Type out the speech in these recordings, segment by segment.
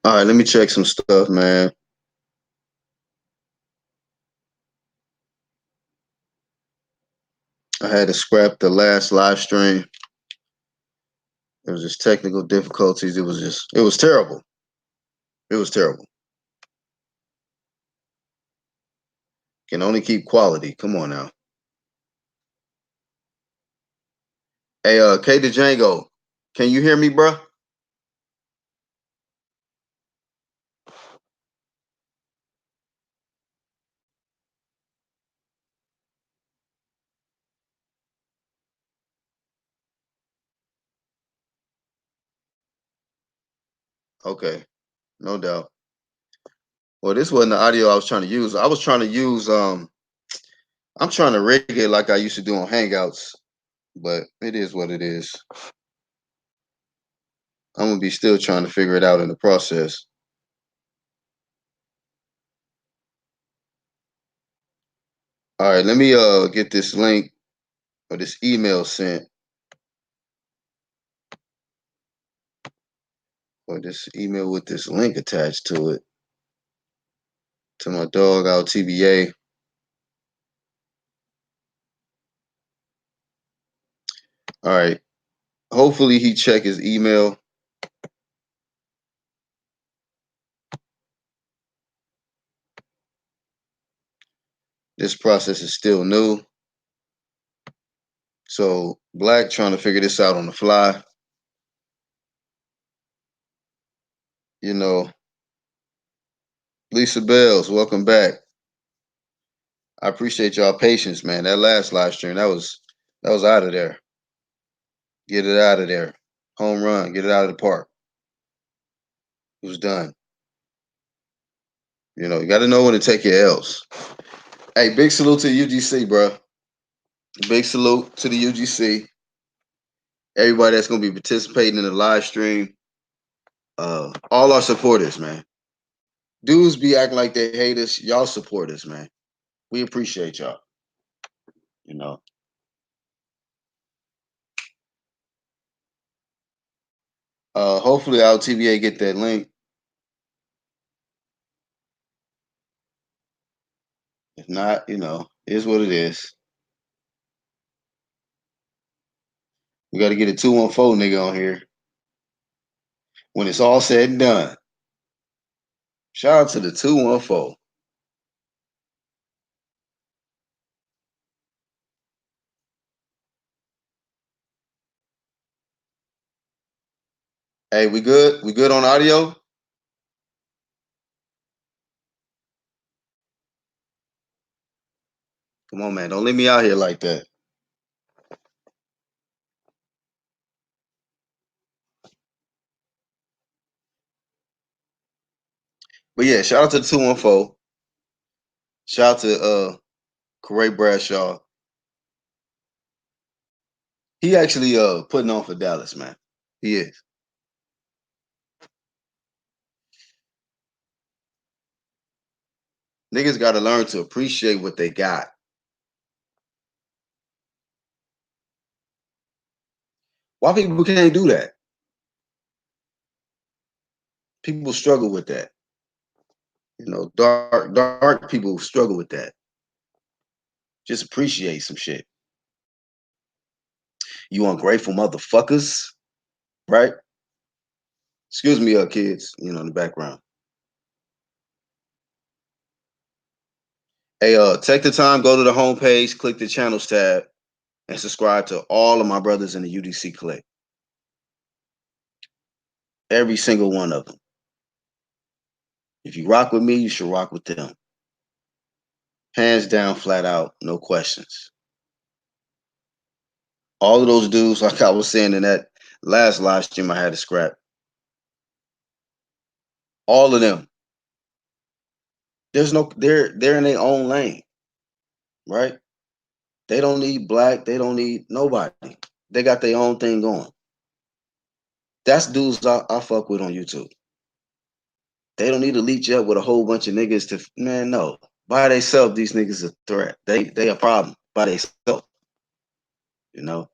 All right, let me check some stuff, man. I had to scrap the last live stream. It was just technical difficulties. It was terrible. It was terrible. Can only keep quality. Come on now. Hey, K Django, can you hear me, bruh? Okay, no doubt. Well, this wasn't the audio I was trying to use. I was trying to use I'm trying to rig it like I used to do on Hangouts, but it is what it is. I'm gonna be still trying to figure it out in the process. All right, let me get this link or this email sent or this email with this link attached to it to my dog out TBA. All right. Hopefully he check his email. This process is still new. So Black trying to figure this out on the fly. You know, Lisa Bells, welcome back. I appreciate y'all patience, man. That last live stream, that was out of there. Get it out of there. Home run. Get it out of the park. It was done. You know, you got to know when to take your L's. Hey, big salute to UGC, bro. Big salute to the UGC. Everybody that's gonna be participating in the live stream. All our supporters, man. Dudes be acting like they hate us. Y'all support us, man. We appreciate y'all. You know. Hopefully our TVA get that link. If not, you know, it is what it is. We got to get a 214 nigga on here when it's all said and done. Shout out to the 214. Hey, we good? We good on audio? Come on, man. Don't leave me out here like that. But yeah, shout out to the 214. Shout out to Corey Bradshaw. He actually putting on for Dallas, man. He is. Niggas got to learn to appreciate what they got. Why people can't do that? People struggle with that. You know, dark people struggle with that. Just appreciate some shit. You ungrateful motherfuckers, right? Excuse me, kids, you know, in the background. Hey, take the time, go to the homepage, click the channels tab, and subscribe to all of my brothers in the UGC CLICK. Every single one of them. If you rock with me, you should rock with them. Hands down, flat out, no questions. All of those dudes, like I was saying in that last live stream I had to scrap. All of them. They're in their own lane, right? They don't need Black. They don't need nobody. They got their own thing going. That's dudes I fuck with on YouTube. They don't need to leech up with a whole bunch of niggas to man. No, by themselves, these niggas a threat. They a problem by themselves. You know.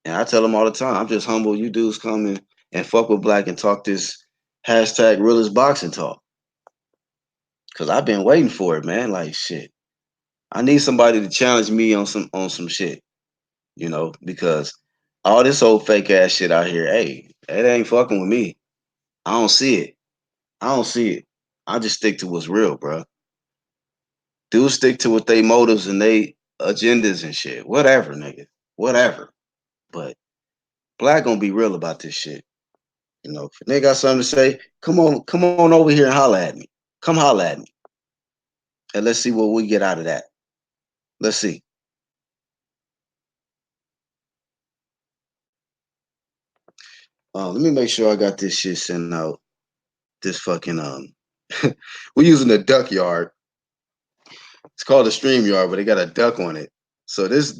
And I tell them all the time, I'm just humble. You dudes come and fuck with Black and talk this hashtag realest boxing talk. Cause I've been waiting for it, man. Like shit. I need somebody to challenge me on some shit, because all this old fake ass shit out here, hey, it ain't fucking with me. I don't see it. I don't see it. I just stick to what's real, bro. Dudes stick to what they motives and they agendas and shit. Whatever, nigga. Whatever. But Black gonna be real about this shit. If they got something to say, come on over here and holla at me. Come holla at me. And let's see what we get out of that. Let's see. Let me make sure I got this shit sent out. This fucking we're using the duck yard. It's called a stream yard, but they got a duck on it. So this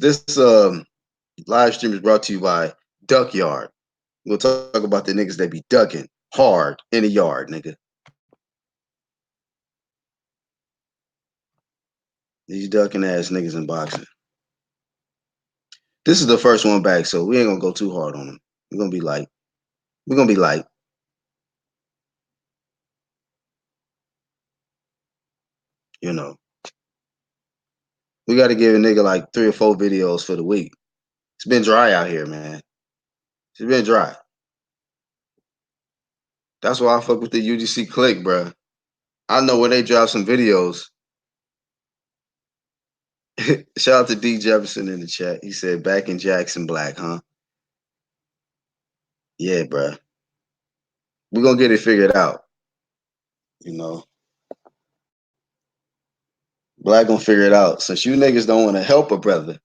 live stream is brought to you by Duck Yard. We'll talk about the niggas that be ducking hard in the yard, nigga. These ducking ass niggas in boxing. This is the first one back, so we ain't gonna go too hard on them. We're gonna be light. We're gonna be light. You know. We gotta give a nigga like 3 or 4 videos for the week. It's been dry out here, man. It's been dry. That's why I fuck with the UGC CLICK, bro. I know when they drop some videos. Shout out to D Jefferson in the chat. He said back in Jackson Black, huh? Yeah, bro. We're gonna get it figured out. You know. Black gonna figure it out. Since you niggas don't want to help a brother,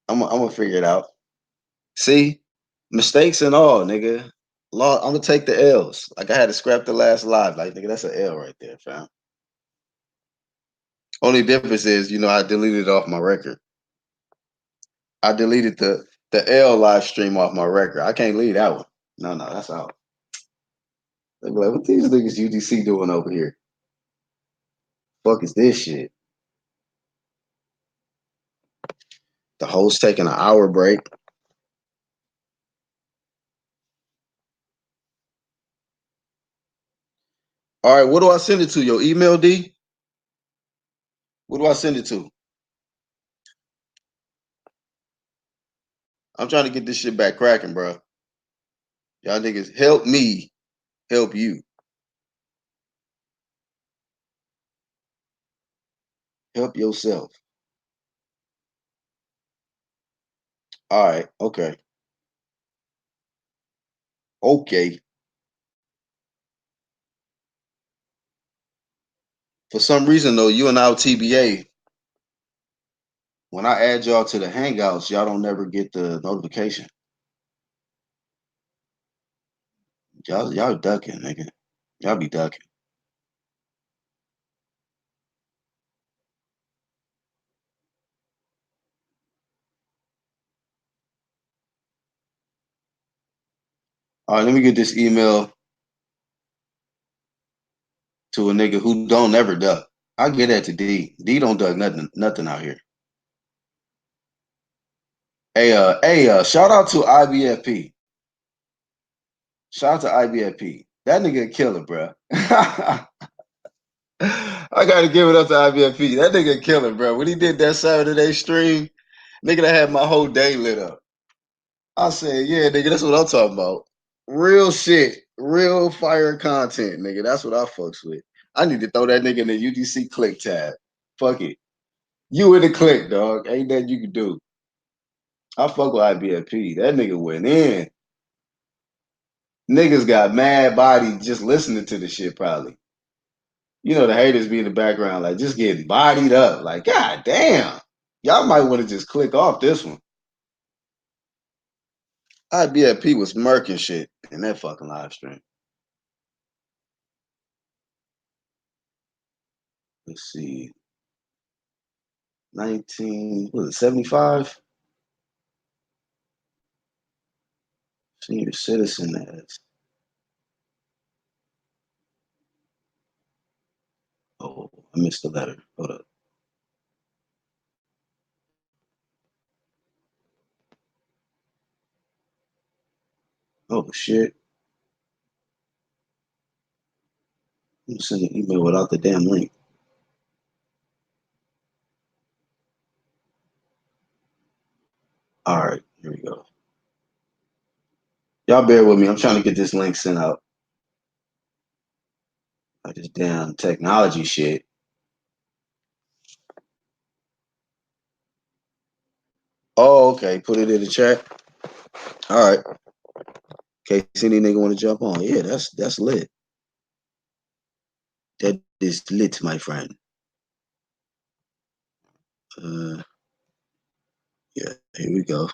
I'm gonna figure it out. See? Mistakes and all, nigga. I'm gonna take the L's. Like I had to scrap the last live. Like, nigga, that's an L right there, fam. Only difference is, I deleted it off my record. I deleted the L live stream off my record. I can't leave that one. No, that's out. They be like, what these niggas UGC doing over here? Fuck is this shit? The host taking an hour break. All right, what do I send it to? Your email, D? What do I send it to? I'm trying to get this shit back cracking, bro. Y'all niggas help me help you. Help yourself. All right, okay. Okay. For some reason though, you and I TBA, when I add y'all to the hangouts, y'all don't never get the notification. Y'all ducking, nigga. Y'all be ducking. All right, let me get this email to a nigga who don't ever duck. I get that to D. D don't duck nothing out here. Hey, shout out to IBFP. Shout out to IBFP. That nigga a killer, bro. I gotta give it up to IBFP. That nigga a killer, bro. When he did that Saturday stream, nigga, that had my whole day lit up. I said, yeah, nigga, that's what I'm talking about. Real shit, real fire content, nigga. That's what I fucks with. I need to throw that nigga in the UGC CLICK tab. Fuck it. You in the click, dog. Ain't that you can do. I fuck with IBFP. That nigga went in. Niggas got mad body just listening to the shit, probably. The haters be in the background, like just getting bodied up. Like, god damn. Y'all might want to just click off this one. IBFP was murking shit in that fucking live stream. Let's see. 19, was it 75? Senior citizen ads. Oh, I missed the letter. Hold up. Oh shit. I'm sending an email without the damn link. All right, here we go. Y'all bear with me. I'm trying to get this link sent out. Like this damn technology shit. Oh, okay. Put it in the chat. All right. In case any nigga want to jump on. Yeah, that's lit. That is lit, my friend. Yeah, here we go.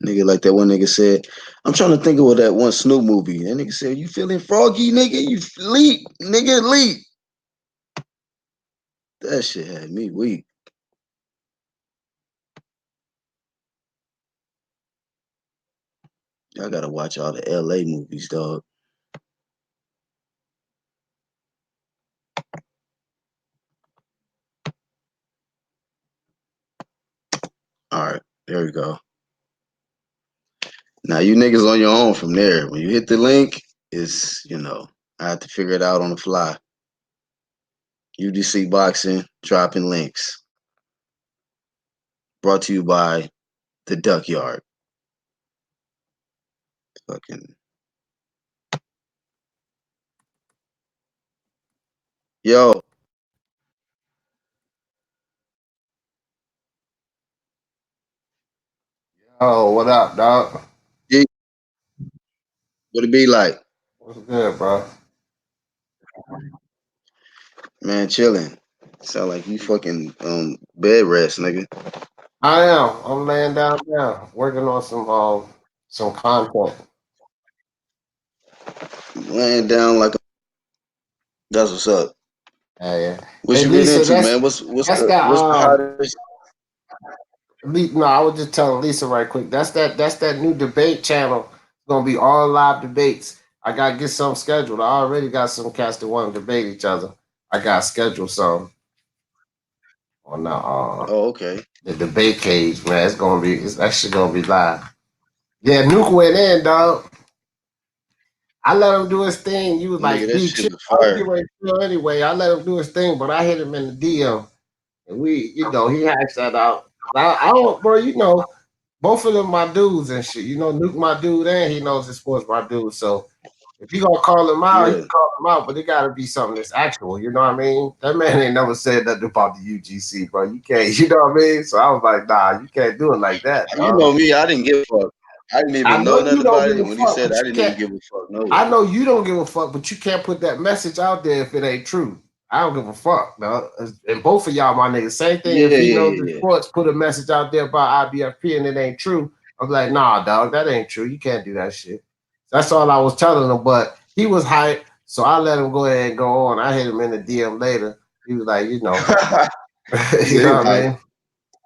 Nigga, like that one nigga said, I'm trying to think of what that one Snoop movie. That nigga said, you feeling froggy, nigga? You leap, nigga, leap. That shit had me weak. I gotta watch all the LA movies, dog. All right, there we go. Now you niggas on your own from there. When you hit the link, it's I have to figure it out on the fly. UGC Boxing dropping links. Brought to you by the Duck Yard. Fucking yo. Oh, what up, dog? What it be like? What's good, bro? Man, chilling. Sound like you fucking bed rest, nigga. I am. I'm laying down now, working on some content. Laying down like that's what's up. Yeah. What Hey, you been Lisa, into, that's man? What's that's the that what's the hottest? No, I was just telling Lisa right quick. That's that new debate channel. It's gonna be all live debates. I gotta get some scheduled. I already got some cats that want to debate each other. I got scheduled some on Oh, okay. the debate cage, man. It's actually gonna be live. Yeah, Nuke went in, dog. I let him do his thing. You was Nigga, like, that be shit chill. was I was fire. getting ready to chill anyway. I let him do his thing, but I hit him in the DM. And he hashed that out. I don't, bro, both of them my dudes and shit. Nuke my dude and he knows his sports my dude. So if he gonna call him out, he Yeah. can call him out, but it gotta be something that's actual. You know what I mean? That man ain't never said nothing about the UGC, bro. You can't, you know what I mean? So I was like, nah, you can't do it like that, You dog. know me, I didn't give a fuck. I didn't I even know know you nothing don't about give it. a And when he fuck, said but I you didn't even can't. give a fuck no I way. know you don't give a fuck, but you can't put that message out there if it ain't true. I don't give a fuck, dog. And both of y'all, my niggas, same thing. Yeah, If he yeah, knows yeah, the yeah. sports, put a message out there about IBFP and it ain't true. I'm like, nah, dog, that ain't true. You can't do that shit. That's all I was telling him. But he was hyped, so I let him go ahead and go on. I hit him in the DM later. He was like, He you said he know was what I hype. mean?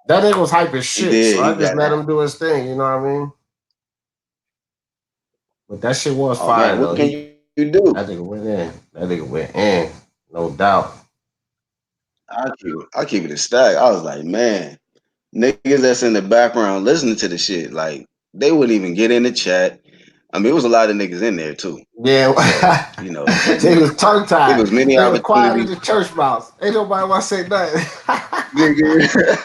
That nigga was hype as He shit. So did. I He just got let that. him do his thing. You know what I mean? But that shit was Oh man, fire what though. can you do? That nigga went in. That nigga went in. No doubt. I keep it a stack. I was like, man, niggas that's in the background listening to the shit, like they wouldn't even get in the chat. I mean, it was a lot of niggas in there too. So, Yeah, they was tongue it tied. was many They was quiet as opportunities. a church mouse. Ain't nobody want to say nothing. Nigga,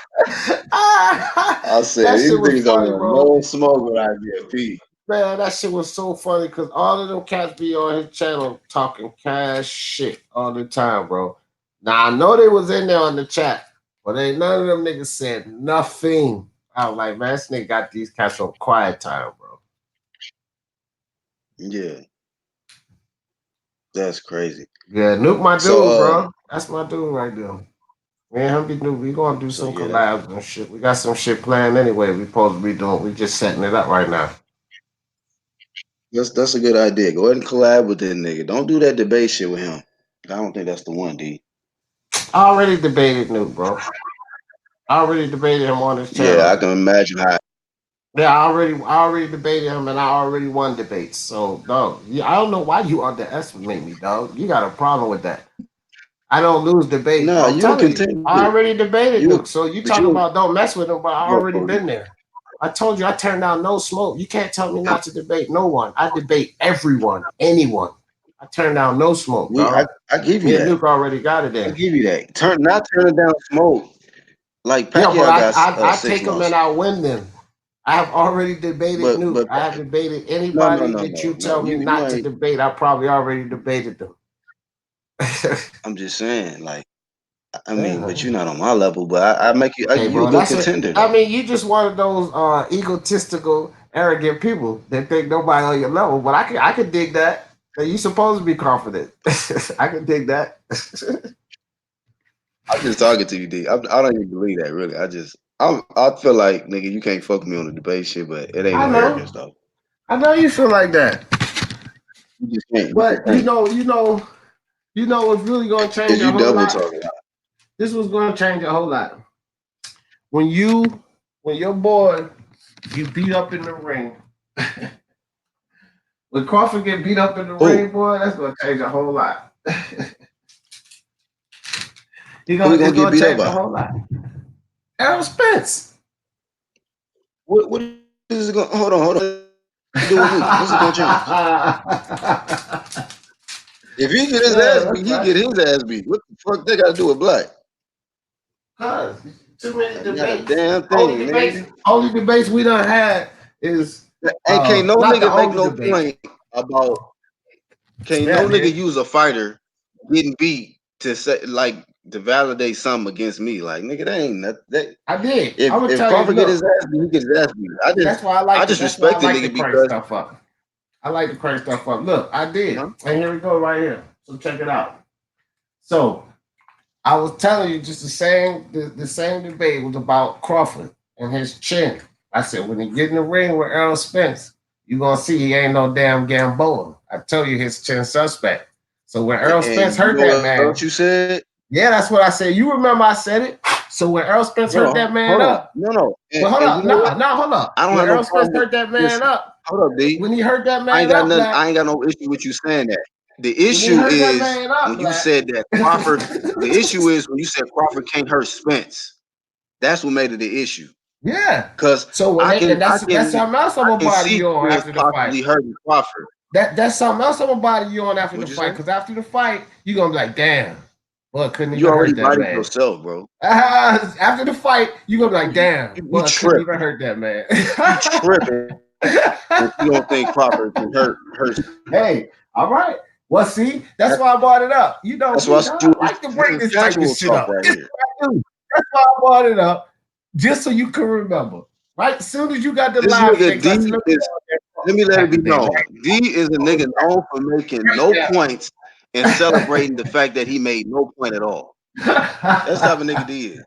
I said, That these shit was niggas don't funny, want bro. no smoke with IBFP. Man, that shit was so funny because all of them cats be on his channel talking cash shit all the time, bro. Now I know they was in there on the chat, but ain't none of them niggas said nothing. I was like, man, this nigga got these cats on quiet time, bro. Yeah, that's crazy. Yeah, Nuke my So, dude, bro. That's my dude right there. Me and him be do we gonna do so some yeah, that's collabs and shit. We got some shit planned anyway. We supposed to be doing. We just setting it up right now. that's a good idea. Go ahead and collab with that nigga. Don't do that debate shit with him. I don't think that's the one, D. I already debated Nuke, bro. I already debated him on his Yeah, I channel. can imagine how. Yeah, I already debated him and I already won debates. So dog, I don't know why you underestimate me, dog. You got a problem with that. I don't lose debates. Nah, I'm you a telling you. I contender. already debated You, Nuke. So you but talk you. about don't mess with him, but I Oh, already oh, been there. I told you I turned down no smoke. You can't tell me not to debate no one. I debate everyone, anyone. I turned down no smoke, dog. I give Me you and that. Luke already got it I in. give you that. Not turning down smoke. Like Yeah, but Pacquiao got I 6 take them and I losses. win them. I have already debated Nuke. But I have debated no anybody that you tell me you not to ain't. debate. I probably already debated them. I'm just saying, like, I mean, Yeah. but you're not on my level. But I make you. Hey, You a bro, good that's it. contender I though. mean, you just one of those egotistical, arrogant people that think nobody on your level. But I can dig that. That you supposed to be confident. I can dig that. I'm just talking to you, D. I don't even believe that, really. I feel like, nigga, you can't fuck me on the debate shit, but it ain't I no know. arrogance though. I know you feel like that. You just can't. You just But can't. you know what's really gonna change Cause a you whole double lot? talking. This was gonna change a whole lot. When your boy you beat up in the ring. When Crawford get beat up in the ring, Who? boy, that's gonna change a whole lot. Who you It's gonna get gonna beat up change a by? whole lot. Errol Spence. What is it going? Hold on. Do with me? What's it gonna change? If he get his Yeah, ass that's beat, he right. get his ass beat. What the fuck they got to do with black? Cause too many Not a debates. damn thing, nigga. Only debates we done had is And can't no not the nigga make only no debate. point about. Can't Yeah, no nigga man. use a fighter getting beat to say like to validate something against me. Like nigga, that ain't that. I did. I'm gonna If tell you, Crawford get his look, ass beat, he get his ass beat. I just that's why I respect the like to nigga crank because stuff up. I like to crank stuff up. Look, I did. huh? And here we go right here. So check it out. So I was telling you just the same debate was about Crawford and his chin. I said when he get in the ring with Errol Spence, you gonna see he ain't no damn Gamboa. I tell you his chin suspect. So when Errol And Spence you hurt know that what man, else you said? yeah, that's what I said. You remember I said it. So when Errol Spence hurt that man Hold on. up, No. well, hold And you up, know what? no, hold up. I don't When have no Errol Spence problem with hurt that man listen. up, Hold up, D. when he hurt that I ain't man got up, nothing. Black. I ain't got no issue with you saying that. The When he issue hurt that is man up, when you Black. said that Crawford. The issue is when you said Crawford can't hurt Spence. That's what made it the issue. Yeah. Cause So when I they can and that's something else I'm I gonna can bother see you on Spence after the fight. possibly hurting Crawford. That's something else I'm gonna bother you on after the What'd you fight. say? Because after the fight, you're gonna be like, damn, boy, couldn't You even already hurt that bodied man. yourself, bro. After the fight, you're gonna be like, damn, You boy, couldn't even tripping. hurt that man. You tripping if you don't think Crawford can hurt. Hey, all right. Well, see, that's why I brought it up. You know That's why me, you. I like to This bring is this type of casual shit talk up. right here. That's why I brought it up, just so you can remember. Right? As soon as you got the This live nigga fix, I said, D is. Let me let it be known. D is a nigga known for making no points and celebrating the fact that he made no point at all. That's the type of nigga D is.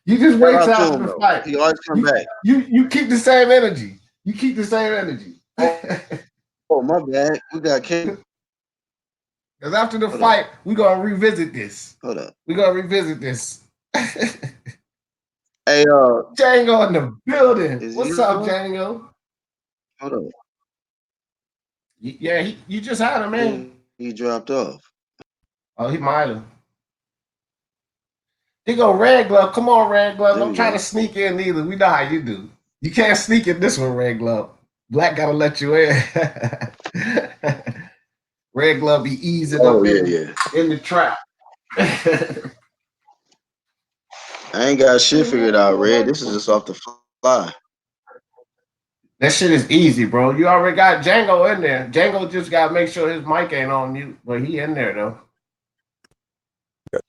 You just Shout wait till out to after him the though. fight. He always come back. You keep the same energy. You keep the same energy. Oh my bad. We got King. Because after the Hold up. fight, we're gonna revisit this. Hold up. We're gonna revisit this. Hey, Django in the building. is he What's up, on? Django? Hold up. Yeah, you just had him in. He dropped off. Oh, he might have. He go Red Glove. Come on, Red Glove. There Don't we try go. to sneak in either. We know how you do. You can't sneak in this one, Red Glove. Black gotta let you in. Red Glove be easing up Yeah. in the trap. I ain't got shit figured out, Red. This is just off the fly. That shit is easy, bro. You already got Django in there. Django just gotta make sure his mic ain't on mute, but he in there though.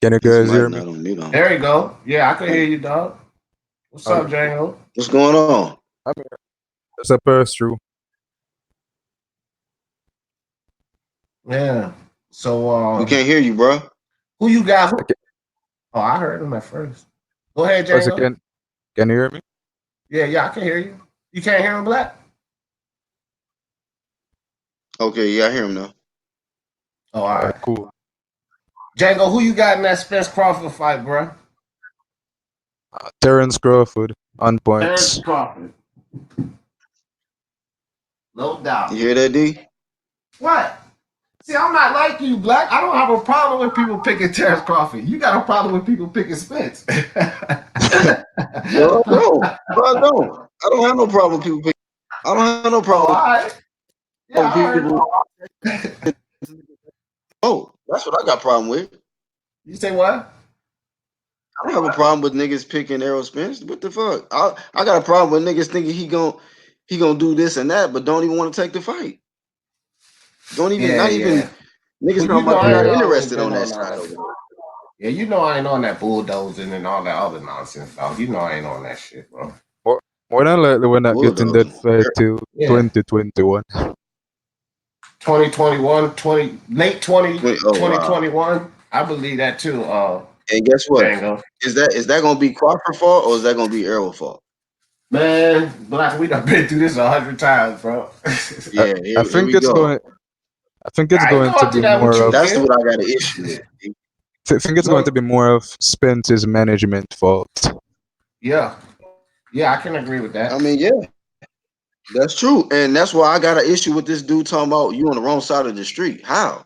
Can you His guys mic hear me? not on mute. There you go. Yeah, I can hear you, dog. What's up, Django? What's going on? I'm here. It's a pass through. Yeah. So We can't hear you, bro. who you got? Okay. Oh, I heard him at first. Go ahead, Also, Django. can you hear me? Yeah, I can hear you. You can't hear him, Black? Okay, yeah, I hear him now. Oh, all right. Cool. Django, who you got in that Spence Crawford fight, bro? Terrence Crawford on Terrence points. Crawford. No You doubt. hear that, D? What? See, I'm not like you, Black. I don't have a problem with people picking Terrence Crawford. You got a problem with people picking Spence. No, I don't. No, I don't. I don't have no problem with people picking. I don't have no Oh, problem. all right. Yeah, I heard. people. Oh, that's what I got a problem with. You say what? I don't have a problem with niggas picking Errol Spence. What the fuck? I got a problem with niggas thinking he gonna do this and that, but don't even want to take the fight. Don't even, Yeah, not even yeah. niggas Well, talking you know about I they're ain't not always interested been on that on side of it. Yeah, you know I ain't on that bulldozing and all that other nonsense, dog. You know I ain't on that shit, bro. More than likely, we're not getting that Bulldozing. fight till Yeah. 2021. 2021, late 20, Oh, wow. 2021. I believe that too. And guess what? Django. Is that gonna be Crawford fault or is that gonna be Errol fault? Man, Black, we done been through this 100 times, bro. Yeah, I here think we it's go. going. I think it's I ain't going to going be through that with more you, of. That's kid. what I got an issue with. I think it's going to be more of Spence's management fault. Yeah. Yeah, I can agree with that. I mean, yeah, that's true. And that's why I got an issue with this dude talking about you on the wrong side of the street. How?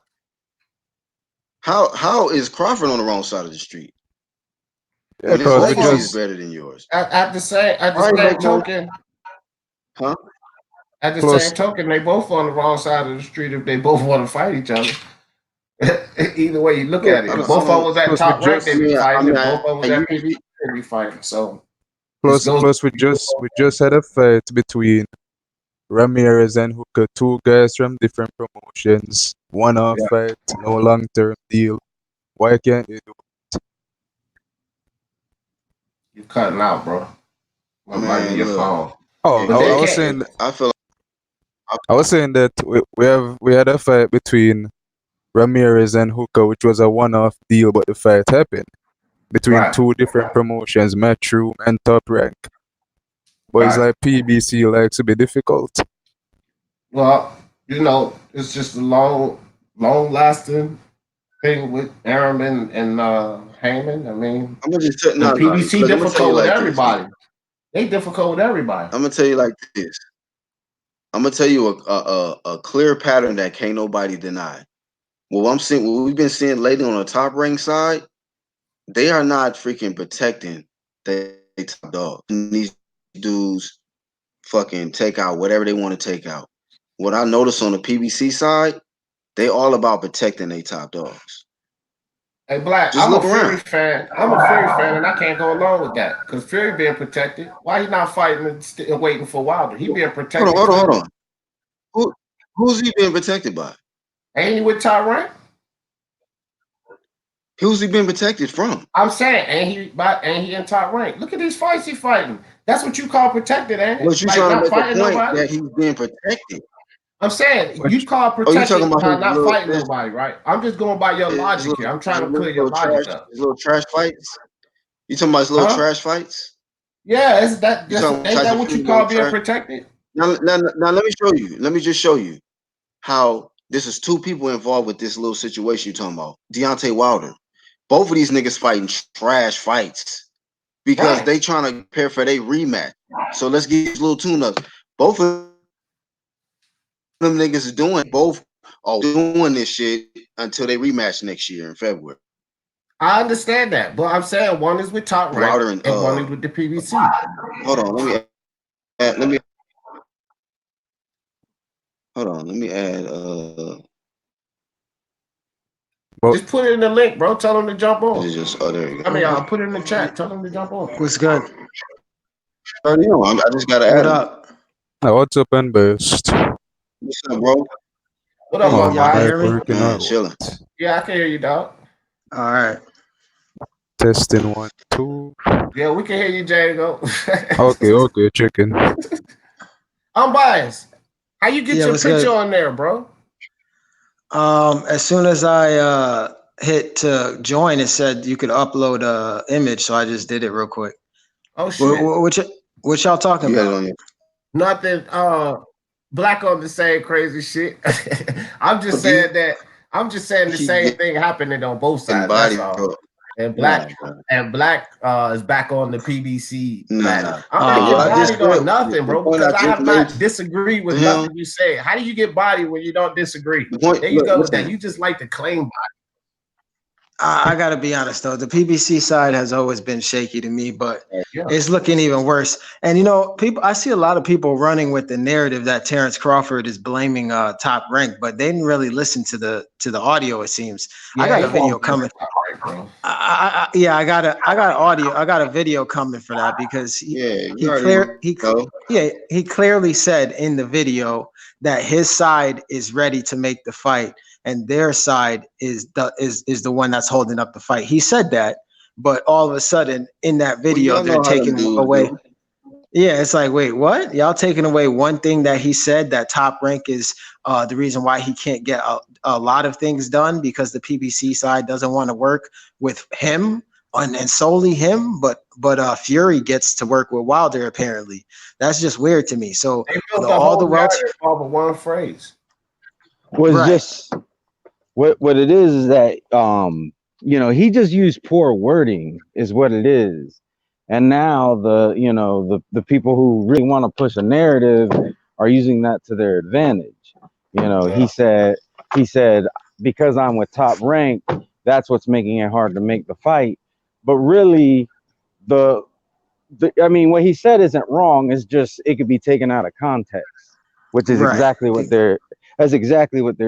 How is Crawford on the wrong side of the street? Yeah, And his because we legacy is just better than yours. At the same token, Huh? at the plus same token, they both on the wrong side of the street if they both want to fight each other. Either way you look at it. If both of them was at plus we top rank, just they'd be fighting. If both of them was at usually, PB, they'd be fighting. So this goes. plus we just had a fight between Ramirez and Hooker, two guys from different promotions. One off Yeah, fight, no long term deal. Why can't you do you cutting out, bro. What might be man, your look. phone? Oh, But they I was can't. saying I feel I was saying that we had a fight between Ramirez and Hooker, which was a one off deal, but the fight happened between Right, two different promotions, Matchroom and Top Rank. But it's right. like PBC likes to be difficult. Well, it's just a long lasting thing with Aram and Heyman. I mean, I'm gonna just tell and no, no. PBC Look, I'm gonna tell you difficult with like this. everybody. They difficult with everybody. I'm gonna tell you like this. I'm gonna tell you a clear pattern that can't nobody deny. What we've been seeing lately on the top rank side, they are not freaking protecting they top dog. And these dudes fucking take out whatever they want to take out. What I notice on the PBC side, they all about protecting their top dogs. Hey, Black, Just I'm a look Fury around. fan. I'm a Fury fan, and I can't go along with that because Fury being protected. Why he not fighting and waiting for Wilder? He being protected too. Hold on. Who's he being protected by? Ain't he with Tyrant? Who's he being protected from? I'm saying, ain't he in top rank? Look at these fights he fighting. That's what you call protected, ain't it? Was you Like trying to not make a fighting point nobody. that he's being protected? I'm saying you Which call Oh, you talking protected about by his not fighting his, nobody, right? I'm just going by your his logic here. I'm trying to clear your logic up. his little trash fights? You talking about his little Huh? trash fights? Yeah, is that You just talking about ain't that Tyson what you Fury call little being trash? protected? Now let me show you. Let me just show you how this is two people involved with this little situation you're talking about. Deontay Wilder. Both of these niggas fighting trash fights because Right. they trying to prepare for their rematch. So let's get these little tune-ups. Both of them niggas is doing this shit until they rematch next year in February. I understand that, but I'm saying one is with top rank Wilder and and one is with the PBC. hold on, let me add but Just put it in the link, bro. Tell them to jump on. it's just there you I mean, go. I'll put it in the chat. Tell them to jump on. What's good? Already on. I just gotta What add him. up? what's up and best? What's up, bro? What Come up, my on, my Y'all can guy? mic hear me? working Man, out. chilling. Yeah, I can hear you, dog. All right. Testing 1, 2. Yeah, we can hear you, Django. Okay, chicken. I'm biased. How you get Yeah, your what's picture good? on there, bro? As soon as I hit to join, it said you could upload a image, so I just did it real quick. Oh shit. What y'all talking You got it about? on your Nothing. Black on the same crazy shit. I'm just saying the same thing happening on both sides. body, That's all. bro. And Nah, Black is back on the PBC matter. nah. I'm not What getting I just bodied said, on nothing, the bro, point I because I just have made not disagreed with to him, nothing you say. How do you get bodied when you don't disagree? the point, There you look, go with that. listen, You just like to claim body. I got to be honest though, the PBC side has always been shaky to me, but it's looking even worse. And I see a lot of people running with the narrative that Terrence Crawford is blaming Top Rank, but they didn't really listen to the audio. It seems. I got a video coming. I got a video coming for that because he clearly said in the video that his side is ready to make the fight and their side is the one that's holding up the fight. He said that, but all of a sudden in that video they're taking away. Yeah, it's like, wait, what? Y'all taking away one thing that he said, that Top Rank is the reason why he can't get a lot of things done because the PBC side doesn't want to work with him and solely him, but Fury gets to work with Wilder apparently. That's just weird to me. So all the welts over one phrase. Was just what it is that he just used poor wording is what it is. And now the people who really want to push a narrative are using that to their advantage. He said because I'm with Top Rank, that's what's making it hard to make the fight. But really, what he said isn't wrong. It's just it could be taken out of context, which is exactly what they're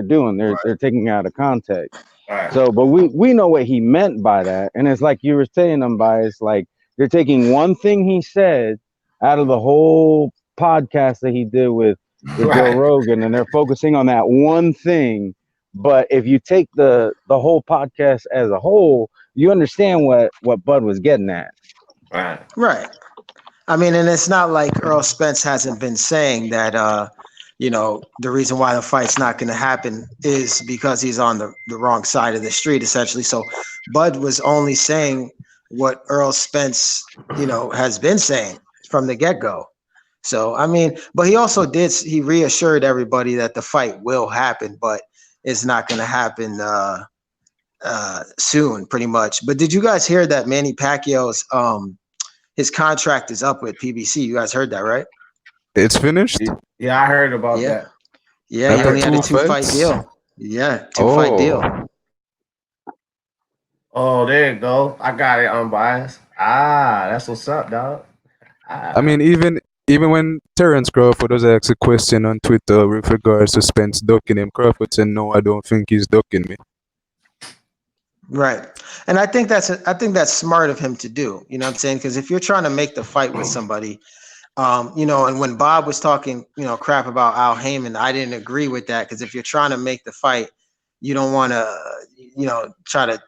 doing. They're taking it out of context. Right. So, but we know what he meant by that, and it's like you were saying, it's like they're taking one thing he said out of the whole podcast that he did with Joe Rogan, and they're focusing on that one thing. But if you take the whole podcast as a whole, you understand what Bud was getting at. Right. I mean, and it's not like Earl Spence hasn't been saying that, the reason why the fight's not going to happen is because he's on the wrong side of the street, essentially. So Bud was only saying what Earl Spence, has been saying from the get-go. So, I mean, but he also he reassured everybody that the fight will happen, but it's not going to happen soon, pretty much. But did you guys hear that Manny Pacquiao's his contract is up with PBC? You guys heard that, right? It's finished? Yeah, I heard about that. Yeah, he only had a 2-fight deal. Yeah, 2-fight deal. Oh, there you go. I got it unbiased. That's what's up, dog. I mean, even when Terrence Crawford was asked a question on Twitter with regards to Spence ducking him, Crawford said, "No, I don't think he's ducking me." Right. And I think that's smart of him to do. You know what I'm saying? Because if you're trying to make the fight with somebody, and when Bob was talking, crap about Al Heyman, I didn't agree with that. Because if you're trying to make the fight, you don't want to, try to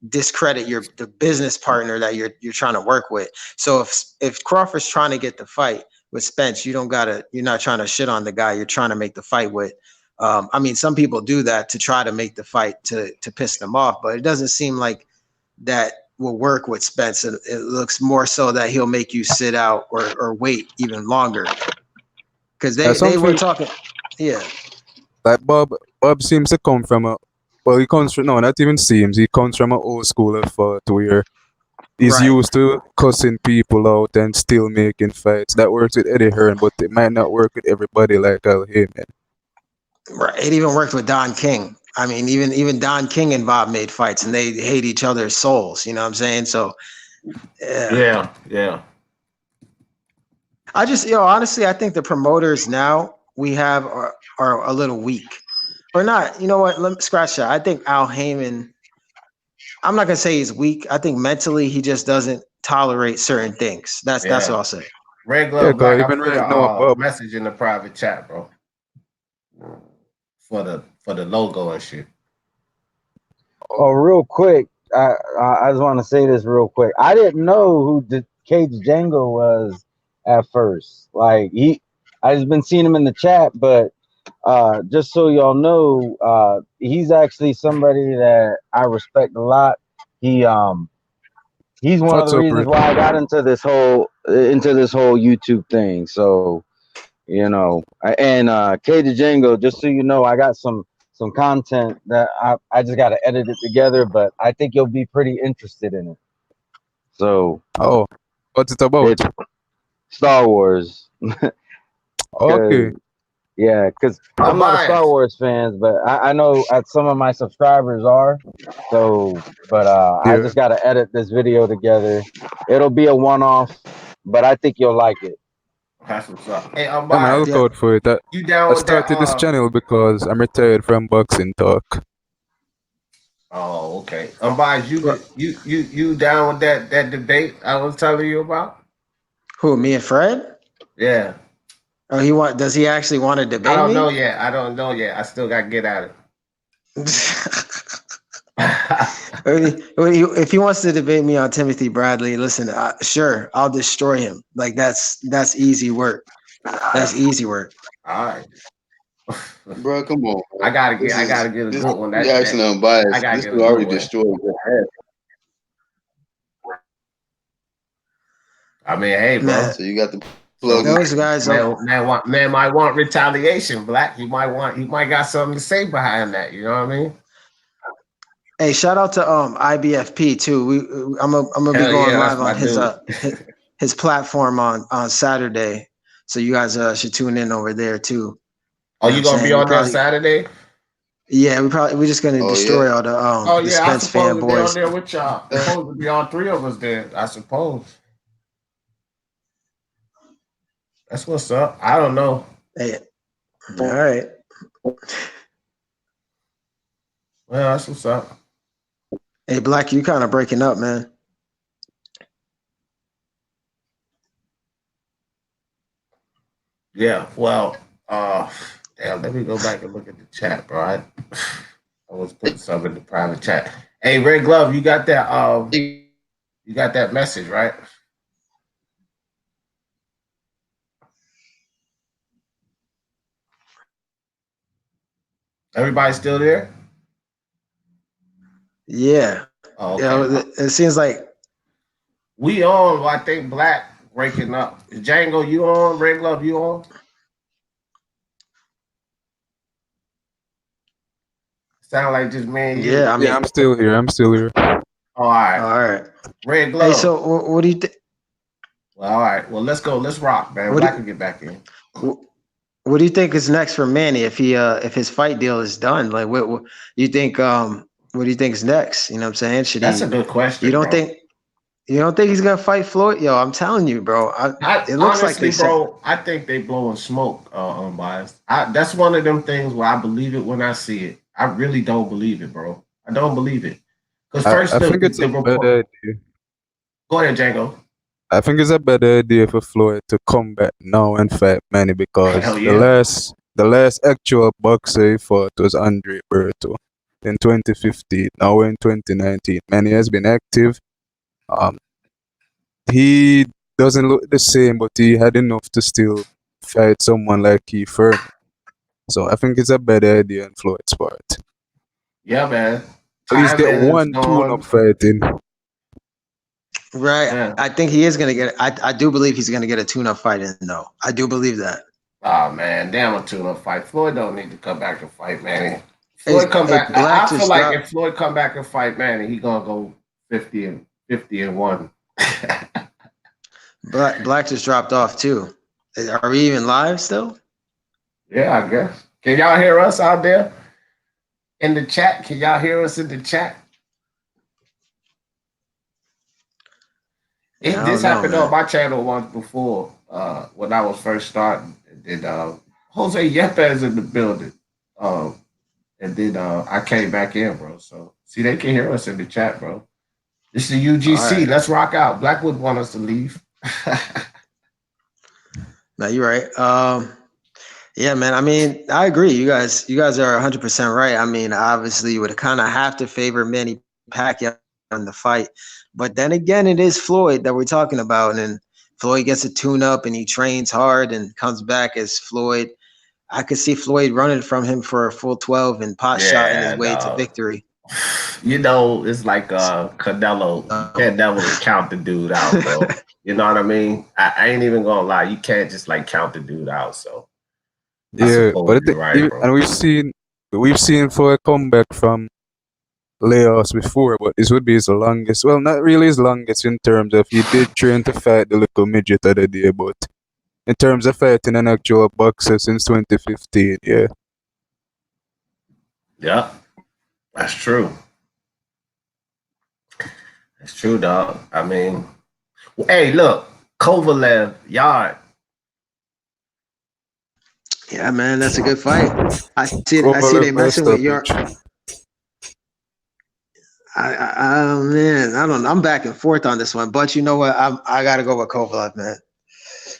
discredit the business partner that you're trying to work with. So if Crawford's trying to get the fight with Spence, you're not trying to shit on the guy you're trying to make the fight with. I mean, some people do that to try to make the fight to piss them off, but it doesn't seem like that will work with Spence. It looks more so that he'll make you sit out or wait even longer. Because they were talking, Like Bob seems to come from he comes from, no, not even seems, he comes from an old school of thought where he's used to cussing people out and still making fights. That works with Eddie Hearn, but it might not work with everybody like Al Heyman. Right. It even worked with Don King. I mean, even Don King and Bob made fights and they hate each other's souls. You know what I'm saying? So, yeah. I just, honestly, I think the promoters now we have are a little weak. Or not. You know what? Let me scratch that. I think Al Heyman, I'm not going to say he's weak. I think mentally he just doesn't tolerate certain things. That's what I'll say. Red Glove Black, I put a message in the private chat, bro. For the logo and shit. Oh, real quick, I just want to say this real quick. I didn't know who the Cage Django was at first. Like I just been seeing him in the chat, but just so y'all know, he's actually somebody that I respect a lot. He's one of the reasons why I got into this whole YouTube thing. So. And K Django, just so you know, I got some content that I just got to edit it together, but I think you'll be pretty interested in it. So, what's it about? Star Wars. Okay. Yeah, because I'm not a Star Unbiased. Wars fan, but I know some of my subscribers are. So, but I Yeah. just got to edit this video together. It'll be a one-off, but I think you'll like it. That's what's up. Hey, Yeah, man, I look Unbiased. Yeah. out for it. You I down with that? started this channel because I'm retired from boxing talk. Oh, okay. Unbiased. What? You down with that debate I was telling you about? Who? Me and Fred? Yeah. Oh, does he actually want to I debate don't know me? yet. I don't know yet. I still got to get at it. If he wants to debate me on Timothy Bradley, listen, sure, I'll destroy him. Like that's easy work. That's easy work. All right. Bro, come on. I Man. gotta get a This good one. you asking I unbiased. gotta This get a dude good already one. destroyed your head. I mean, hey, bro. Man, So you got to plug Some in. those guys are. man might want retaliation, Black. He might got something to say behind that. You know what I mean? Hey, shout out to IBFP too. I'm gonna be Hell going yeah, that's live on my dude. his platform on Saturday. So you guys should tune in over there too. Oh, You know what you I'm gonna be saying? on there Saturday? We're just gonna Oh yeah. destroy all Oh the yeah, I Spence supposed to be on fanboys. there with y'all. Supposed to be all three of us there. I suppose. That's what's up. I don't know. Hey, all right. Well, that's what's up. Hey, Black, you kind of breaking up, man. Yeah. Well, damn. Let me go back and look at the chat, bro. I was putting something in the private chat. Hey, Red Glove, you got that? You got that message, right? Everybody still there? Yeah. Oh, You know, okay. it seems like We on. I think Black breaking up. Is Django, you on? Red Glove, you on? Sound like just me and you. yeah. I Yeah, mean, I'm still here. I'm still here. Oh, all right. all right. Red Hey, Glove. so what do you think? Well, all right. Well, let's go. Let's rock, man. What Black do can get back in. what do you think is next for Manny if his fight deal is done? Like, what you think? What do you think is next? You know what I'm saying? Should That's a he? good You question, don't bro. think? You don't think he's gonna fight Floyd? Yo, I'm telling you, bro. I It looks like honestly, they said. bro, I think they blowing smoke, unbiased. That's one of them things where I believe it when I see it. I really don't believe it, bro. I don't believe it. Because first I think it's the a bad report. idea. Go ahead, Django. I think it's a better idea for Floyd to come back now and fight Manny because Hell yeah. the last actual boxer he fought was Andre Berto in 2015. Now we're in 2019. Manny has been active. Um, he doesn't look the same, but he had enough to still fight someone like Keith Thurman. So I think it's a better idea on Floyd's part. Yeah, man. At least Time get is one tune-up gone. fight in. Right. Yeah. I think he is gonna get. I do believe he's gonna get a tune-up fight in though. I do believe that. Oh man, damn a tune-up fight. Floyd don't need to come back and fight Manny. Hey, Floyd come hey, back. Black I feel just like dropped. if Floyd come back and fight Manny, he gonna go 50-1. Black just dropped off too. Are we even live still? Yeah, I guess. Can y'all hear us out there in the chat? Can y'all hear us in the chat? Yeah, I This don't know, happened on man. my channel once before when I was first starting. And then Jose Yepes in the building. And then I came back in, bro. So see, they can hear us in the chat, bro. This is the All UGC. right. Let's rock out. Blackwood want us to leave. No, you're right. Yeah, man. I mean, I agree. You guys are 100% right. I mean, obviously, you would kind of have to favor Manny Pacquiao in the fight, but then again, it is Floyd that we're talking about, and Floyd gets a tune-up and he trains hard and comes back as Floyd. I could see Floyd running from him for a full 12 and pot shot in his Yeah, way to dog. victory. You know, it's like Canelo. You can't never count the dude out, bro. You know what I mean? I ain't even gonna lie. You can't just like count the dude out. So I Yeah, suppose but you're right, bro. and we've seen Floyd come back from layoffs before, but this would be his longest. Well, not really his longest in terms of he did train to fight the little midget of the day, but in terms of fighting an actual boxer since 2015. Yeah. Yeah, that's true. That's true, dog. I mean, hey, look, Kovalev, Yard. Yeah, man, that's a good fight. I see Kovalev they by messing with your. stoppage. Oh man, I don't know. I'm back and forth on this one, but you know what? I gotta go with Kovalev, man.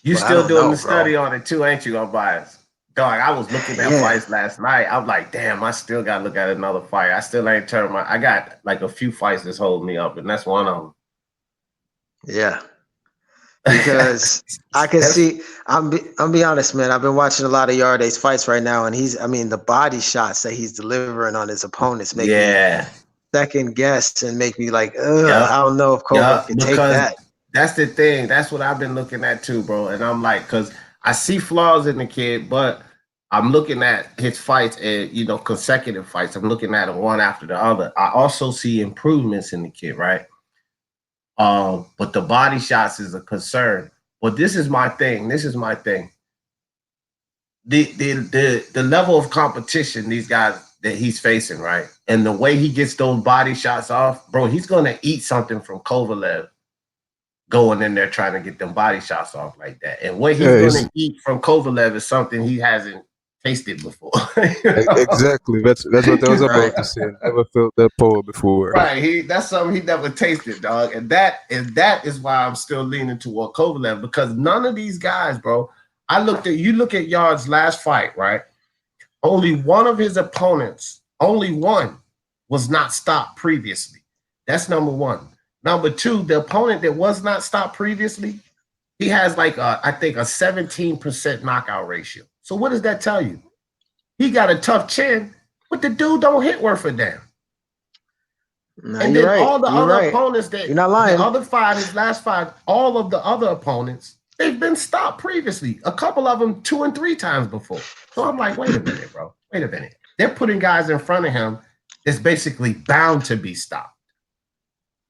You But I still don't doing know, the bro. study on it too, ain't you, unbiased? Dog, I was looking at Yeah, fights last night. I'm like, damn, I still got to look at another fight. I still ain't turned my. I got like a few fights that's holding me up, and that's one of yeah. them. Because I can That's see. I'm be honest, man. I've been watching a lot of Yarde's fights right now, and I mean, the body shots that he's delivering on his opponents make me yeah, second guess and make me like, ugh, yep, I don't know if Kovalev yep. can take Because that. that's the thing. That's what I've been looking at too, bro. And I'm like, because I see flaws in the kid, but I'm looking at his fights and consecutive fights. I'm looking at them one after the other. I also see improvements in the kid, right? But the body shots is a concern. But this is my thing. This is my thing. The level of competition these guys that he's facing, right? And the way he gets those body shots off, bro, he's gonna eat something from Kovalev going in there trying to get them body shots off like that. And what he's Yeah, gonna eat from Kovalev is something he hasn't tasted before. exactly. That's what I was Right. about to say. Never felt that power before. Right, that's something he never tasted, dog, and that is why I'm still leaning toward Kovalev because none of these guys, bro. You look at Yard's last fight, right? Only one of his opponents, only one, was not stopped previously. That's number one. Number two, the opponent that was not stopped previously, he has I think a 17% knockout ratio. So what does that tell you? He got a tough chin, but the dude don't hit worth a damn. No, And you're then right. all the You're other right. opponents You're not the lying. other five, his last five, all of the other opponents, they've been stopped previously. A couple of them 2 and 3 times before. So I'm like, wait a minute, bro. Wait a minute. They're putting guys in front of him that's basically bound to be stopped.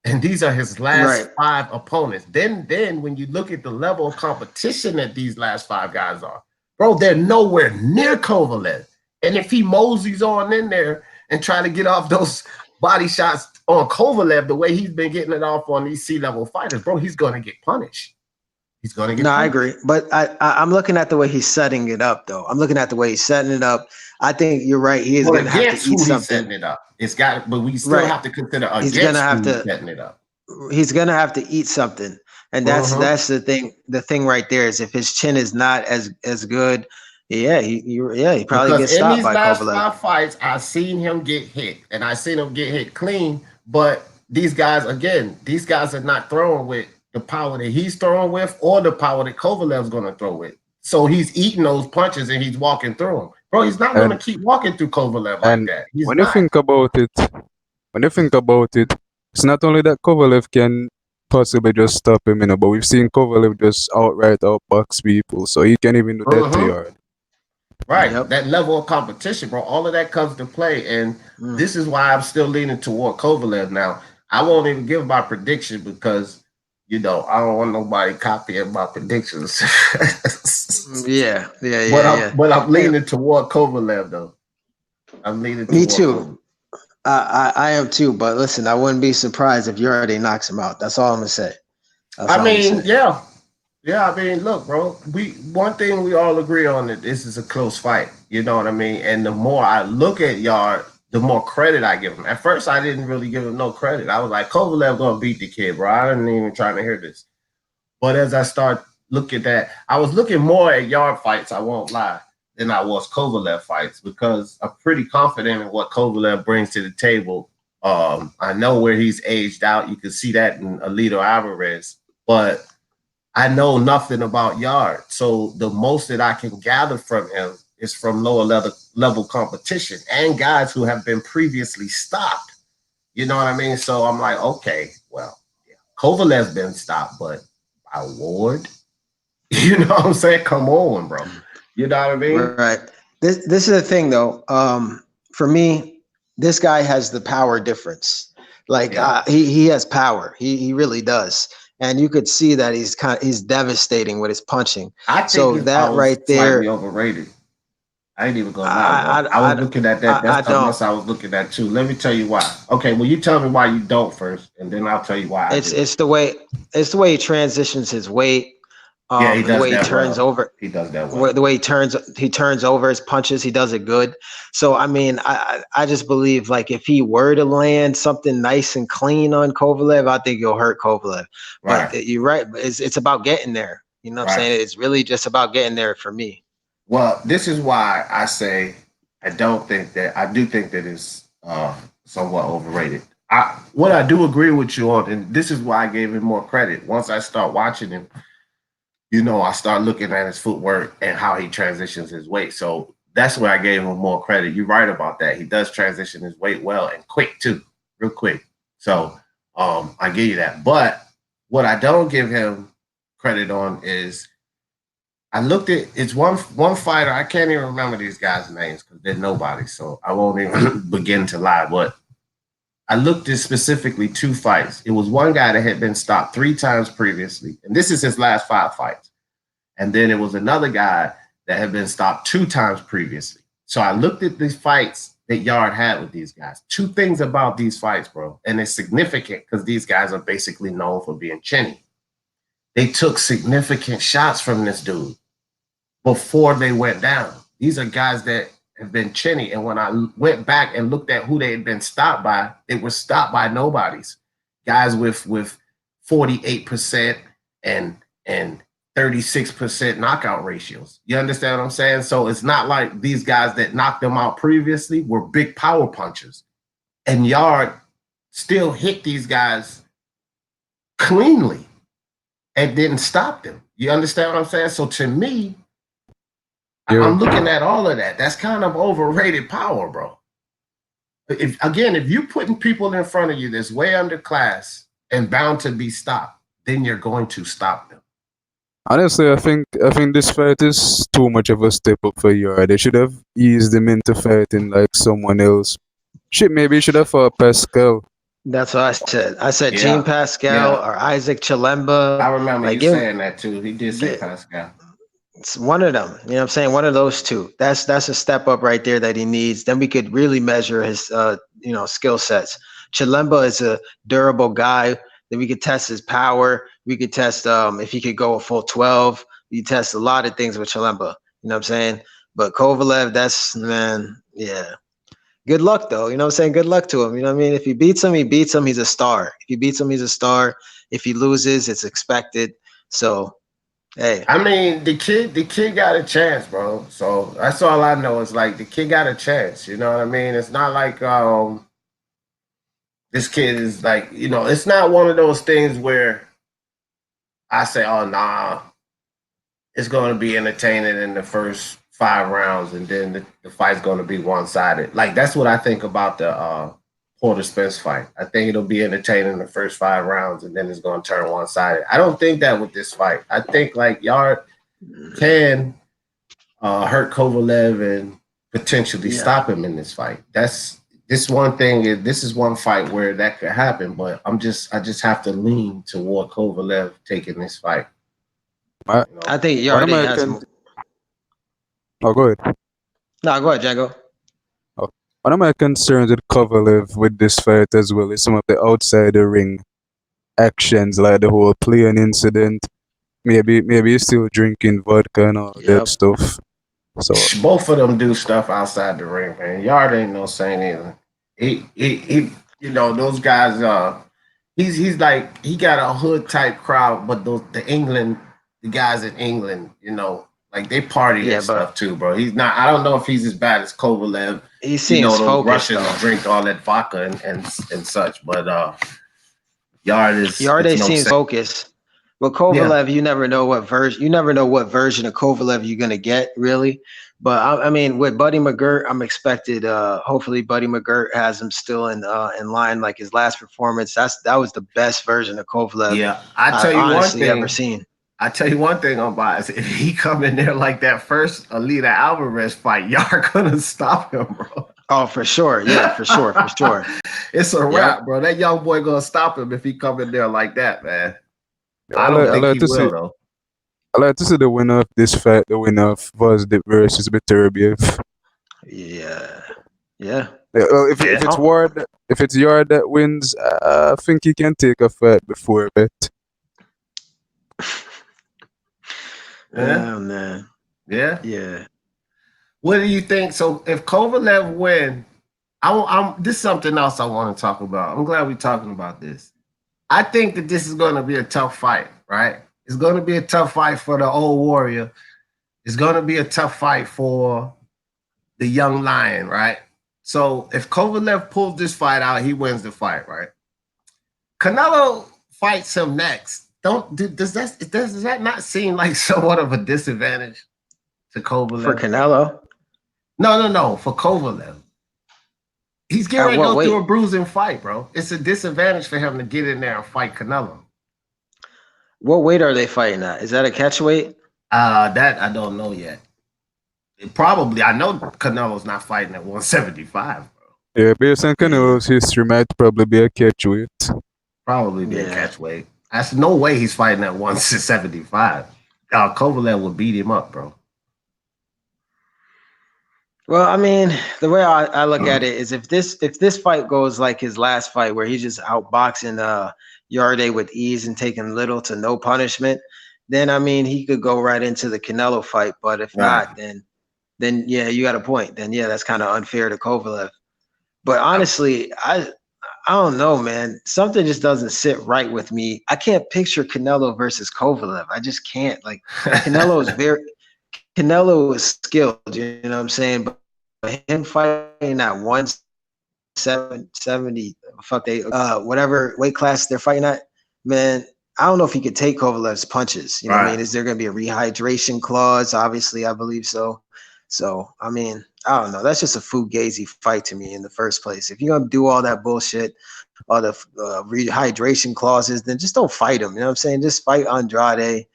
And these are his last Right. 5 opponents. Then when you look at the level of competition that these last 5 guys are, bro, they're nowhere near Kovalev. And if he moseys on in there and try to get off those body shots on Kovalev the way he's been getting it off on these C-level fighters, bro, he's going to get punished. He's going to get No, I punished. agree. But I'm looking at the way he's setting it up, though. I'm looking at the way he's setting it up. I think you're right. He is Well, going to have to against eat who he's something. setting it up. But we still Right. have to consider He's going to against have who he's to. setting it up. He's going to have to eat something, and that's the thing. The thing right there is if his chin is not as good, he probably Because gets in stopped these by last Kovalev. 5 fights, I've seen him get hit, and I've seen him get hit clean. But these guys are not throwing with the power that he's throwing with, or the power that Kovalev's going to throw with. So he's eating those punches and he's walking through them, bro. He's not going to And keep walking through Kovalev like and that. He's when you not. think about it, it's not only that Kovalev can possibly just stop him, but we've seen Kovalev just outright outbox people, so he can even do that to Mm-hmm. Yard. Right. Yep. That level of competition, bro. All of that comes to play. And this is why I'm still leaning toward Kovalev now. I won't even give my prediction because, I don't want nobody copying my predictions. Yeah. But I'm And leaning toward Kovalev, though. I'm leaning me toward too. Kovalev. I am too. But listen, I wouldn't be surprised if Yarde knocks him out. That's all I'm gonna say. That's all I'm gonna say. Yeah. Yeah, I mean, look, bro. One thing we all agree on that this is a close fight. You know what I mean? And the more I look at Yard, the more credit I give him. At first, I didn't really give him no credit. I was like, Kovalev gonna beat the kid, bro. I didn't even try to hear this. But as I start looking at that, I was looking more at Yard fights. I won't lie, than I was Kovalev fights because I'm pretty confident in what Kovalev brings to the table. I know where he's aged out. You can see that in Alito Alvarez, but I know nothing about Yard. So the most that I can gather from him is from lower level competition and guys who have been previously stopped. You know what I mean? So I'm like, okay, well, yeah, Kovalev's been stopped, but by Ward, you know what I'm saying? Come on, bro. You know what I mean? Right. This is the thing though. For me, this guy has the power difference. Like Yeah. he has power. He really does. and you could see that he's devastating with his punching. I think So that right slightly there, overrated. I ain't even gonna lie, bro. I was looking at that. That's something else I was looking at too. Let me tell you why. Okay, well, you tell me why you don't first, and then I'll tell you why. It's the way he transitions his weight. Yeah, he does the way that he turns well. over. He does that well. The way he turns over his punches, he does it good. So I mean, I just believe like if he were to land something nice and clean on Kovalev, I think he'll hurt Kovalev. Right. But you're right. It's about getting there. You know what I'm saying? It's really just about getting there for me. Well, this is why I say I do think that it's somewhat overrated. What I do agree with you on, and this is why I gave him more credit. Once I start watching him, I start looking at his footwork and how he transitions his weight. So that's where I gave him more credit. You're right about that. He does transition his weight well and quick too, real quick. So I give you that. But what I don't give him credit on is I looked at it's one fighter. I can't even remember these guys' names because they're nobody. So I won't even begin to lie. But I looked at specifically 2 fights. It was one guy that had been stopped 3 times previously, and this is his last 5 fights. And then it was another guy that had been stopped 2 times previously. So I looked at these fights that Yard had with these guys. 2 things about these fights, bro, and it's significant because these guys are basically known for being chinny. They took significant shots from this dude before they went down. These are guys that have been chinny. And when I went back and looked at who they had been stopped by, they were stopped by nobodies. Guys with 48% and 36% knockout ratios. You understand what I'm saying? So it's not like these guys that knocked them out previously were big power punchers. And Yard still hit these guys cleanly and didn't stop them. You understand what I'm saying? So to me, I'm looking at all of that. That's kind of overrated power, bro. If you're putting people in front of you that's way underclass and bound to be stopped, then you're going to stop them. Honestly, I think this fight is too much of a step up for Yard. They should have eased him into fighting like someone else. Maybe he should have fought Pascal. That's what I said. I said Jean Pascal or Isaac Chilemba. I remember you saying that too. He did say Pascal. It's one of them. You know what I'm saying? One of those 2. That's a step up right there that he needs. Then we could really measure his skill sets. Chilemba is a durable guy. Then we could test his power. We could test if he could go a full 12. You test a lot of things with Chilemba. You know what I'm saying? But Kovalev, yeah. Good luck though. You know what I'm saying? Good luck to him. You know what I mean? If he beats him, he's a star. If he beats him, he's a star. If he loses, it's expected. So hey. I mean, the kid got a chance, bro. So that's all I know. Is like the kid got a chance. You know what I mean? It's not like this kid is like, it's not one of those things where I say, oh nah, it's gonna be entertaining in the first 5 rounds and then the fight's gonna be one-sided. Like that's what I think about the Porter Spence fight. I think it'll be entertaining in the first 5 rounds and then it's gonna turn one-sided. I don't think that with this fight. I think like Yard can hurt Kovalev and potentially stop him in this fight. This is one fight where that could happen, but I just have to lean toward Kovalev taking this fight. I think Yard has more. Oh, go ahead. No, go ahead, Django. One of my concerns with Kovalev with this fight as well is some of the outside the ring actions, like the whole plane incident. Maybe he's still drinking vodka and all that stuff. So both of them do stuff outside the ring, man. Yard ain't no saint either. He those guys. He's like he got a hood type crowd, but the guys in England, like they party and stuff too, bro. He's not. I don't know if he's as bad as Kovalev. He seems focused. Russians drink all that vodka and such, but Yard seems focused. But Kovalev, you never know what version of Kovalev you're gonna get, really. But I mean, with Buddy McGirt, I'm expected. Hopefully, Buddy McGirt has him still in line, like his last performance. That was the best version of Kovalev. Yeah, I tell you honestly one thing. Ever seen. I tell you one thing on bias. If he come in there like that first Alida Alvarez fight, y'all are gonna stop him, bro. Oh, for sure. Yeah, for sure. It's a wrap, bro. That young boy gonna stop him if he come in there like that, man. I don't think he will, though. I like to see the winner of this fight, the winner of Vosdip versus Beterbiev. Yeah. Yeah. If it's Yard that wins, I think he can take a fight before Bet. Oh man. Yeah. Yeah. What do you think? So if Kovalev win, this is something else I want to talk about. I'm glad we're talking about this. I think that this is going to be a tough fight, right? It's going to be a tough fight for the old warrior. It's going to be a tough fight for the young lion, right? So if Kovalev pulls this fight out, he wins the fight, right? Canelo fights him next. Does that not seem like somewhat of a disadvantage to Kovalev? For Canelo? No, for Kovalev. He's getting ready to go through a bruising fight, bro. It's a disadvantage for him to get in there and fight Canelo. What weight are they fighting at? Is that a catch weight? That I don't know yet. I know Canelo's not fighting at 175, bro. Yeah, based on Canelo's history, might probably be a catch weight. Probably be a catch weight. That's no way he's fighting at 175. Kovalev would beat him up, bro. Well, I mean, the way I look at it is if this fight goes like his last fight where he's just outboxing Yarde with ease and taking little to no punishment, then I mean he could go right into the Canelo fight. But if not, then yeah, you got a point. Then yeah, that's kind of unfair to Kovalev. But honestly, I don't know, man. Something just doesn't sit right with me. I can't picture Canelo versus Kovalev. I just can't. Like Canelo is skilled, you know what I'm saying? But him fighting at 170, whatever weight class they're fighting at, man, I don't know if he could take Kovalev's punches. You know what I mean? Is there going to be a rehydration clause? Obviously, I believe so. So, I mean, I don't know. That's just a fugazi fight to me in the first place. If you're going to do all that bullshit, all the rehydration clauses, then just don't fight him. You know what I'm saying? Just fight Andrade.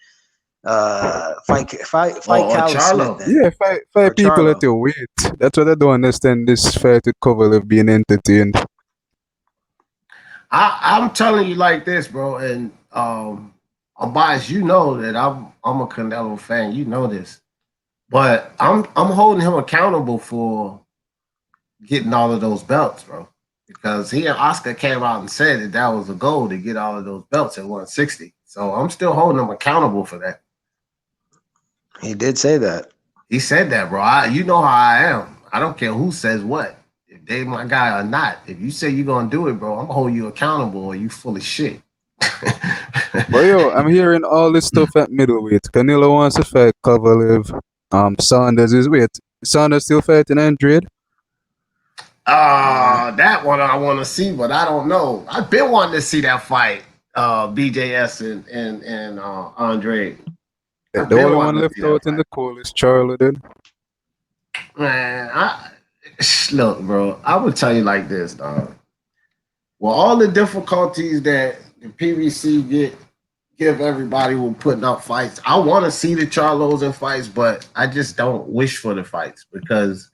Fight Callum Smith. Then. Yeah, fight people Charlo. At your weight. That's what I don't understand. This fight with Kovalev being entertained. I'm telling you like this, bro, and Bias, you know that I'm a Canelo fan. You know this, but I'm holding him accountable for getting all of those belts, bro, because he and Oscar came out and said that was a goal to get all of those belts at 160. So I'm still holding him accountable for that. He did say that. He said that, bro. You know how I am. I don't care who says what. If they my guy or not. If you say you're going to do it, bro, I'm going to hold you accountable or you full of shit. But yo, I'm hearing all this stuff at middleweight. Canelo wants to fight Kovalev. Saunders is Saunders still fighting Andrade? That one I want to see, but I don't know. I've been wanting to see that fight, BJS and Andrade. The only one left out in the cold is Charlo, then. Man, look, bro, I would tell you like this, dog. Well, all the difficulties that the PBC give everybody with putting up fights, I want to see the Charlos in fights, but I just don't wish for the fights because,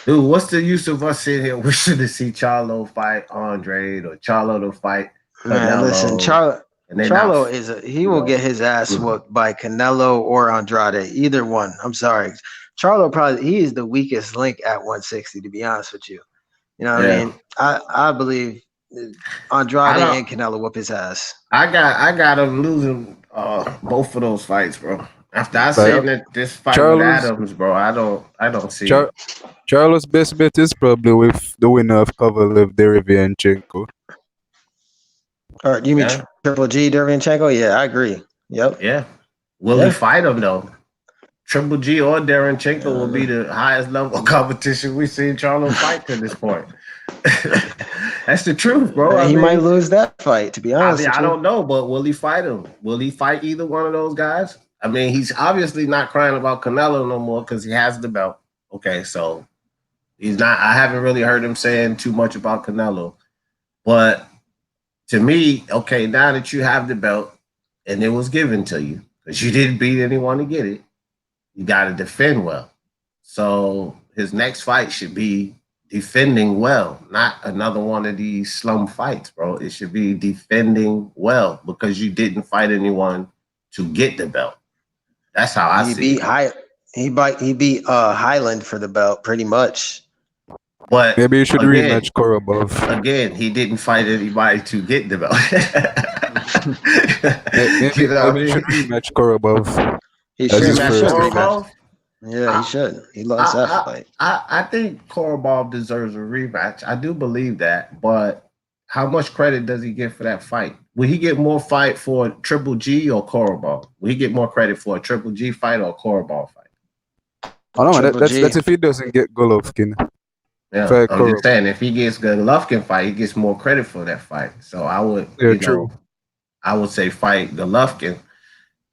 dude, what's the use of us sitting here wishing to see Charlo fight Andrade or Charlo to fight Canelo? Man, listen, Charlo he will get his ass whooped by Canelo or Andrade, either one. I'm sorry. Charlo he is the weakest link at 160, to be honest with you. You know what I mean? I believe Andrade and Canelo whoop his ass. I got him losing both of those fights, bro. After I seen that this fight with Adams, bro, I don't see it. Charlo's best bet is probably with the winner of Kovalev, Derevianchenko. Or you mean Triple G Derevianchenko? Yeah, I agree. Yep. Yeah. Will he fight him though? Triple G or Derevianchenko will be the highest level of competition we've seen Charlo fight to this point. That's the truth, bro. He might lose that fight, to be honest. I don't know, but will he fight him? Will he fight either one of those guys? I mean, he's obviously not crying about Canelo no more because he has the belt. Okay, so he's not. I haven't really heard him saying too much about Canelo, but to me, okay, now that you have the belt and it was given to you because you didn't beat anyone to get it, you got to defend well. So his next fight should be defending well, not another one of these slum fights, bro. It should be defending well because you didn't fight anyone to get the belt. That's how I see it. He beat Highland for the belt pretty much. But Maybe you should again, rematch Korobov. again, he didn't fight anybody to get the belt. Maybe, You know what I maybe you should mean? rematch Korobov. He That's should. his He Rematch should first. rematch. Korobov. Yeah, I, he should. He lost that fight. I think Korobov deserves a rematch. I do believe that, but how much credit does he get for that fight? Will he get more fight for Triple G or Korobov? Will he get more credit for a Triple G fight or a Korobov fight? Oh no, man, Triple G. that's if he doesn't get Golovkin. Yeah, Fight I'm just Korobov. saying if he gets the Golovkin fight, he gets more credit for that fight. So I would, Yeah, true. I would say fight Golovkin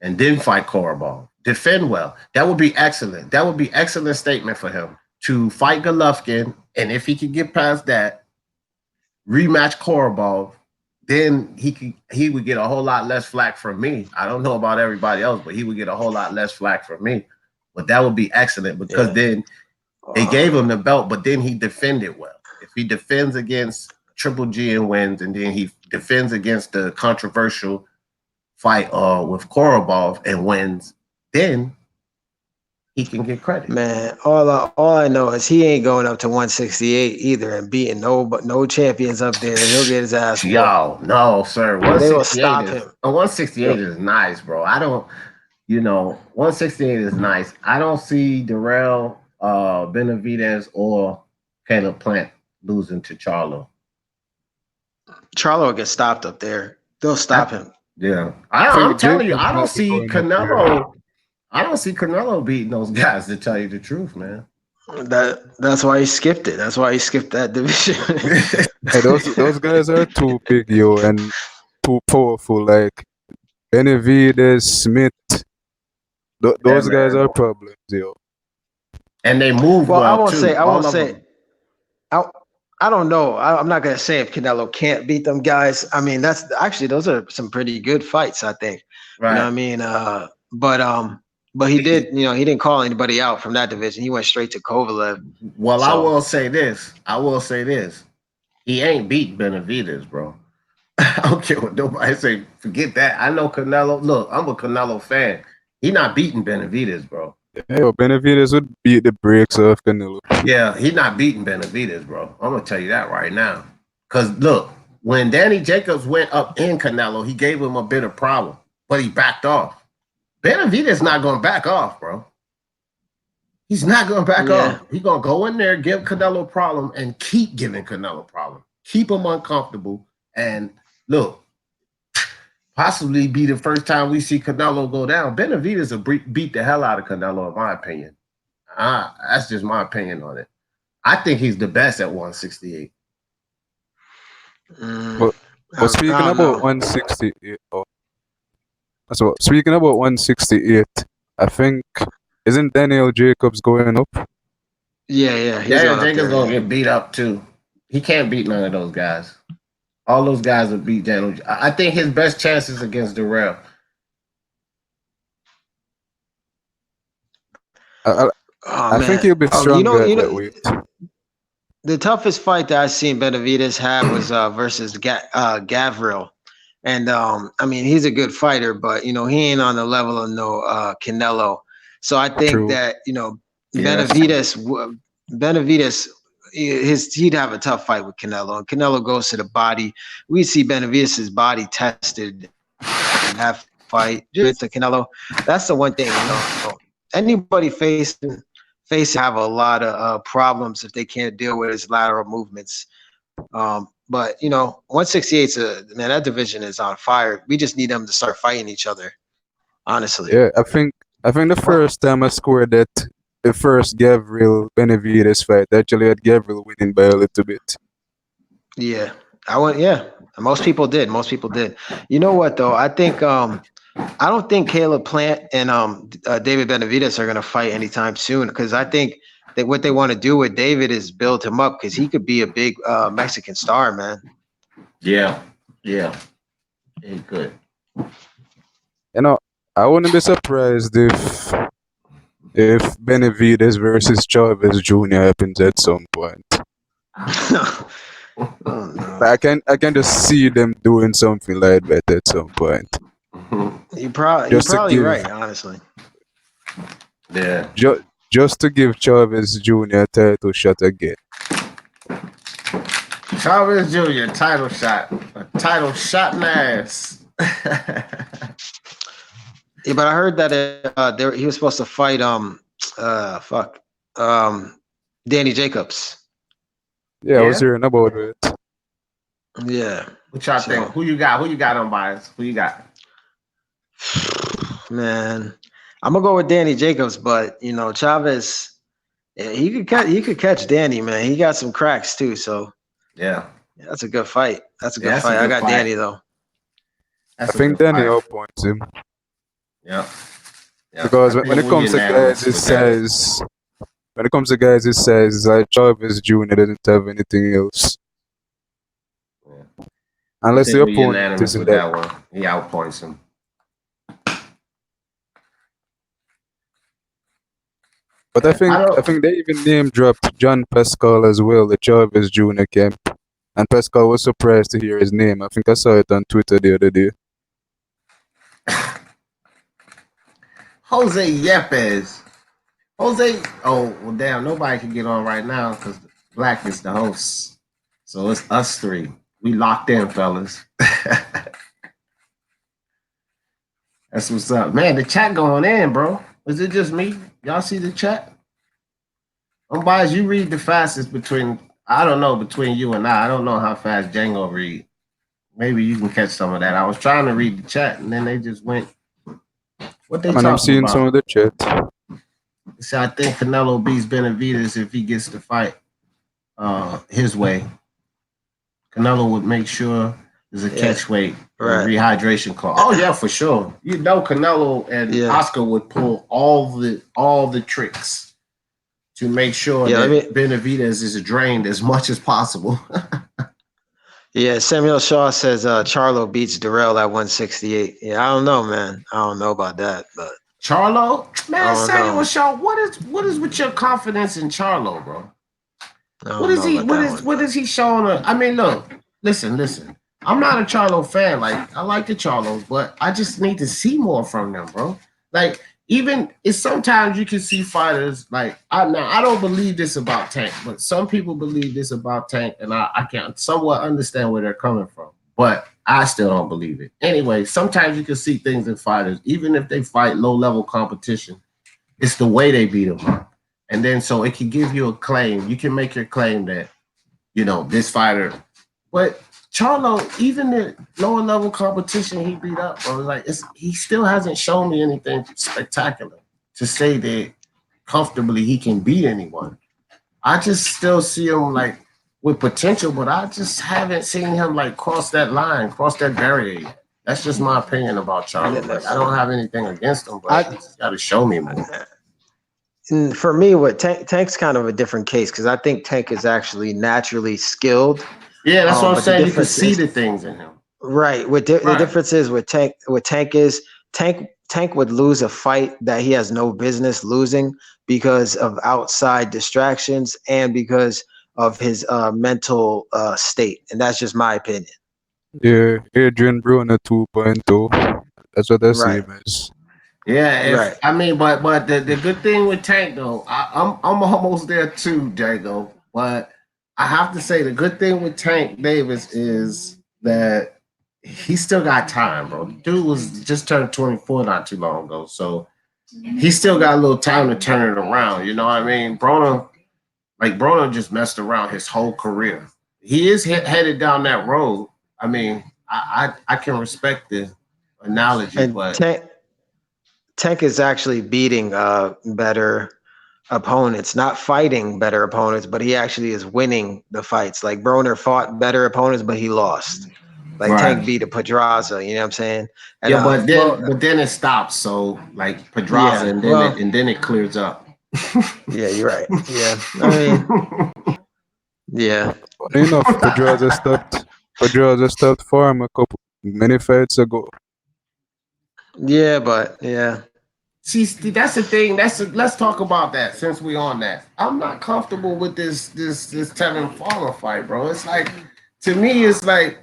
and then fight Korobov. Defend well. That would be excellent. That would be excellent statement for him to fight Golovkin, and if he could get past that, rematch Korobov, then he would get a whole lot less flack from me. I don't know about everybody else, but he would get a whole lot less flack from me. But that would be excellent because then they gave him the belt, but then he defended well. If he defends against Triple G and wins, and then he defends against the controversial fight with Korobov and wins, then he can get credit. Man, all I know is he ain't going up to 168 either and beating no champions up there. He'll get his ass whooped. Yo, no, sir. They will 168 stop is him. 168 is nice, bro. I don't, 168 is nice. I don't see Darrell Benavidez or Caleb Plant losing to Charlo. Charlo will get stopped up there. They'll stop him. Yeah. I I'm think telling you, Jacobs I don't might be see going up there. Canelo. I don't see Canelo beating those guys, to tell you the truth, man. That's why he skipped it. That's why he skipped that division. Hey, those guys are too big, yo, and too powerful. Like Benavidez, Smith, those Yeah, guys man. are problems, yo. And they move Well, I well won't too. say. I All won't of say. them. I don't know. I'm not gonna say if Canelo can't beat them guys. I mean, that's actually those are some pretty good fights. I think. You know what I Right. mean? But he did. You know, he didn't call anybody out from that division. He went straight to Kovalev. Well, I So will say this. He ain't beat Benavidez, bro. I don't care what nobody say. Forget that. I know Canelo. Look, I'm a Canelo fan. He not beating Benavidez, bro. Yo, Benavidez would beat the brakes off Canelo. Yeah, he not beating Benavidez, bro. I'm gonna tell you that right now. Cause look, when Danny Jacobs went up in Canelo, he gave him a bit of problem, but he backed off. Benavidez not gonna back off, bro. He's not gonna back yeah, off. He's gonna go in there, give Canelo a problem, and keep giving Canelo a problem. Keep him uncomfortable. And look, possibly be the first time we see Canelo go down. Benavidez will beat the hell out of Canelo, in my opinion. That's just my opinion on it. I think he's the best at 168. But I speaking don't about know. 168, so speaking about 168, I think isn't Daniel Jacobs going up? Yeah, he's Daniel going up Jacobs there. gonna get beat up too. He can't beat none of those guys. All those guys will beat Daniel. I think his best chance is against Darrell. I, Oh I think man. he'll be Oh, stronger at that weight. the toughest fight that I seen Benavidez have was versus Gavril. And I mean, he's a good fighter, but he ain't on the level of no Canelo. So I think True. that Yeah, Benavidez, he'd have a tough fight with Canelo. And Canelo goes to the body. We see Benavidez's body tested in that fight to Canelo. That's the one thing. Anybody facing have a lot of problems if they can't deal with his lateral movements. But 168's man, that division is on fire. We just need them to start fighting each other. Honestly. Yeah, I think the first time I scored that, the first Gabriel Benavidez fight, actually had Gabriel winning by a little bit. Yeah, most people did. You know what though? I think I don't think Caleb Plant and David Benavidez are going to fight anytime soon, because I think that what they want to do with David is build him up, because he could be a big Mexican star, man. yeah. He could. I wouldn't be surprised if Benavidez versus Chavez Jr. happens at some point. Oh, no. I can just see them doing something like that at some point. You're Just to probably give right, honestly. Yeah. just to give Chavez Jr. a title shot again. Chavez Jr. title shot. A title shot in the ass. Yeah, but I heard that he was supposed to fight Danny Jacobs. Yeah, I was hearing about it. Yeah. What y'all So- think? Who you got? Who you got on bias? Who you got? Man, I'm gonna go with Danny Jacobs, but Chavez, yeah, he could catch Danny, man. He got some cracks too, so Yeah. that's a good fight. That's a good that's a fight. I good got fight. Danny though. That's I think a good Danny fight. outpoints him. Yeah. Because I when think it comes to unanimous guys, it with that. says like Chavez Jr. doesn't have anything else. Yeah. Unless I the think we opponent unanimous isn't with that. that one. He outpoints him. But I think they even name dropped John Pascal as well, the Chavez Jr. camp. And Pascal was surprised to hear his name. I think I saw it on Twitter the other day. Jose Yepes. Jose. Oh, well, damn. Nobody can get on right now because Black is the host. So it's us three. We locked in, fellas. That's what's up. Man, the chat going in, bro. Is it just me? Y'all see the chat? Bias, you read the fastest between you and I. I don't know how fast Django read. Maybe you can catch some of that. I was trying to read the chat and then they just went. What they And I'm talking seeing about? some of the chat. So I think Canelo beats Benavidez if he gets to fight his way. Canelo would make sure there's a catch weight or a rehydration clause. Oh yeah, for sure. Canelo and Oscar would pull all the tricks to make sure that Benavidez is drained as much as possible. Yeah, Samuel Shaw says Charlo beats Durrell at 168. Yeah, I don't know, man. I don't know about that, but Charlo, man, Samuel Shaw, what is with your confidence in Charlo, bro? What is he showing? I mean, look, listen. I'm not a Charlo fan. Like, I like the Charlos, but I just need to see more from them, bro. Like, even it's sometimes you can see fighters like I don't believe this about Tank, but some people believe this about Tank, and I can somewhat understand where they're coming from, but I still don't believe it. Anyway, sometimes you can see things in fighters, even if they fight low-level competition, it's the way they beat them up. And then so it can give you a claim. You can make your claim that, this fighter, but Charlo, even the lower level competition he beat up, bro, like he still hasn't shown me anything spectacular to say that comfortably he can beat anyone. I just still see him like with potential, but I just haven't seen him like cross that line, cross that barrier yet. That's just my opinion about Charlo. Like, I don't have anything against him, but he just got to show me more. For me, Tank's kind of a different case because I think Tank is actually naturally skilled. Yeah, that's what I'm saying. You can see the things in him. Right. The difference is with Tank would lose a fight that he has no business losing because of outside distractions and because of his mental state. And that's just my opinion. Yeah, Adrian Bruner 2.0. That's what I see him as. Yeah, I mean, but the good thing with Tank though, I'm almost there too, Jago. But I have to say the good thing with Tank Davis is that he still got time, bro. Dude was just turned 24 not too long ago, so he still got a little time to turn it around. You know what I mean? Broner just messed around his whole career. He is headed down that road. I mean, I can respect the analogy, but Tank is actually beating better opponents, not fighting better opponents, but he actually is winning the fights. Like Broner fought better opponents, but he lost. Like Tank beat a Pedraza, you know what I'm saying? And, but then it stops. So like Pedraza, and then it clears up. Yeah, you're right. Yeah, I mean, yeah. Funny enough, Pedraza stopped farm many fights ago. Yeah, but yeah. See, that's the thing. Let's talk about that since we on that. I'm not comfortable with this Tevin Farmer fight, bro. It's like to me, it's like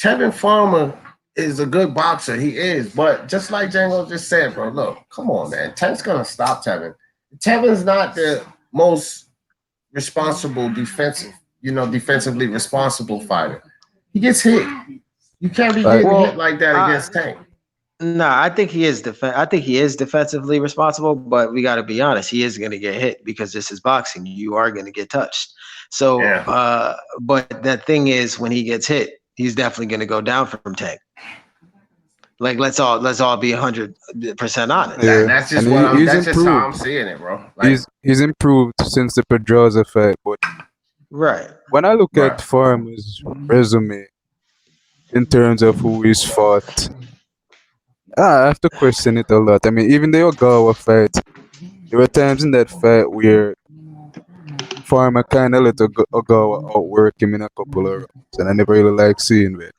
Tevin Farmer is a good boxer. He is, but just like Django just said, bro. Look, come on, man. Tank's gonna stop Tevin. Tevin's not the most responsible defensively responsible fighter. He gets hit. You can't be Like, getting hit Well, like that I against Tank. no, I think he is I think he is defensively responsible, but we got to be honest. He is going to get hit because this is boxing. You are going to get touched. So, Yeah. but the thing is, when he gets hit, he's definitely going to go down from Tank. Like let's all be 100% honest. That, yeah, that's and just what I'm. he's That's just how I'm improved. seeing it, bro. Like, He's improved since the Pedraza fight. But Right. when I look right. at Farmer's resume in terms of who he's fought, I have to question it a lot. I mean, even the Ogawa fight, there were times in that fight where Farmer kind of let Ogawa outwork him in a couple of rounds, and I never really like seeing it.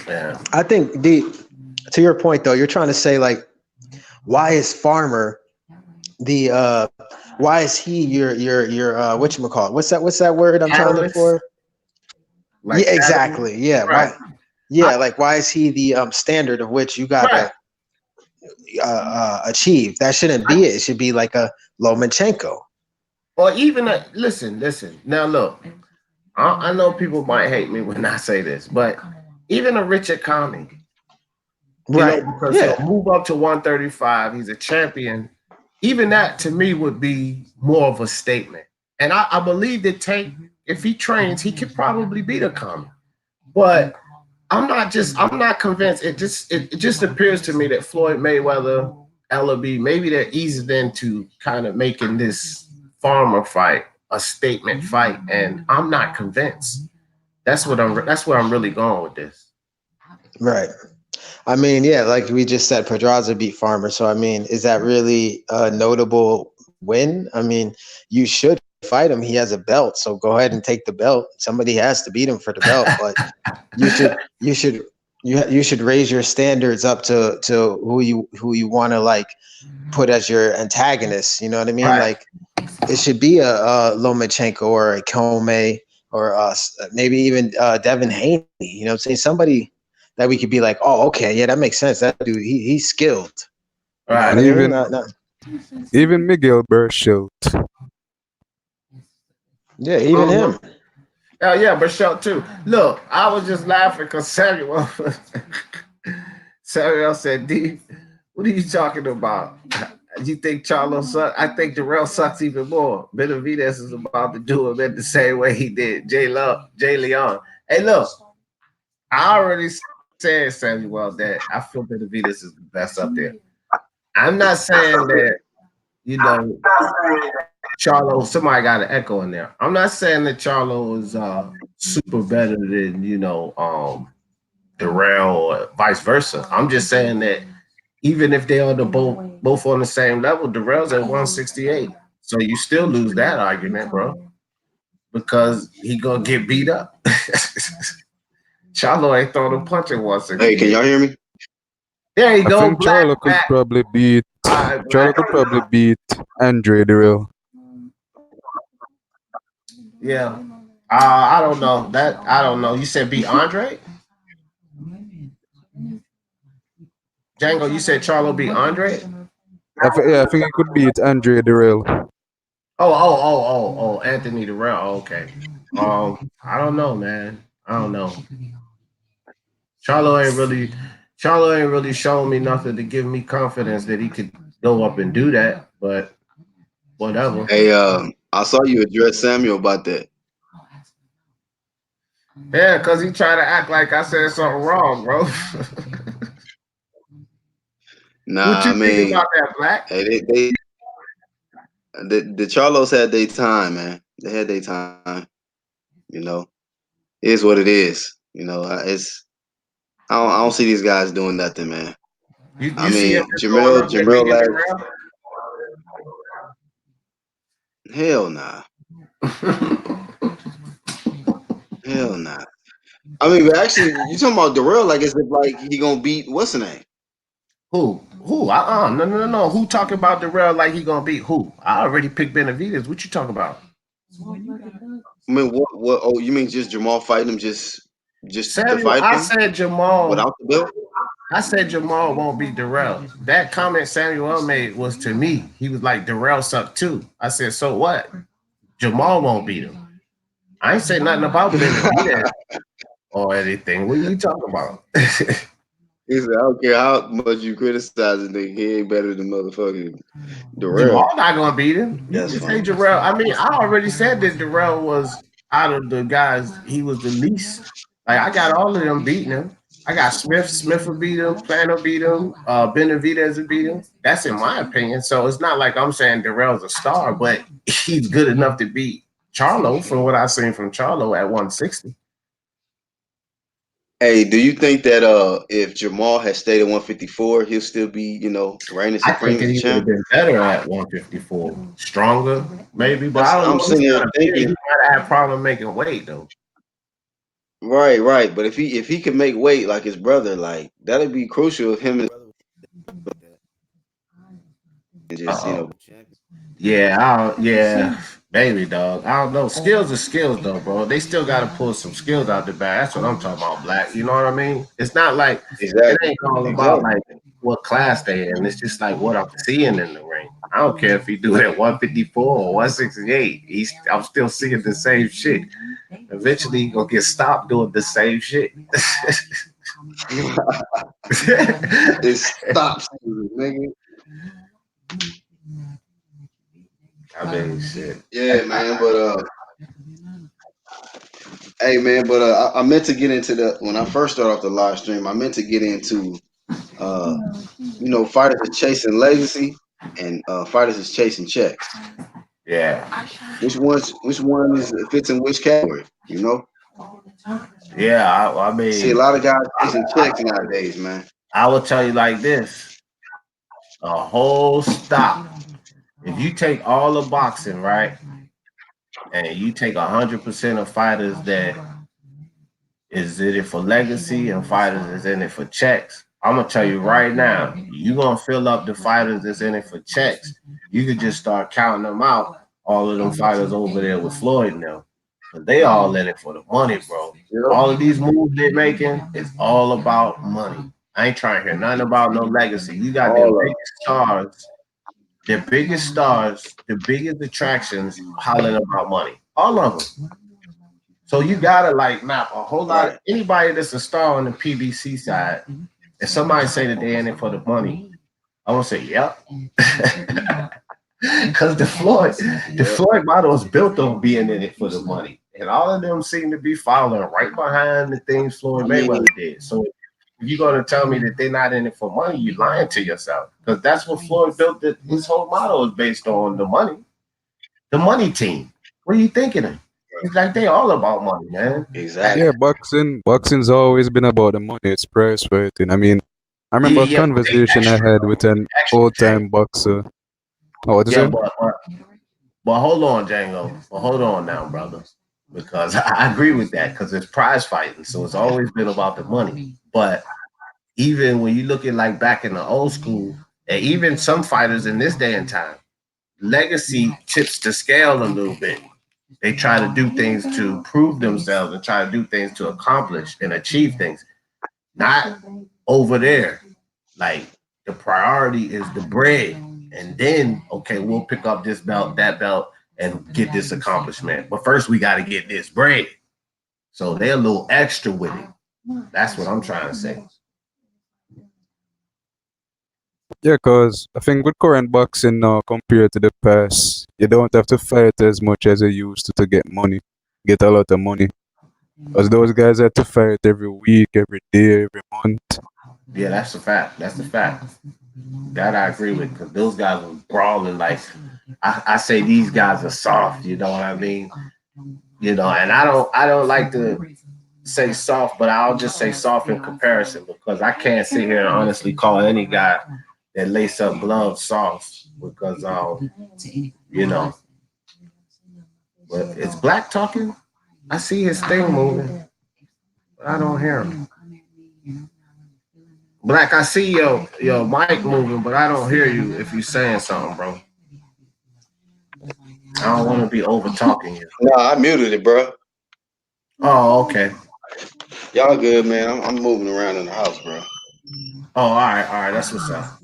Yeah. I think to your point though, you're trying to say like, why is Farmer the why is he your whatchamacallit? What's that word I'm trying to look Catalyst. for? Like Yeah, catalyst. exactly. Yeah. Right. Like why is he the standard of which you Right. gotta achieve? That shouldn't be it. It should be like a Lomachenko. Or even listen. Now look, I know people might hate me when I say this, but even a Richard Conley, Right. because he'll Yeah. move up to 135. He's a champion. Even that to me would be more of a statement. And I believe that Tank, if he trains, he could probably beat a Conley. But I'm not convinced. It just appears to me that Floyd Mayweather, LB, maybe they're easing into kind of making this Farmer fight a statement fight, and I'm not convinced. That's where I'm really going with this. Right. I mean, yeah, like we just said, Pedraza beat Farmer. So I mean, is that really a notable win? I mean, you should fight him. He has a belt, so go ahead and take the belt. Somebody has to beat him for the belt, but you should you should you should raise your standards up to who you want to like put as your antagonist. You know what I mean? Right. Like it should be a Lomachenko or a Kome or maybe even Devin Haney. You know what I'm saying? Somebody that we could be like, oh, okay, yeah, that makes sense. That dude, he's skilled. You know Right. what And I mean? even Miguel Burchelt. Yeah, even him. Oh yeah, but show too. Look, I was just laughing because Samuel said, "D, what are you talking about? You think Charlo sucks? I think Darrell sucks even more. Benavidez is about to do him in the same way he did Jay Leon. Hey, look, I already said Samuel that I feel Benavidez is the best up there. I'm not saying that you know Charlo. Somebody got an echo in there. I'm not saying that Charlo is super better than Darrell or vice versa. I'm just saying that even if they are both on the same level, Darrell's at 168. So you still lose that argument, bro, because he gonna get beat up. Charlo ain't throwing a punch at Hey, can 168. y'all hear me? There you I go, think Black Charlo could Black. probably beat All right, Charlo Black. could probably beat Andre Dirrell. Yeah. I don't know. I don't know. You said beat Andre? Django, you said Charlo beat Andre? Yeah, I think he could beat Andre Dirrell. Anthony Durrell. Oh, okay. I don't know, man. I don't know. Charlo ain't really showing me nothing to give me confidence that he could go up and do that, but whatever. Hey, I saw you address Samuel about that. Yeah, because he tried to act like I said something wrong, bro. What Nah, you I think mean, about that, Black? hey, the Charlos had their time, man. They had their time. You know, it is what it is. You know, I don't see these guys doing nothing, man. I You see him mean, just going up and Jamel beating last, hell nah, Durrell? hell nah. I mean, but actually, you talking about Darrell like as if like he gonna beat what's the name? Who? Who? No. Who talking about Darrell like he gonna beat who? I already picked Benavidez. What you talking about? I mean, what? Oh, you mean just Jamal fighting him, just to Samuel, fight I him said Jamal. without the belt? I said Jamal won't beat Darrell. That comment Samuel made was to me. He was like, Darrell sucked too. I said, so what? Jamal won't beat him. I ain't say nothing about Benavidez or anything. What are you talking about? He said, I don't care how much you criticize the nigga, he ain't better than motherfucking Darrell. Jamal not gonna beat him. You That's can say funny. Darrell. I mean, I already said that Darrell was out of the guys, he was the least. Like I got all of them beating him. I got Smith. Smith will beat him. Plano beat him. Benavidez will beat him. That's in my opinion. So it's not like I'm saying Darrell's a star, but he's good enough to beat Charlo from what I've seen from Charlo at 160. Hey, do you think that if Jamal had stayed at 154, he'll still be, reigning I supreme think as a he would have champ? been better at 154. Stronger, maybe, but I don't I'm know. He's sitting here kind of big. He thinking, might have had problem making weight though. right. But if he could make weight like his brother, like that'd be crucial if him and just, Uh-oh. Yeah, maybe, dog. I don't know. Skills are skills, though, bro. They still got to pull some skills out the bag. That's what I'm talking about, Black. You know what I mean? It's not like it exactly, ain't all about exactly. like what class they in. It's just like what I'm seeing in the ring. I don't care if he do it at 154 or 168. I'm still seeing the same shit. Eventually, he gonna get stopped doing the same shit. It stops, nigga. I mean, shit. Yeah, man. But hey, man. But I meant to get into when I first started off the live stream. I meant to get into uh, fighters is chasing legacy and fighters is chasing checks. Yeah. Which one is fits in which category? Yeah, I See a mean, lot of guys chasing checks nowadays, man. I will tell you like this: a whole stop. If you take all of boxing, right, and you take 100% of fighters that is in it for legacy and fighters that's in it for checks, I'm gonna tell you right now, you're gonna fill up the fighters that's in it for checks. You could just start counting them out, all of them fighters over there with Floyd now. Because they all in it for the money, bro. Yep. All of these moves they're making is all about money. I ain't trying to hear nothing about no legacy. You got them All of biggest stars, the biggest attractions hollering about money. All of them. So you gotta like map a whole them. lot of Right. anybody that's a star on the PBC side. If somebody say that they're in it for the money, I want to say, yep. Because the Yep. Floyd model is built on being in it for the money. And all of them seem to be following right behind the things Floyd I mean, Mayweather did. So if you're gonna tell me that they're not in it for money, you're lying to yourself. Because that's what Floyd built his whole model is based on the money. The money team. What are you thinking of? It's like they all about money, man. Yeah, exactly. boxing's always been about the money. It's prize fighting. I mean, I Yeah, remember a yeah, but they conversation I extra had though. with an Extra old-time Django. boxer. Oh, what is Yeah, it? but hold on, Django. But hold on now, brother. Because I agree with that because it's prize fighting. So it's always been about the money. But even when you look at like back in the old school, and even some fighters in this day and time, legacy tips the scale a little bit. They try to do things to prove themselves and try to do things to accomplish and achieve things. Not over there. Like the priority is the bread. And then, okay, we'll pick up this belt, that belt, and get this accomplishment. But first, we got to get this bread. So they're a little extra with it. That's what I'm trying to say. Yeah, because I think with current boxing now compared to the past, you don't have to fight as much as you used to get money, get a lot of money. Because those guys had to fight every week, every day, every month. Yeah, that's a fact. That's a fact. That I agree with because those guys were brawling. Like I say, these guys are soft. You know what I mean? And I don't like to say soft, but I'll just say soft in comparison because I can't sit here and honestly call any guy that lace up gloves soft because you know. But it's Black talking. I see his thing moving, but I don't hear him. Black, I see your mic moving, but I don't hear you if you saying something, bro. I don't want to be over talking you. Nah, I muted it, bro. Oh, okay. Y'all good, man. I'm moving around in the house, bro. Oh, all right. That's what's up.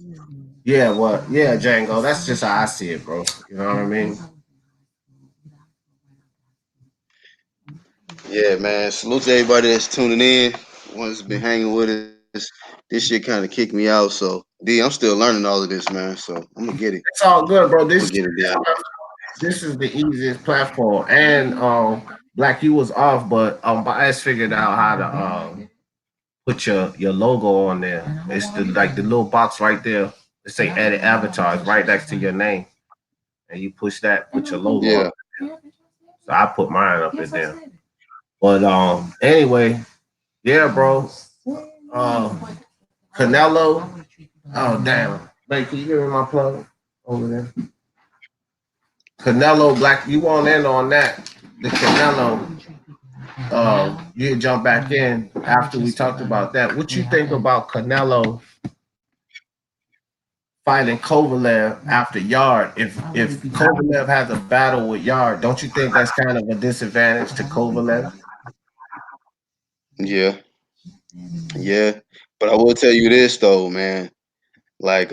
Yeah, well, yeah, Django. That's just how I see it, bro. You know what I mean? Yeah, man. Salute to everybody that's tuning in. One's been hanging with us. This shit kind of kicked me out, so D, I'm still learning all of this, man. So I'm gonna get it. It's all good, bro. I'm gonna get it down. This is the easiest platform. And Black, you was off, but Bias figured out how to put your logo on there. It's the little box right there. It say edit avatars right next to your name. And you push that, put your logo Yeah. up. So I put mine up in there. But anyway, yeah, bro. Canelo. Oh damn. Wait, can you give me my plug over there? Canelo Black, you want in on that. The Canelo. You jump back in after we talked about that. What you think about Canelo fighting Kovalev after Yard? If Kovalev has a battle with Yard, don't you think that's kind of a disadvantage to Kovalev? Yeah. Yeah. But I will tell you this though, man. Like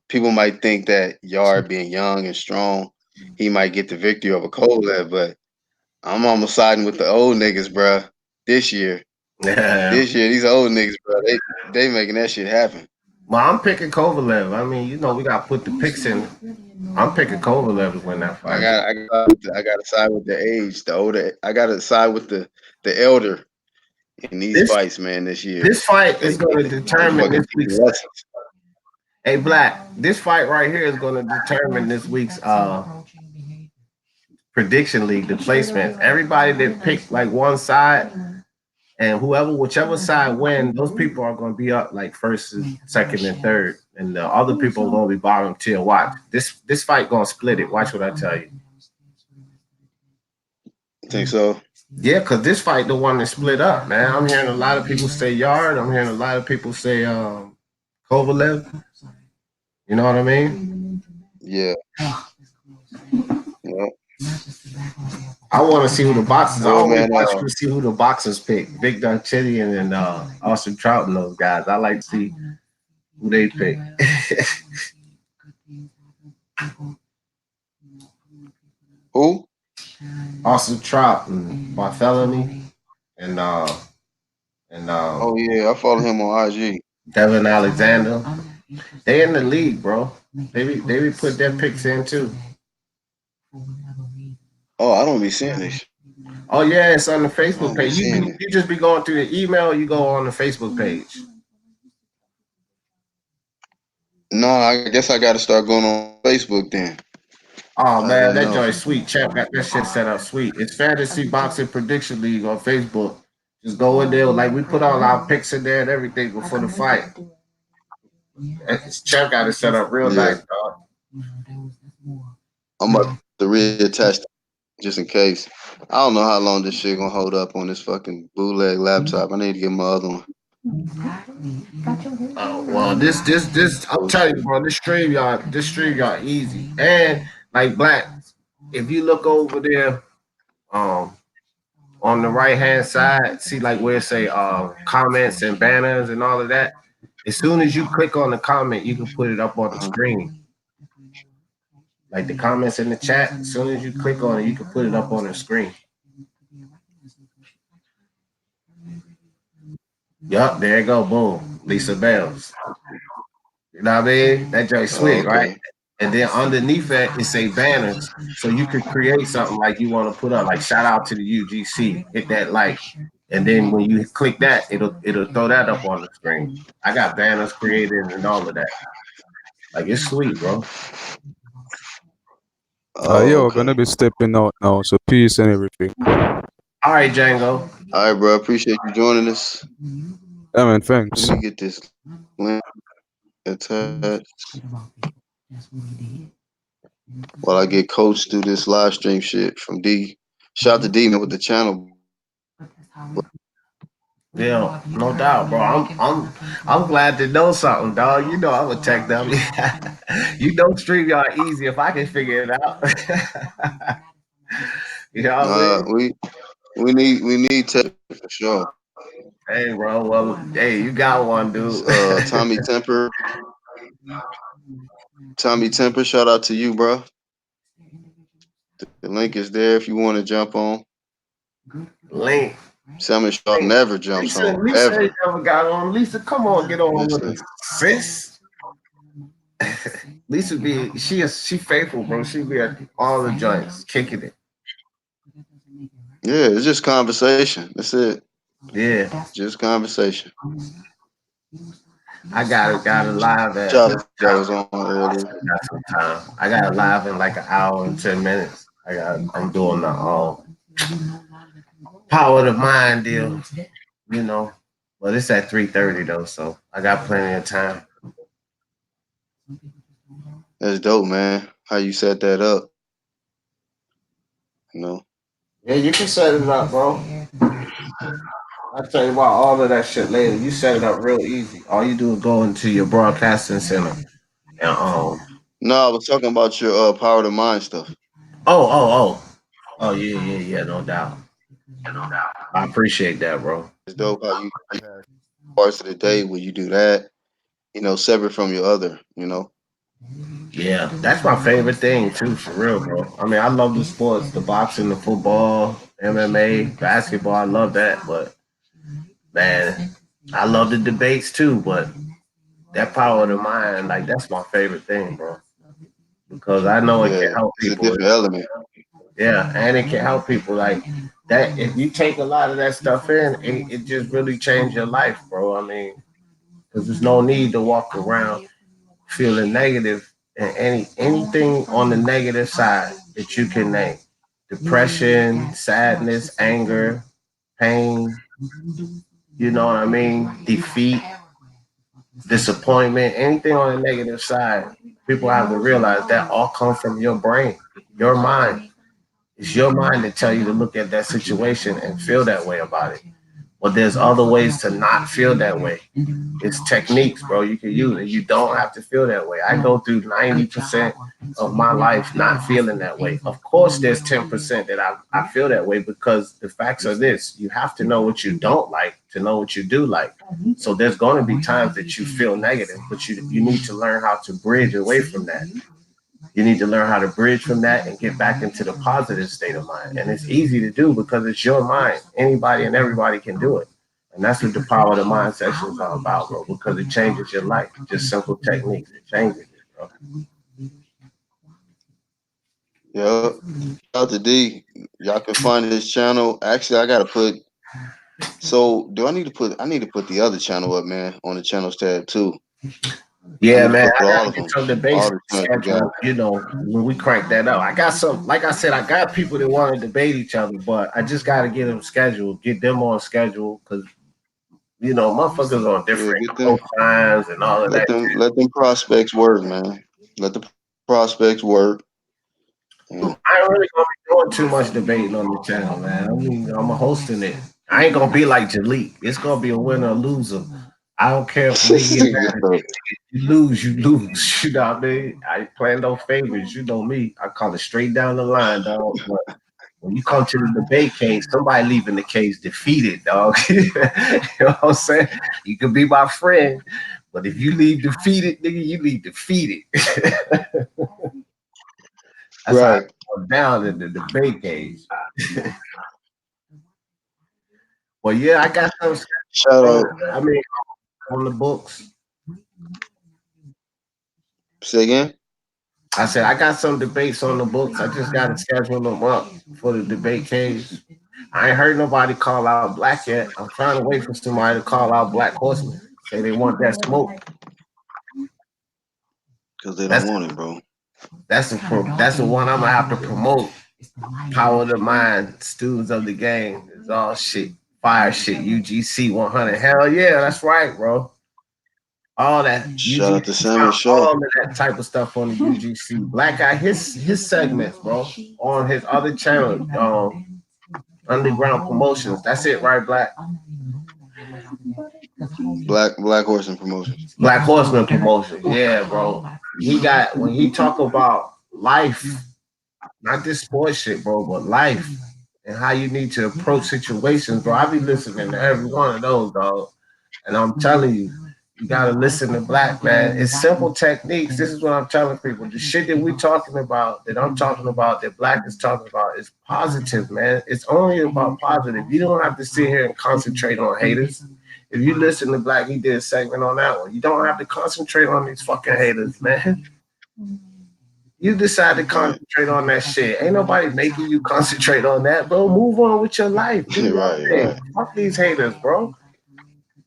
people might think that Yard being young and strong, he might get the victory over Kovalev, but I'm almost siding with the old niggas, bruh. This year. Yeah. This year, these old niggas, bro, they making that shit happen. Well, I'm picking Kovalev. I mean, we got to put the picks in. I'm picking Kovalev to win that fight. I got to side with the age, the older. I got to side with the elder in these This fights, man. This year, this fight is going to they determine fucking this teaching week's. lessons. Hey, Black, this fight right here is going to determine this week's prediction league, the placements. Everybody that picked like one side, and whichever side win, those people are going to be up like first, second, and third, and the other people are going to be bottom tier. Watch this fight going to split it. Watch what I tell you. Think so? Yeah, because this fight the one that split up, man. I'm hearing a lot of people say Yard. I'm hearing a lot of people say Kovalev. You know what I mean? Yeah. Yeah. I want to see who the boxers. I Well, always man. watch to see who the boxers pick. Vic Dunchitian and Austin Trout and those guys. I like to see who they pick. Who? Austin Trout and Bartholomew and Oh yeah, I follow him on IG. Devin Alexander. They in the league, bro. They be put their picks in too. Oh, I don't be seeing this. Oh yeah, it's on the I Facebook don't be page. seeing it. You just be going through the email. You go on the Facebook page. No, I guess I got to start going on Facebook then. Oh I man, didn't that know. joint sweet. Champ got that shit set up sweet. It's Fantasy Boxing Prediction League on Facebook. Just go in there. Like we put all our picks in there and everything before the fight. Champ got it set up real Yeah, nice, dog. I'm about to reattach just in case. I don't know how long this shit gonna hold up on this fucking bootleg laptop. I need to get my other one. Oh well, this. I'm telling you, bro. This stream y'all easy. And like Black, if you look over there, um, on the right hand side, see like where it say comments and banners and all of that. As soon as you click on the comment, you can put it up on the screen. Like the comments in the chat, as soon as you click on it, you can put it up on the screen. Yup, there you go. Boom. Lisa Bells. You know what I mean? That joint Oh, sweet, right? okay. And then underneath that, it say banners. So you could create something like you want to put up, like shout out to the UGC, hit that like. And then when you click that, it'll throw that up on the screen. I got banners created and all of that. Like it's sweet, bro. Oh, Yo, gonna okay. be stepping out now, so peace and everything. All right, Django. All right, bro. Appreciate you joining us. Yeah, man, Let thanks. me get this link attached while I get coached through this live stream shit from D. Shout out to D man with the channel. Yeah, no doubt, bro. I'm glad to know something, dog. You know I'm a tech dummy. You know StreamYard easy if I can figure it out. You know what I Nah, mean? we need tech for sure. Hey, bro. Well, hey, you got one, dude. Tommy Temper, Tommy Temper, shout out to you, bro. The link is there if you want to jump on. Link. Salmon Shark never jumps Lisa, on Lisa ain't ever. never got on. Lisa, come on, get on with Listen, us, sis. Lisa she faithful, bro. She be at all the joints, kicking it. yeah, it's just conversation. That's it. Yeah, Just conversation. I got a live at. Charlie that was on earlier. Got some time. I got a live in like an hour and 10 minutes. I'm doing the power of the mind deal, you know. But it's at 3:30 though, so I got plenty of time. That's dope, man. How you set that up? You know. Yeah, you can set it up, bro. I'll tell you about all of that shit later. You set it up real easy. All you do is go into your broadcasting center and No, I was talking about your power of the mind stuff. oh yeah, no doubt. I appreciate that, bro. It's dope how you have parts of the day where you do that. Separate from your other. Yeah, that's my favorite thing too, for real, bro. I mean, I love the sports, the boxing, the football, MMA, basketball. I love that, but man, I love the debates too. But that power of the mind, like that's my favorite thing, bro. Because I know it can Yeah, help it's a people. different element. Yeah, and it can help people like that. If you take a lot of that stuff in, it just really change your life, bro. I mean, because there's no need to walk around feeling negative and anything on the negative side that you can name. Depression, sadness, anger, pain, you know what I mean? Defeat, disappointment, anything on the negative side, people have to realize that all comes from your brain, your mind. It's your mind that tell you to look at that situation and feel that way about it. But there's other ways to not feel that way. It's techniques, bro. You can use it. You don't have to feel that way. I go through 90% of my life not feeling that way. Of course, there's 10% that I feel that way because the facts are this. You have to know what you don't like to know what you do like. So there's going to be times that you feel negative, but you need to learn how to bridge away from that. You need to learn how to bridge from that and get back into the positive state of mind. And it's easy to do because it's your mind. Anybody and everybody can do it. And that's what the power of the mind session is all about, bro, because it changes your life. Just simple techniques. It changes it, bro. Yep. Shout out to D. Y'all can find his channel. Actually, I gotta put. So, do I need to put? I need to put the other channel up, man, on the channels tab too. I Yeah, need to man, put I all gotta of get them, some debates all the channels together. scheduled, when we crank that up. I got some, like I said, I got people that want to debate each other, but I just gotta get them scheduled, get them on schedule, because motherfuckers on Yeah, different get them. times and all of that. Let them prospects work, man. Let the prospects work. I And ain't really gonna be doing too much debating on the channel, man. I mean, I'm hosting it. I ain't gonna be like Jalik. It's gonna be a winner or loser. I don't care if we get get mad. the You lose, you lose. You know what I mean? I ain't playing no favorites. You know me. I call it straight down the line, dog. But when you come to the debate case, somebody leaving the case defeated, dog. You know what I'm saying? You can be my friend, but if you leave defeated, nigga, you leave defeated. That's how right. it goes down in the debate cage. Well, yeah, I got some, Shout bro. out. I mean, on the books. Say again. I said I got some debates on the books. I just got to schedule them up for the debate cage. I ain't heard nobody call out black yet. I'm trying to wait for somebody to call out Black Horseman. Say they want that smoke. Because they don't That's want it, bro. that's the one I'm gonna have to promote. Power of the mind, students of the game. It's all shit, fire shit. UGC 100. Hell yeah, that's right, bro. All that Shout out to UGC Salmon got Shaw. all of that type of stuff on the UGC. Black Guy, his segments, bro, on his other channel, Underground Promotions. That's it, right, Black? Black Horseman Promotions. Black Horseman Promotions. Yeah, bro. He got when he talk about life, not this sports shit, bro, but life and how you need to approach situations, bro. I be listening to every one of those, dog. And I'm telling you, you gotta listen to Black, man. It's simple techniques. This is what I'm telling people. The shit that we talking about, that I'm talking about, that Black is talking about, is positive, man. It's only about positive. You don't have to sit here and concentrate on haters. If you listen to Black, he did a segment on that one. You don't have to concentrate on these fucking haters, man. You decide to concentrate on that shit. Ain't nobody making you concentrate on that, bro. Move on with your life. Do your Right, thing. right, Fuck these haters, bro.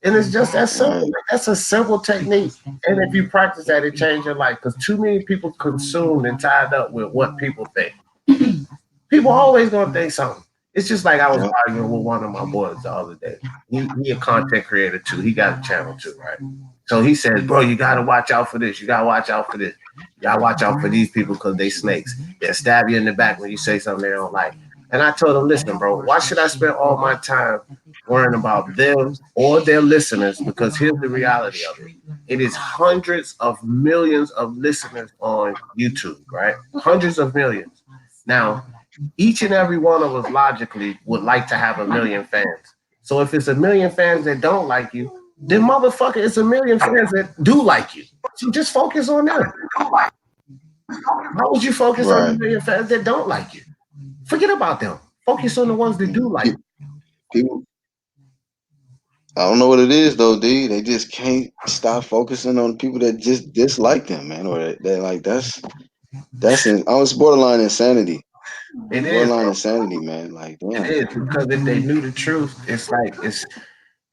And it's just that simple. right. Like, that's a simple technique. And if you practice that, it changes your life. Because too many people consumed and tied up with what people think. People always gonna think something. It's just like I was Yep. arguing with one of my boys the other day. He a content creator too. He got a channel too, right? So he says, bro, you gotta watch out for this. You gotta watch out for this. You gotta watch out for these people because they snakes. They'll stab you in the back when you say something they don't like. And I told him, listen, bro, why should I spend all my time worrying about them or their listeners? Because here's the reality of it. It is hundreds of millions of listeners on YouTube, right? Hundreds of millions. Now, each and every one of us logically would like to have a million fans. So if it's a million fans that don't like you, then motherfucker, it's a million fans that do like you. So just focus on them. How would you focus on a Right. million fans that don't like you? Forget about them. Focus on the ones that do like you. People, I don't know what it is though, D. They just can't stop focusing on people that just dislike them, man. Or they like it's borderline insanity. It is, Borderline bro. insanity, man. Like, It damn. is because if they knew the truth, it's like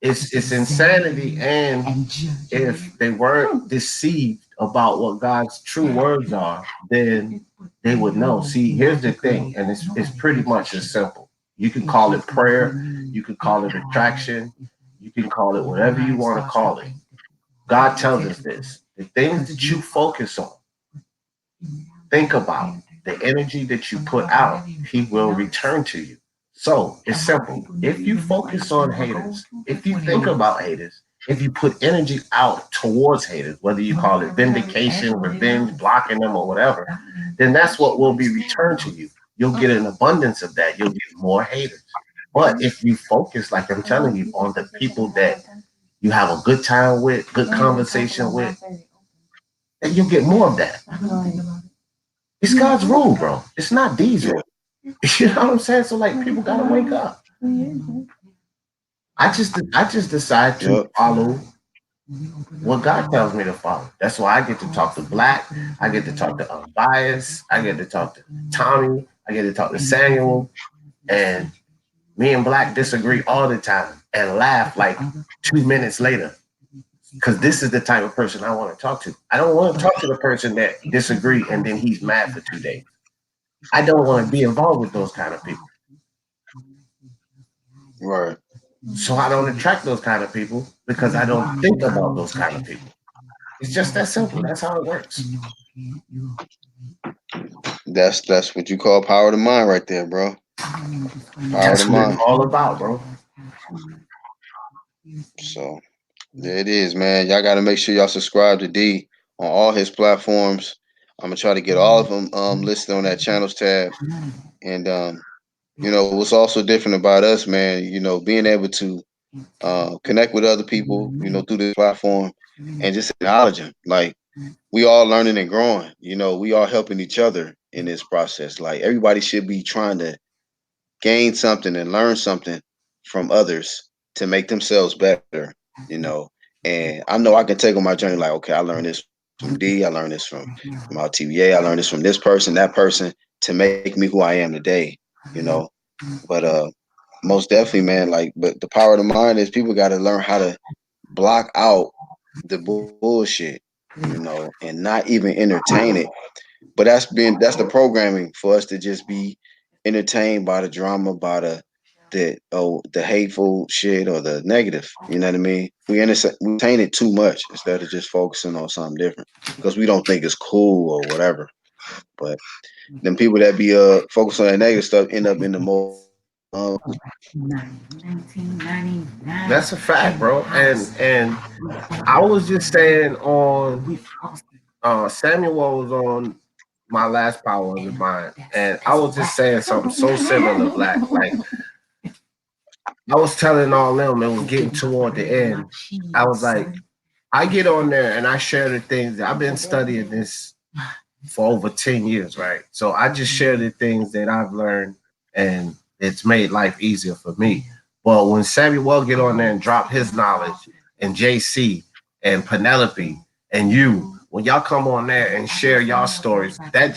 it's insanity. And if they weren't deceived about what God's true words are, then they would know. See, here's the thing, and it's pretty much as simple. You can call it prayer, you can call it attraction, you can call it whatever you want to call it. God tells us this: the things that you focus on, think about the energy that you put out, he will return to you. So it's simple. If you focus on haters, if you think about haters, if you put energy out towards haters, whether you call it vindication, revenge, blocking them, or whatever, then that's what will be returned to you. You'll get an abundance of that. You'll get more haters. But if you focus, like I'm telling you, on the people that you have a good time with, good conversation with, then you'll get more of that. It's God's rule, bro. It's not these Yeah. rules. You know what I'm saying? So like people gotta wake up. I just decide to Yep. follow what God tells me to follow. That's why I get to talk to Black. I get to talk to Unbiased. I get to talk to Tommy. I get to talk to Samuel. And me and Black disagree all the time and laugh like 2 minutes later. Because this is the type of person I want to talk to. I don't want to talk to the person that disagree and then he's mad for 2 days. I don't want to be involved with those kind of people. Right. So I don't attract those kind of people because I don't think about those kind of people. It's just that simple. That's how it works. That's what you call power of the mind right there, bro. Power of That's the what it's mind. all about, bro. So there it is, man. Y'all gotta make sure y'all subscribe to D on all his platforms. I'm gonna try to get all of them listed on that channels tab. And what's also different about us, man, being able to connect with other people, through this platform and just acknowledge them. Like we all learning and growing. We all helping each other in this process. Like everybody should be trying to gain something and learn something from others to make themselves better, you know. And I know I can take on my journey like, okay, I learned this from D, I learned this from our TVA, I learned this from this person, that person to make me who I am today, you know. But most definitely, man, like, but the power of the mind is people got to learn how to block out the bullshit, and not even entertain it. But that's the programming for us to just be entertained by the drama, by the hateful shit or the negative. You know what I mean? We entertain it too much instead of just focusing on something different because we don't think it's cool or whatever. But them people that be focused on that negative stuff end up in the most Uh, 1999. That's a fact, bro. And I was just saying on Samuel was on my last Power of the Mind, and I was just saying something so similar, Black. Like I was telling all them, it was getting toward the end. I was like, I get on there and I share the things that I've been studying this for over 10 years, right? So I just share the things that I've learned and it's made life easier for me. But when Samuel get on there and drop his knowledge and JC and Penelope and you, when y'all come on there and share y'all stories, that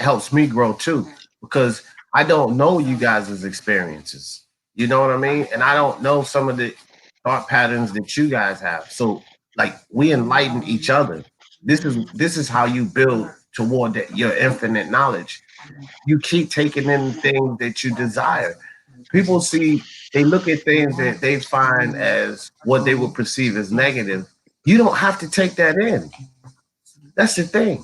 helps me grow too. Because I don't know you guys' experiences. You know what I mean? And I don't know some of the thought patterns that you guys have. So like we enlighten each other. This is how you build toward your infinite knowledge. You keep taking in things that you desire. People they look at things that they find as what they would perceive as negative. You don't have to take that in. That's the thing.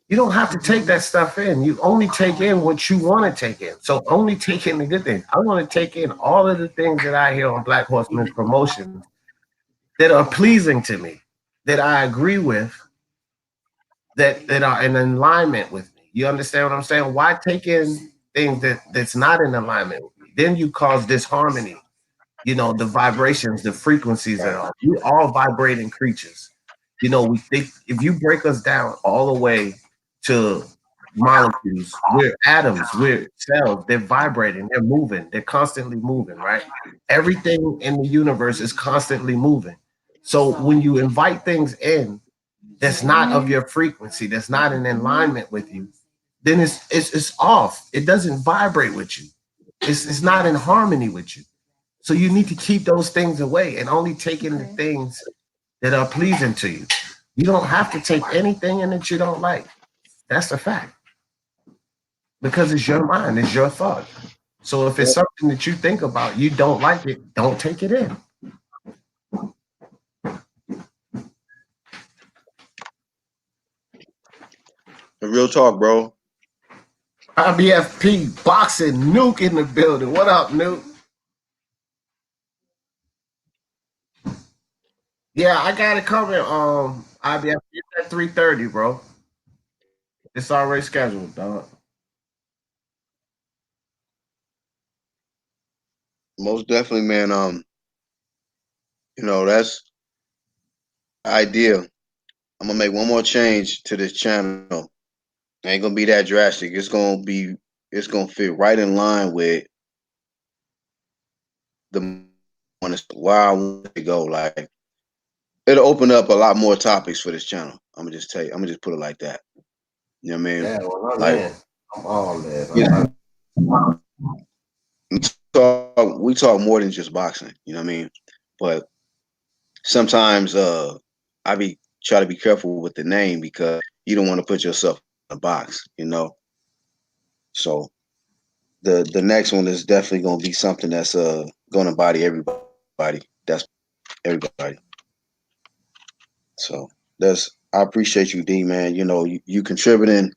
You don't have to take that stuff in. You only take in what you want to take in. So only take in the good things. I want to take in all of the things that I hear on Black Horsemen's promotions that are pleasing to me, that I agree with, that are in alignment with me. You understand what I'm saying? Why take in things that's not in alignment with me? Then you cause disharmony. You know, the vibrations, the frequencies, and all. We all vibrating creatures. You know, we think if you break us down all the way to molecules, we're atoms, we're cells, they're vibrating, they're moving, they're constantly moving, right? Everything in the universe is constantly moving. So when you invite things in that's not of your frequency, that's not in alignment with you, then it's off. It doesn't vibrate with you. It's not in harmony with you. So you need to keep those things away and only take in the things that are pleasing to you. You don't have to take anything in that you don't like. That's a fact. Because it's your mind, it's your thought. So if it's something that you think about, you don't like it, don't take it in. real talk, bro. IBFP boxing Nuke in the building. What up, Nuke? Yeah, I got it covered. IBFP at 3:30, bro. It's already scheduled, dog. Most definitely, man. That's the idea. I'm gonna make one more change to this channel. Ain't gonna be that drastic. It's gonna fit right in line with the where I want to go. Like it'll open up a lot more topics for this channel. I'm gonna just tell you. I'm gonna just put it like that. You know what I mean? Yeah, well, I'm Like, in. I'm all in. you know, we talk more than just boxing. You know what I mean? But sometimes I be try to be careful with the name because you don't want to put yourself in a box. So the next one is definitely gonna be something that's gonna body everybody. That's everybody. So that's I appreciate you, D man. You contributing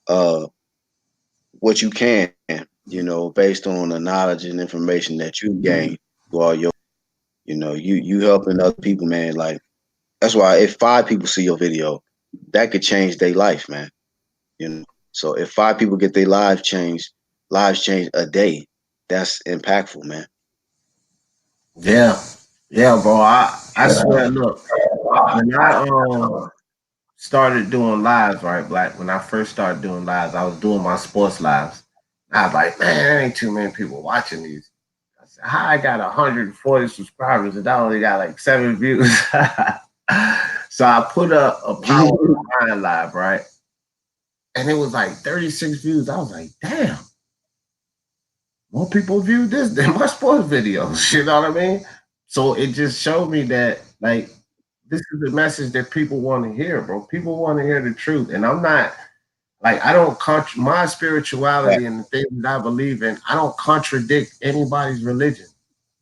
uh what you can, based on the knowledge and information that you gain while you helping other people, man. Like that's why if 5 people see your video, that could change their life, man. So if 5 people get their lives changed a day, that's impactful, man. Yeah, yeah, bro. I swear, look, when I started doing lives, right, Black. When I first started doing lives, I was doing my sports lives. I was like, man, there ain't too many people watching these. I said, how I got 140 subscribers and I only got like 7 views. So I put a Power of the Mind live, right? And it was like 36 views. I was like, damn, more people viewed this than my sports videos. You know what I mean? So it just showed me that, like, this is the message that people want to hear, bro. People want to hear the truth. And I'm not, like, I don't, my spirituality and the things that I believe in, I don't contradict anybody's religion.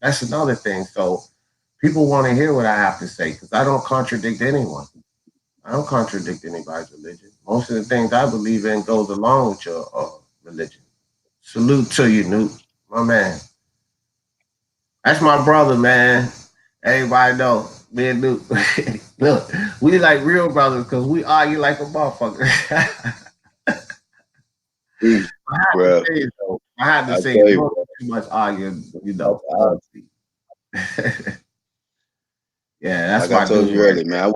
That's another thing. So people want to hear what I have to say because I don't contradict anyone. I don't contradict anybody's religion. Most of the things I believe in goes along with your religion. Salute to you, Newt. My man. That's my brother, man. Everybody know. Me and Luke. Look, we like real brothers because we argue like a motherfucker. Bro, I had to I say, tell you, don't too much arguing, you know. Yeah, that's like I my told dude you right earlier, man.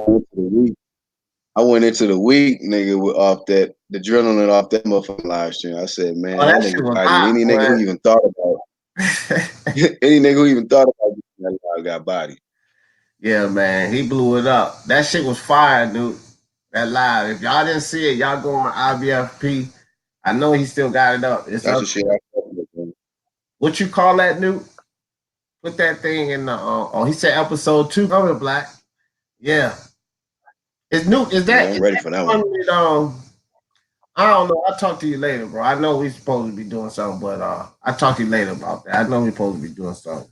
I went into the week, nigga, with off that the adrenaline off that motherfucking live stream. I said, man, Oh, that that shit nigga was body. hot, Any nigga who even thought about any nigga who even thought about that live got body. Yeah, man, he blew it up. That shit was fire, dude. That live. If y'all didn't see it, y'all go on IBFP. I know he still got it up. It's That's up. the shit I fuck with, man. What you call that, Newt? Put that thing in the. Oh, he said episode 2 coming, Black. Yeah, it's Newt. Is Yeah, that? I'm Is ready that for that one one. with, I don't know. I'll talk to you later, bro. I know we supposed to be doing something, but I'll talk to you later about that. I know we supposed to be doing something.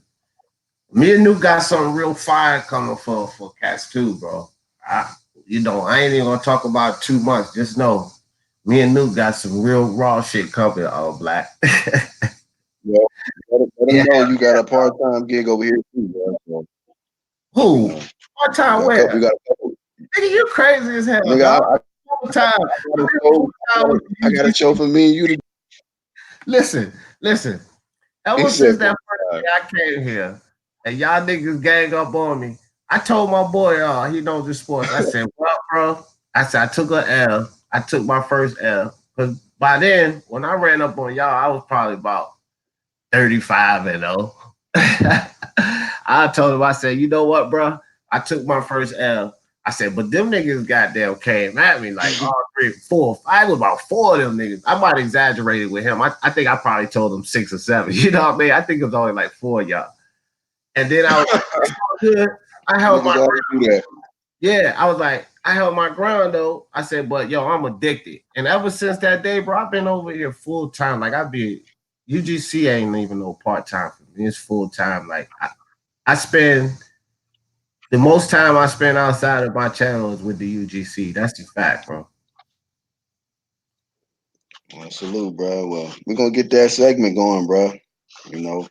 Me and Newt got something real fire coming for Cats too, bro. I ain't even gonna talk about too much. Just know, me and Newt got some real raw shit coming. All Black. Yeah, let Yeah. them know you got a part time gig over here too, bro. So, Who? you know, What time? Where? you got a couple. Nigga, you crazy as hell, Nigga, dog. Full time. I got a show for me and you to Listen. he Ever since said, that first day I came here, and y'all niggas gang up on me, I told my boy, he knows the sports. I said, well, bro, I said, I took an L. I took my first L. Because by then, when I ran up on y'all, I was probably about 35 and 0. I told him, I said, you know what, bro? I took my first L. I said, but them niggas goddamn came at me like all 3, 4, 5. It was about 4 of them niggas. I might have exaggerated with him. I think I probably told him 6 or 7. You know what I mean? I think it was only like 4 of y'all. And then I was like, it's all good. I held my ground. Yeah, I was like, I held my ground though. I said, but yo, I'm addicted. And ever since that day, bro, I've been over here full time. Like I be UGC ain't even no part time for me. It's full time. Like I spend the most time I spend outside of my channel is with the UGC. That's the fact, bro. well, salute, bro. Well, we're gonna get that segment going, bro. You know,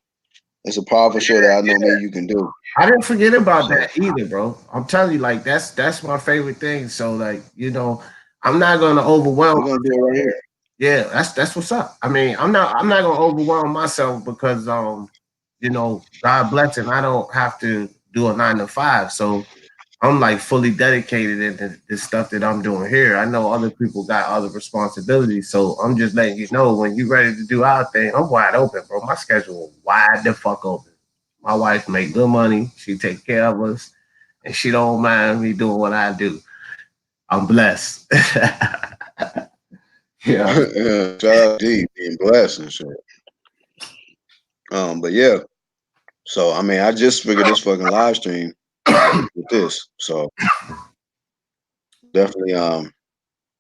it's a powerful show that I know me and you can do. I didn't forget about that either, bro. I'm telling you, like that's my favorite thing. So, like, I'm not gonna overwhelm. We're gonna do it right here. Yeah, that's what's up. I mean, I'm not gonna overwhelm myself because God bless it. I don't have to do a 9 to 5. So I'm like fully dedicated into the stuff that I'm doing here. I know other people got other responsibilities. So I'm just letting you know when you're ready to do our thing, I'm wide open, bro. My schedule is wide the fuck open. My wife make good money. She take care of us, and she don't mind me doing what I do. I'm blessed. Yeah. Shout out to being blessed and shit. But yeah. So I mean, I just figured this fucking live stream with this. So definitely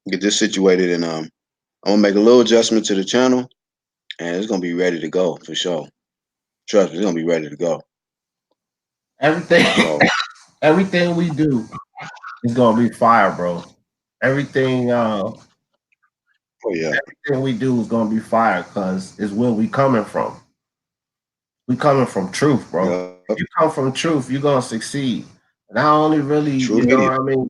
get this situated and I'm gonna make a little adjustment to the channel and it's gonna be ready to go for sure. Trust me, it's gonna be ready to go. Everything we do is gonna be fire, bro. Everything everything we do is gonna be fire because it's where we coming from. We coming from truth, bro. Yeah. If you come from truth, you're gonna succeed. And I only really, True what I mean?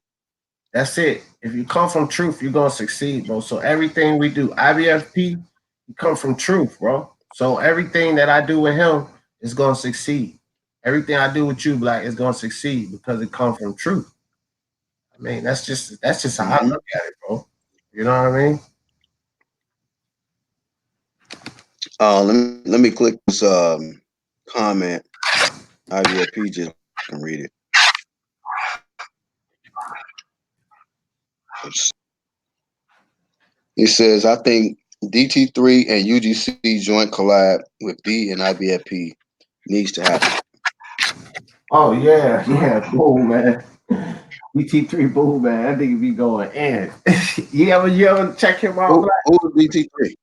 That's it. If you come from truth, you're gonna succeed, bro. So everything we do, IBFP, you come from truth, bro. So everything that I do with him is gonna succeed. Everything I do with you, Black, is gonna succeed because it comes from truth. I mean, that's just how I look at it, bro. You know what I mean? Let me click this comment. IVFP just can read it. It says, I think DT3 and UGC joint collab with D and IBFP needs to happen. Oh yeah, cool, man. DT3 Bull, man. That nigga be going in. you ever check him out, Black? Who's DT3?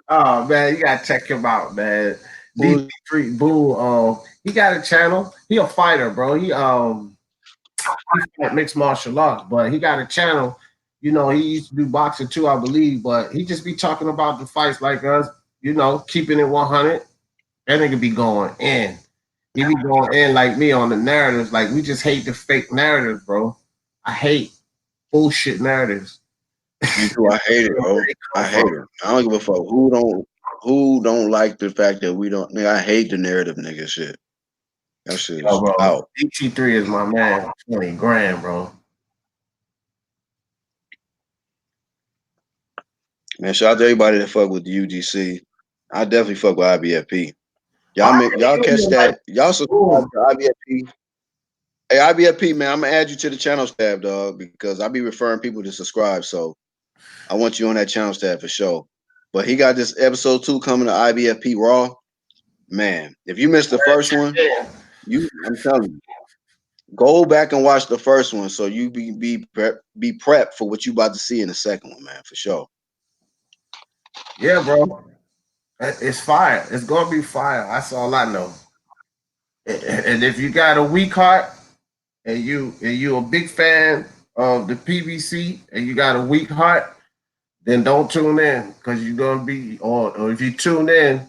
Oh man, you gotta check him out, man. DT3 Bull, he got a channel. He a fighter, bro. He fight mixed martial arts, but he got a channel. He used to do boxing too, I believe, but he just be talking about the fights like us, keeping it 100. That nigga be going in. He be going in like me on the narratives. Like we just hate the fake narratives, bro. I hate bullshit narratives. Me too. I hate it, bro. I hate it. I don't give a fuck who don't like the fact that we don't. Nigga, I hate the narrative, nigga. Shit. That shit Yo, is bro. out. DT3 is my man. 20 grand, bro. Man, shout out to everybody that fuck with the UGC. I definitely fuck with IBFP. Y'all catch that? Y'all subscribe to IBFP. Hey, IBFP, man, I'm gonna add you to the channels tab, dog, because I be referring people to subscribe. So I want you on that channels tab for sure. But he got this episode 2 coming to IBFP Raw. Man, if you missed the first one, I'm telling you, go back and watch the first one so you be prepped for what you about to see in the second one, man, for sure. Yeah, bro. It's fire. It's gonna be fire. That's all I know. And if you got a weak heart and you a big fan of the PBC and you got a weak heart, then don't tune in because you're gonna be or if you tune in,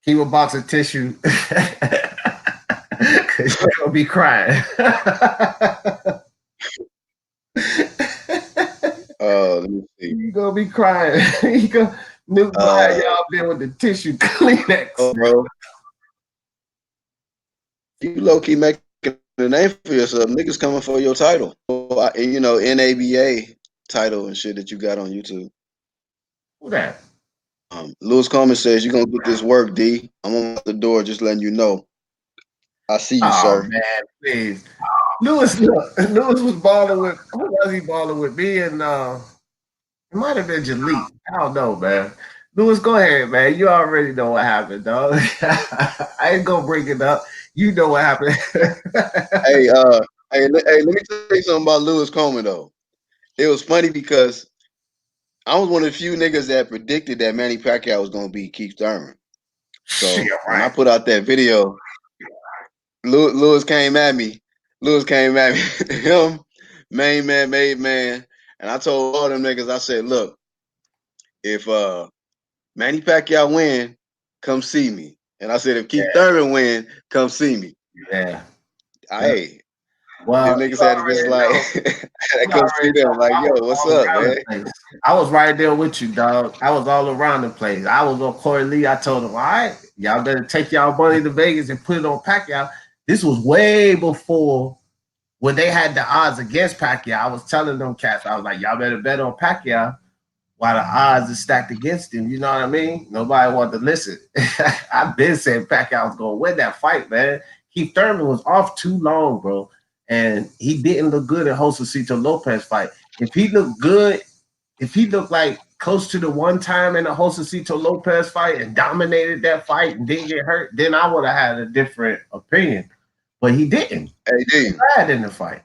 keep a box of tissue because you're gonna be crying. Let me see. You're gonna be crying. Y'all been with the tissue Kleenex. Oh, bro. You low key making a name for yourself. Niggas coming for your title. You know, NABA title and shit that you got on YouTube. Who that? Lewis Coleman says you're gonna get this work, D. I'm on the door, just letting you know. I see you, sir. Man, please. Lewis was balling with who was he balling with? Me and it might have been Jalik. I don't know, man. Lewis, go ahead, man. You already know what happened, dog. I ain't gonna bring it up. You know what happened. hey, let me tell you something about Lewis Coleman though. It was funny because I was one of the few niggas that predicted that Manny Pacquiao was gonna be Keith Thurman. So when I put out that video, Lewis came at me. Him, main man, made man. And I told all them niggas, I said, look, if Manny Pacquiao win, come see me. And I said, if Keith Thurman win, come see me. Yeah. Hey. Well, them niggas had to just like come see them. Like, yo, what's up, man? I was right there with you, dog. I was all around the place. I was on Corey Lee. I told him, all right, y'all better take y'all money to Vegas and put it on Pacquiao. This was way before when they had the odds against Pacquiao. I was telling them cats, I was like, y'all better bet on Pacquiao while the odds are stacked against him. You know what I mean? Nobody wanted to listen. I've been saying Pacquiao was going to win that fight, man. Keith Thurman was off too long, bro. And he didn't look good in Josecito Lopez fight. If he looked good, if he looked like close to the one time in the Josecito Lopez fight and dominated that fight and didn't get hurt, then I would have had a different opinion. But he didn't. Hey, D, bad in the fight.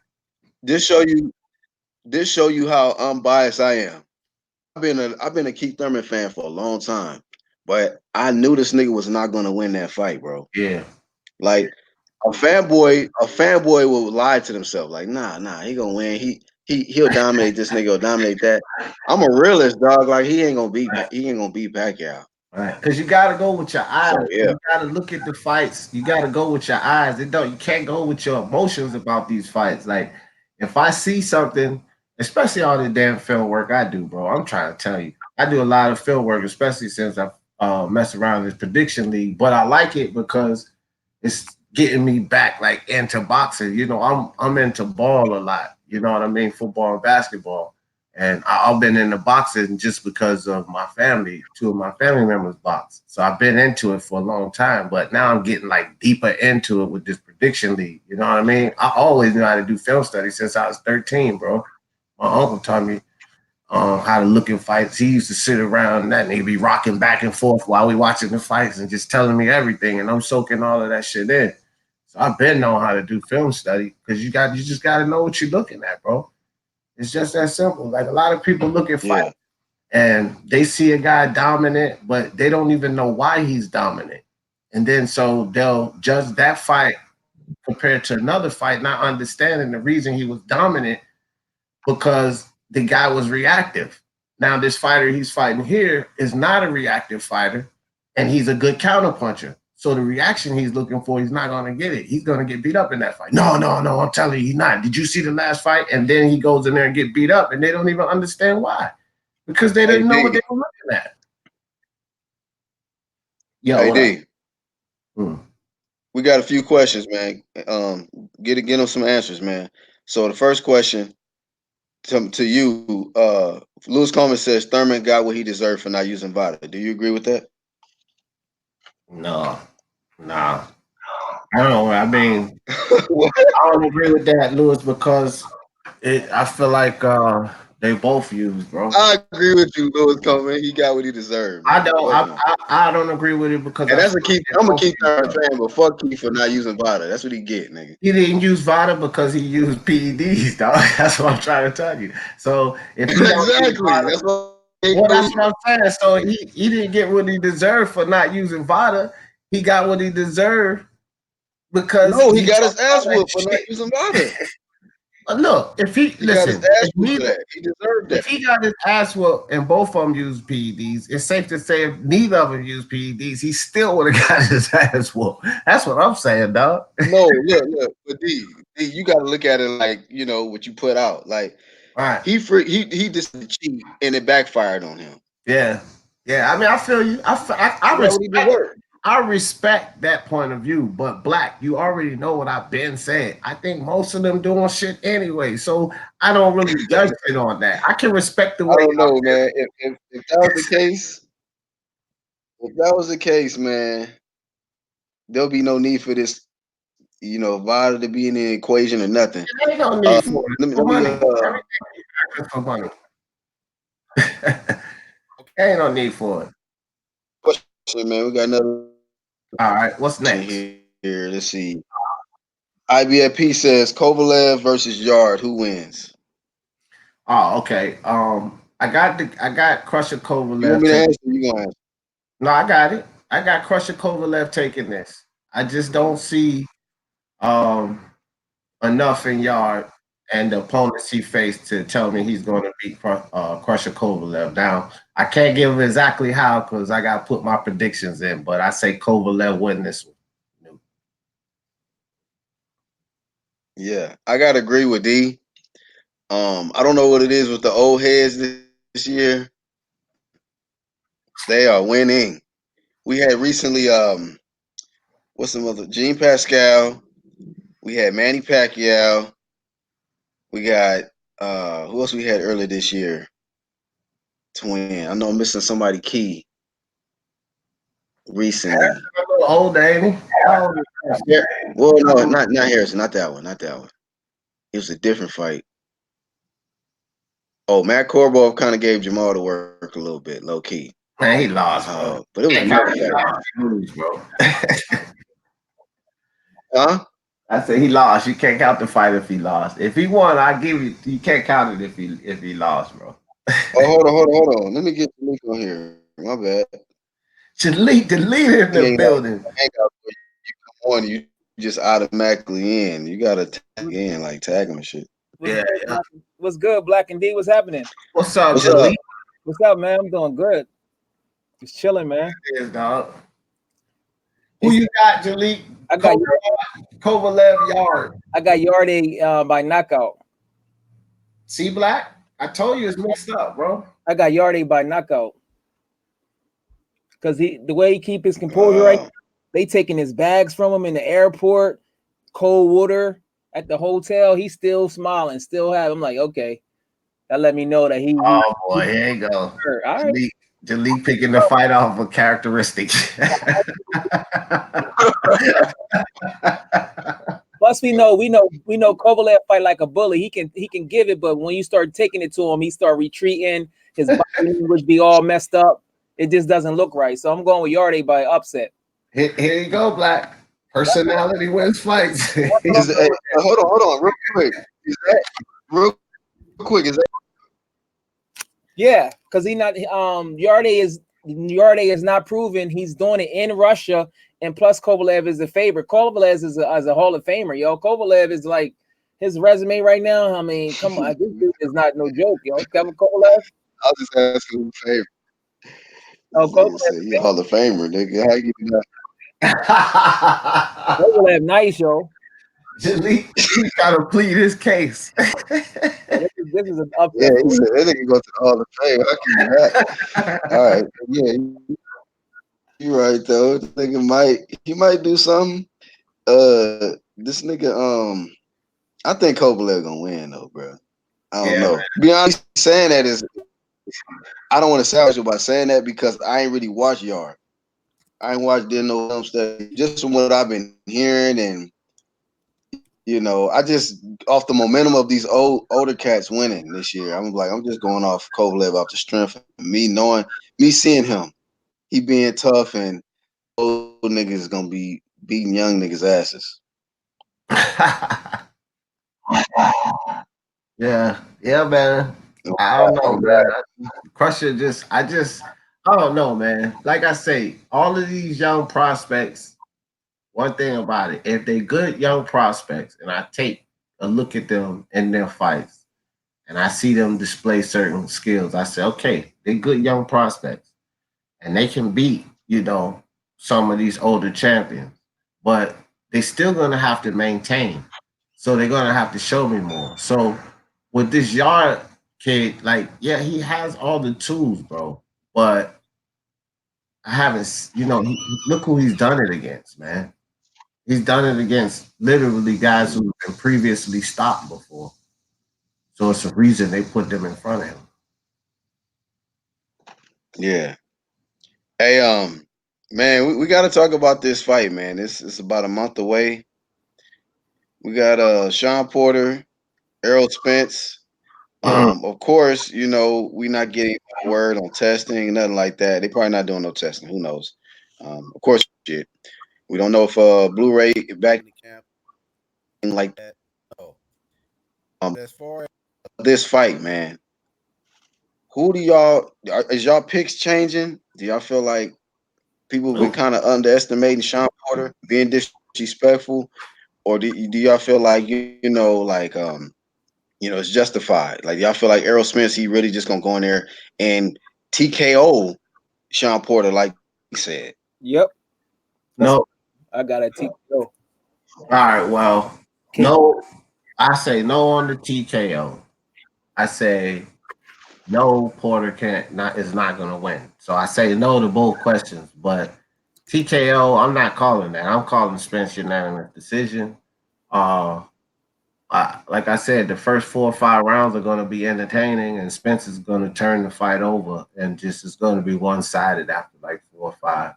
This show you how unbiased I am. I've been a Keith Thurman fan for a long time, but I knew this nigga was not gonna win that fight, bro. Yeah. Like a fanboy will lie to themselves, like, nah, he gonna win. He'll dominate this nigga, will dominate that. I'm a realist, dog. Like he ain't gonna beat Pacquiao. Right. Because you gotta go with your eyes. So, yeah. You gotta look at the fights. You gotta go with your eyes. You can't go with your emotions about these fights. Like if I see something, especially all the damn film work I do, bro. I'm trying to tell you. I do a lot of film work, especially since I've messed around in this prediction league. But I like it because it's getting me back like into boxing. You know, I'm into ball a lot. You know what I mean? Football and basketball. And I've been into boxing just because of my family. 2 of my family members box. So I've been into it for a long time. But now I'm getting like deeper into it with this prediction league. You know what I mean? I always knew how to do film studies since I was 13, bro. My uncle taught me how to look at fights. He used to sit around and that nigga be rocking back and forth while we watching the fights and just telling me everything. And I'm soaking all of that shit in. So I've been knowing how to do film study because you just got to know what you're looking at, bro. It's just that simple. Like a lot of people look at fights and they see a guy dominant, but they don't even know why he's dominant. And then so they'll judge that fight compared to another fight, not understanding the reason he was dominant because the guy was reactive. Now this fighter he's fighting here is not a reactive fighter, and he's a good counterpuncher. So the reaction he's looking for, he's not gonna get it. He's gonna get beat up in that fight. No, I'm telling you, he's not. Did you see the last fight? And then he goes in there and get beat up, and they don't even understand why. Because they didn't know what they were looking at. Yo, hey, D. We got a few questions, man. Get them some answers, man. So the first question to you, Lewis Coleman says Thurman got what he deserved for not using VADA. Do you agree with that? No. I don't know. I mean, I don't agree with that, Lewis, because I feel like they both used, bro. I agree with you, Lewis Coleman. He got what he deserved. Man. I don't agree with it because that's a Keith. I'm a Keith Thurman fan, but fuck Keith for not using VADA. That's what he get, nigga. He didn't use VADA because he used PEDs, dog. That's what I'm trying to tell you. So if he that's what I'm saying. So he didn't get what he deserved for not using VADA. He got what he deserved because he got his ass whooped for not using VADA. Look, if he deserved that. If he got his ass whooped and both of them used PEDs, it's safe to say if neither of them used PEDs, he still would have got his ass whooped. That's what I'm saying, dog. No, look, but D, you got to look at it like what you put out. Like, right. He just cheat and it backfired on him. Yeah. I mean, I feel you. I respect that point of view, but Black, you already know what I've been saying. I think most of them doing shit anyway, so I don't really judge it on that. I can respect the way. I don't know, man. If that was the case, man, there'll be no need for this, VADA to be in the equation or nothing. There ain't no need for it. For money. For money. Ain't no need for it. Question, man. We got another. All right, what's next? Here, let's see. IBFP says Kovalev versus Yard. Who wins? Oh, okay. I got Crusher Kovalev. You want me to answer? You gonna answer? No, I got it. I got Crusher Kovalev taking this. I just don't see enough in Yard and the opponents he faced to tell me he's going to beat Crusher Kovalev. Now, I can't give exactly how because I got to put my predictions in, but I say Kovalev win this one. Yeah, I got to agree with D. I don't know what it is with the old heads this year. They are winning. We had recently, what's some other? Gene Pascal. We had Manny Pacquiao. We got who else we had earlier this year? Twin. I know I'm missing somebody key recently. Old ain't he? Well, no, not Harrison, not that one. It was a different fight. Oh, Matt Korboff kind of gave Jamal the work a little bit, low key. Man, he lost, bro. But it was a bro. Huh? I said he lost. You can't count the fight if he lost. If he won, I give you. You can't count it if he lost, bro. Oh, hold on. Let me get the link on here. My bad. Delete in the building. You come on, you just automatically in. You gotta tag in, like tag him and shit. What's good, Black and D? What's happening? What's up, Delete? What's up, man? I'm doing good. Just chilling, man. It is, dog. Who you got, Delete? I got Kovalev Yard. I got Yarde by knockout. See, Black? I told you it's mixed up, bro. I got Yarde by knockout. Because the way he keep his composure right now, they taking his bags from him in the airport, cold water at the hotel. He's still smiling, still have. I'm like, okay. That let me know that he. Oh boy, here you go. All right. Delete picking the fight off of characteristics. Plus, we know Kovalev fight like a bully. He can give it, but when you start taking it to him, he start retreating. His body language be all messed up. It just doesn't look right. So I'm going with Yarde by upset. Here you go, Black. Personality wins fights. Hold on, real quick. Is that? Yeah, because Yarde is not proven. He's doing it in Russia, and plus Kovalev is a favorite. Kovalev is a Hall of Famer, yo. Kovalev is like his resume right now. I mean, come on, this dude is not no joke, yo. Kevin Kovalev. I was just asking who's favorite. Oh, Kovalev, he's a Hall of Famer, nigga. How you do that? Kovalev nice, yo. He's trying to plead his case. This is an Yeah, upset. he said that nigga go to the Hall of Fame. How can you not? All right, yeah, you right though. This nigga might do something. This nigga, I think Kovalev gonna win though, bro. I don't Yeah, know. Be honest, saying that is, I don't want to savage you by saying that because I ain't really watched Yard. I ain't watched did no film study. Just from what I've been hearing, and I just off the momentum of these older cats winning this year. I'm just going off Kovalev off the strength of me seeing him. He being tough, and old niggas gonna be beating young niggas asses. yeah, man. I don't know, man. Crusher I don't know, man. Like I say, all of these young prospects, one thing about it, if they good young prospects, and I take a look at them in their fights, and I see them display certain skills, I say, okay, they're good young prospects, and they can beat, some of these older champions, but they still gonna have to maintain. So they're gonna have to show me more. So with this Yard kid, like, yeah, he has all the tools, bro, but I haven't, look who he's done it against, man. He's done it against literally guys who've been previously stopped before. So it's a reason they put them in front of him. Yeah. Hey, man, we got to talk about this fight, man. It's about a month away. We got Sean Porter, Errol Spence. Of course, we not getting word on testing, nothing like that. They probably not doing no testing. Who knows? Of course, shit. We don't know if Blu-ray back in the camp, anything like that. No. As far as this fight, man, who do y'all is y'all picks changing? Do y'all feel like people have been kind of underestimating Sean Porter, being disrespectful, or do y'all feel like it's justified? Like y'all feel like Errol Spence, he really just gonna go in there and TKO Sean Porter, like he said. Yep. No. I got a TKO. All right. Well, no. I say no on the TKO. I say no. Porter is not going to win. So I say no to both questions. But TKO, I'm not calling that. I'm calling Spence unanimous decision. Like I said, the first 4 or 5 rounds are going to be entertaining, and Spence is going to turn the fight over, and just it's going to be one sided after like 4 or 5.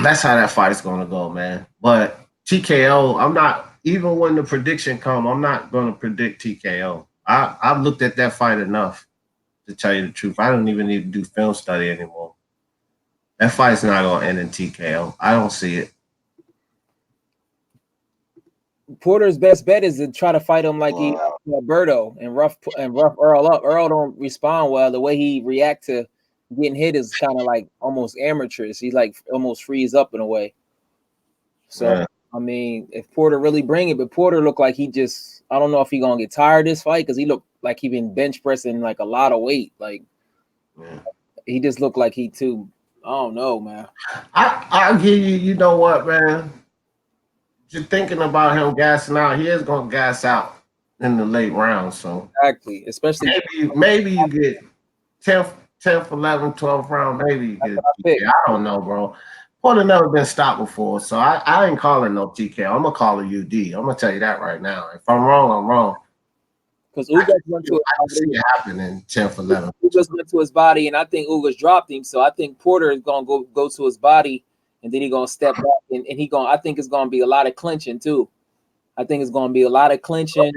That's how that fight's going to go, man. But TKO, I'm not, even when the prediction come, I'm not going to predict TKO. I've looked at that fight enough to tell you the truth. I don't even need to do film study anymore. That fight's not going to end in TKO. I don't see it. Porter's best bet is to try to fight him like he Alberto and rough Earl up. Earl don't respond well. The way he react to getting hit is kind of like almost amateurish. He like almost freeze up in a way. So yeah. I mean, if Porter really bring it, but Porter looked like he just, I don't know if he gonna get tired of this fight because he looked like he been bench pressing like a lot of weight. Like he just looked like he too. I don't know, man. I'll give you. You know what, man? Just thinking about him gassing out, he is gonna gas out in the late rounds. So exactly, especially maybe you get 10th, 11th, 12th round. Maybe you get. I don't know, bro. Porter never been stopped before, so I ain't calling no TK. I'm gonna call it UD. I'm gonna tell you that right now. If I'm wrong, I'm wrong. Because Ugas went to I see it happening 10th, 11th. Ugas went to his body, and I think Ugas dropped him. So I think Porter is gonna go to his body, and then he's gonna step back, and I think it's gonna be a lot of clinching too. I think it's gonna be a lot of clinching.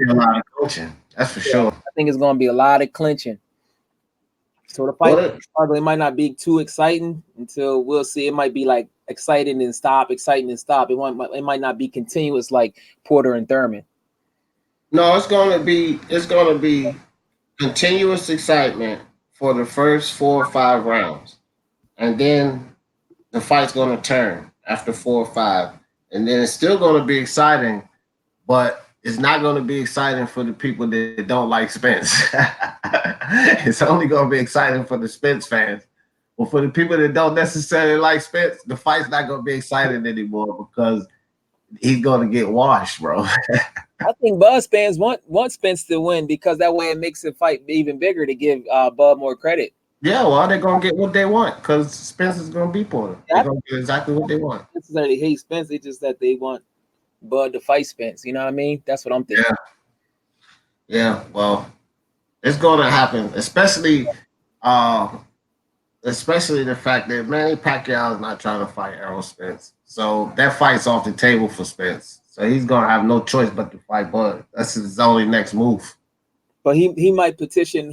That's for sure. I think it's gonna be a lot of clinching. So the fight it might not be too exciting until we'll see. It might be like exciting and stop, exciting and stop. It might not be continuous like Porter and Thurman. No, it's gonna be continuous excitement for the first 4 or 5 rounds, and then the fight's gonna turn after 4 or 5, and then it's still gonna be exciting, but it's not gonna be exciting for the people that don't like Spence. It's only gonna be exciting for the Spence fans. But for the people that don't necessarily like Spence, the fight's not gonna be exciting anymore because he's gonna get washed, bro. I think Buzz fans want Spence to win because that way it makes the fight even bigger to give Bud more credit. Yeah, well, they're gonna get what they want because Spence is gonna beat on them. They're gonna get exactly what they want. It's not they hate Spence, it's just that they want Bud to fight Spence. You know what I mean? That's what I'm thinking. Yeah. Well, it's gonna happen, especially the fact that Manny Pacquiao is not trying to fight Errol Spence. So that fight's off the table for Spence. So he's gonna have no choice but to fight Bud. That's his only next move. But he might petition.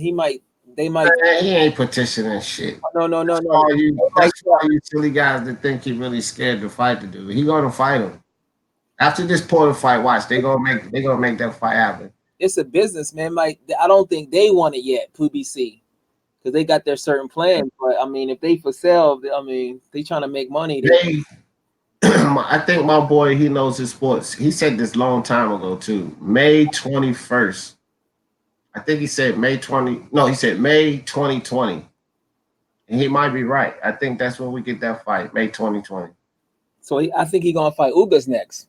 They might. Man, he ain't petitioning shit. No. That's all you silly guys that think he really scared to fight the dude. He gonna fight him. After this Porter fight, watch, they gonna make that fight happen. It's a business, man. I don't think they want it yet, PBC, because they got their certain plans. But I mean, if they for sale, I mean, they trying to make money. I think my boy, he knows his sports. He said this long time ago too. May 21st. I think he said May 20. No, he said May 2020. And he might be right. I think that's when we get that fight, May 2020. So I think he's gonna fight Ugas next.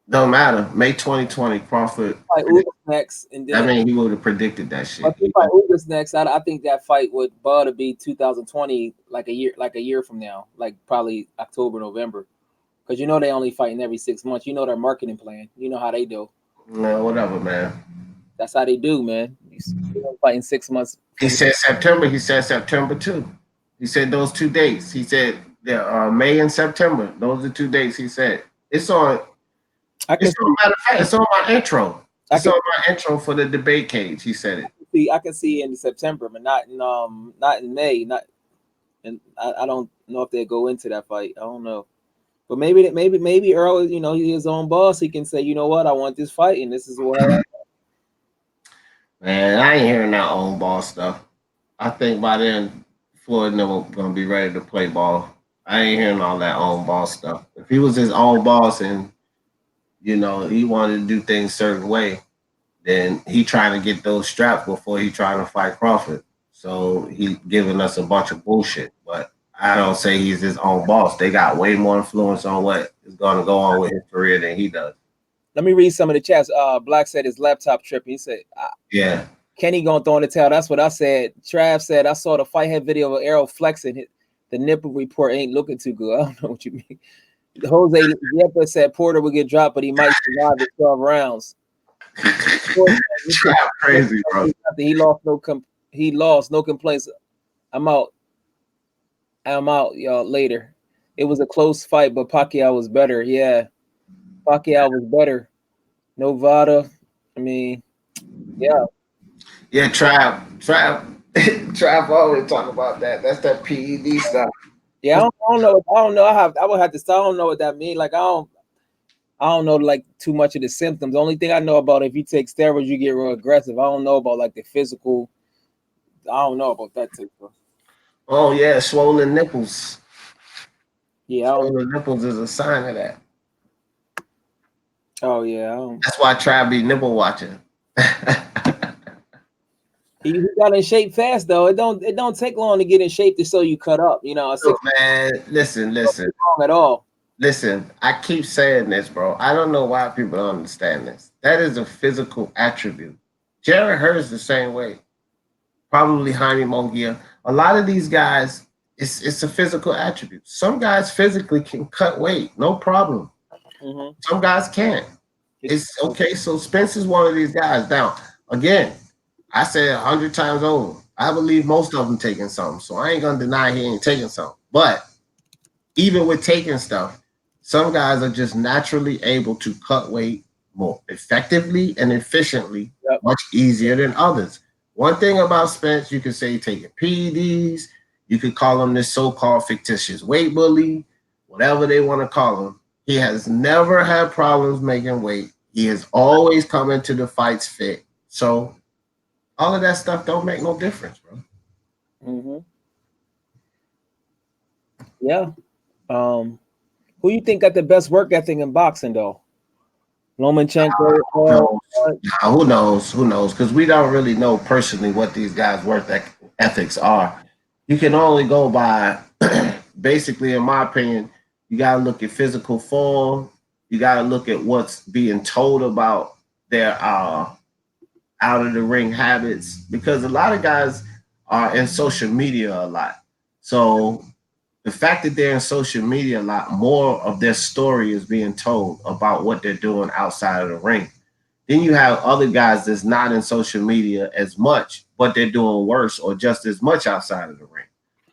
Don't matter. May 2020, Crawford. Fight Ugas next, and then I mean, he would have predicted that shit. If he fight Ugas next, I think that fight with Bud to be 2020, like a year from now, like probably October, November, because you know they only fighting every 6 months. You know their marketing plan. You know how they do. No, whatever, man. That's how they do, man. You fighting 6 months. He said September. He said September too. He said those 2 dates. He said May and September. Those are 2 dates. He said it's on. Matter of fact, it's on my intro. It's on my intro for the debate cage. He said it. I can see in September, but not in May. And I don't know if they go into that fight. I don't know. But maybe Earl, you know, he's his own boss. He can say, you know what, I want this fight, and this is what I want. Man, I ain't hearing that own ball stuff. I think by then Floyd never gonna be ready to play ball. I ain't hearing all that own ball stuff. If he was his own boss and you know he wanted to do things a certain way, then he trying to get those straps before he trying to fight Crawford. So he giving us a bunch of bullshit. But I don't say he's his own boss. They got way more influence on what is gonna go on with his career than he does. Let me read some of the chats. Black said his laptop tripping. He said, yeah. Kenny gonna throw in the towel. That's what I said. Trav said, I saw the fight head video of Errol flexing. The nipple report ain't looking too good. I don't know what you mean. Jose Yeppa said Porter will get dropped, but he might survive the 12 rounds. Crazy, bro. He lost no complaints. I'm out, y'all. Later. It was a close fight, but Pacquiao was better. Yeah. Pacquiao was better. Novada. I mean, yeah. Yeah, Trav always talk about that. That's that PED stuff. Yeah, I don't know. I would have to. I don't know what that means. Like I don't know like too much of the symptoms. The only thing I know about if you take steroids, you get real aggressive. I don't know about like the physical. I don't know about that too. Oh yeah, swollen nipples. Yeah, swollen nipples is a sign of that. Oh yeah, that's why I try to be nipple watching. He got in shape fast though. It don't take long to get in shape to so you cut up. You know, man. Listen. Wrong at all. Listen, I keep saying this, bro. I don't know why people don't understand this. That is a physical attribute. Jared Hurd the same way. Probably Jaime Munguia. A lot of these guys, it's a physical attribute. Some guys physically can cut weight, no problem. Mm-hmm. Some guys can't. It's okay. So Spence is one of these guys. Now, again, I said 100 times over, I believe most of them taking something. So I ain't gonna deny he ain't taking something. But even with taking stuff, some guys are just naturally able to cut weight more effectively and efficiently, much easier than others. One thing about Spence, you can say taking PEDs, you could call him this so-called fictitious weight bully, whatever they want to call him. He has never had problems making weight. He has always come into the fights fit. So all of that stuff don't make no difference, bro. Mm-hmm. Yeah. Who you think got the best work ethic in boxing, though? Lomachenko? Who knows? Because we don't really know personally what these guys' work ethics are. you can only go by, basically, in my opinion, you got to look at physical form. You got to look at what's being told about their out of the ring habits, because a lot of guys are in social media a lot. So the fact that they're in social media a lot, more of their story is being told about what they're doing outside of the ring. Then you have other guys that's not in social media as much, but they're doing worse or just as much outside of the ring.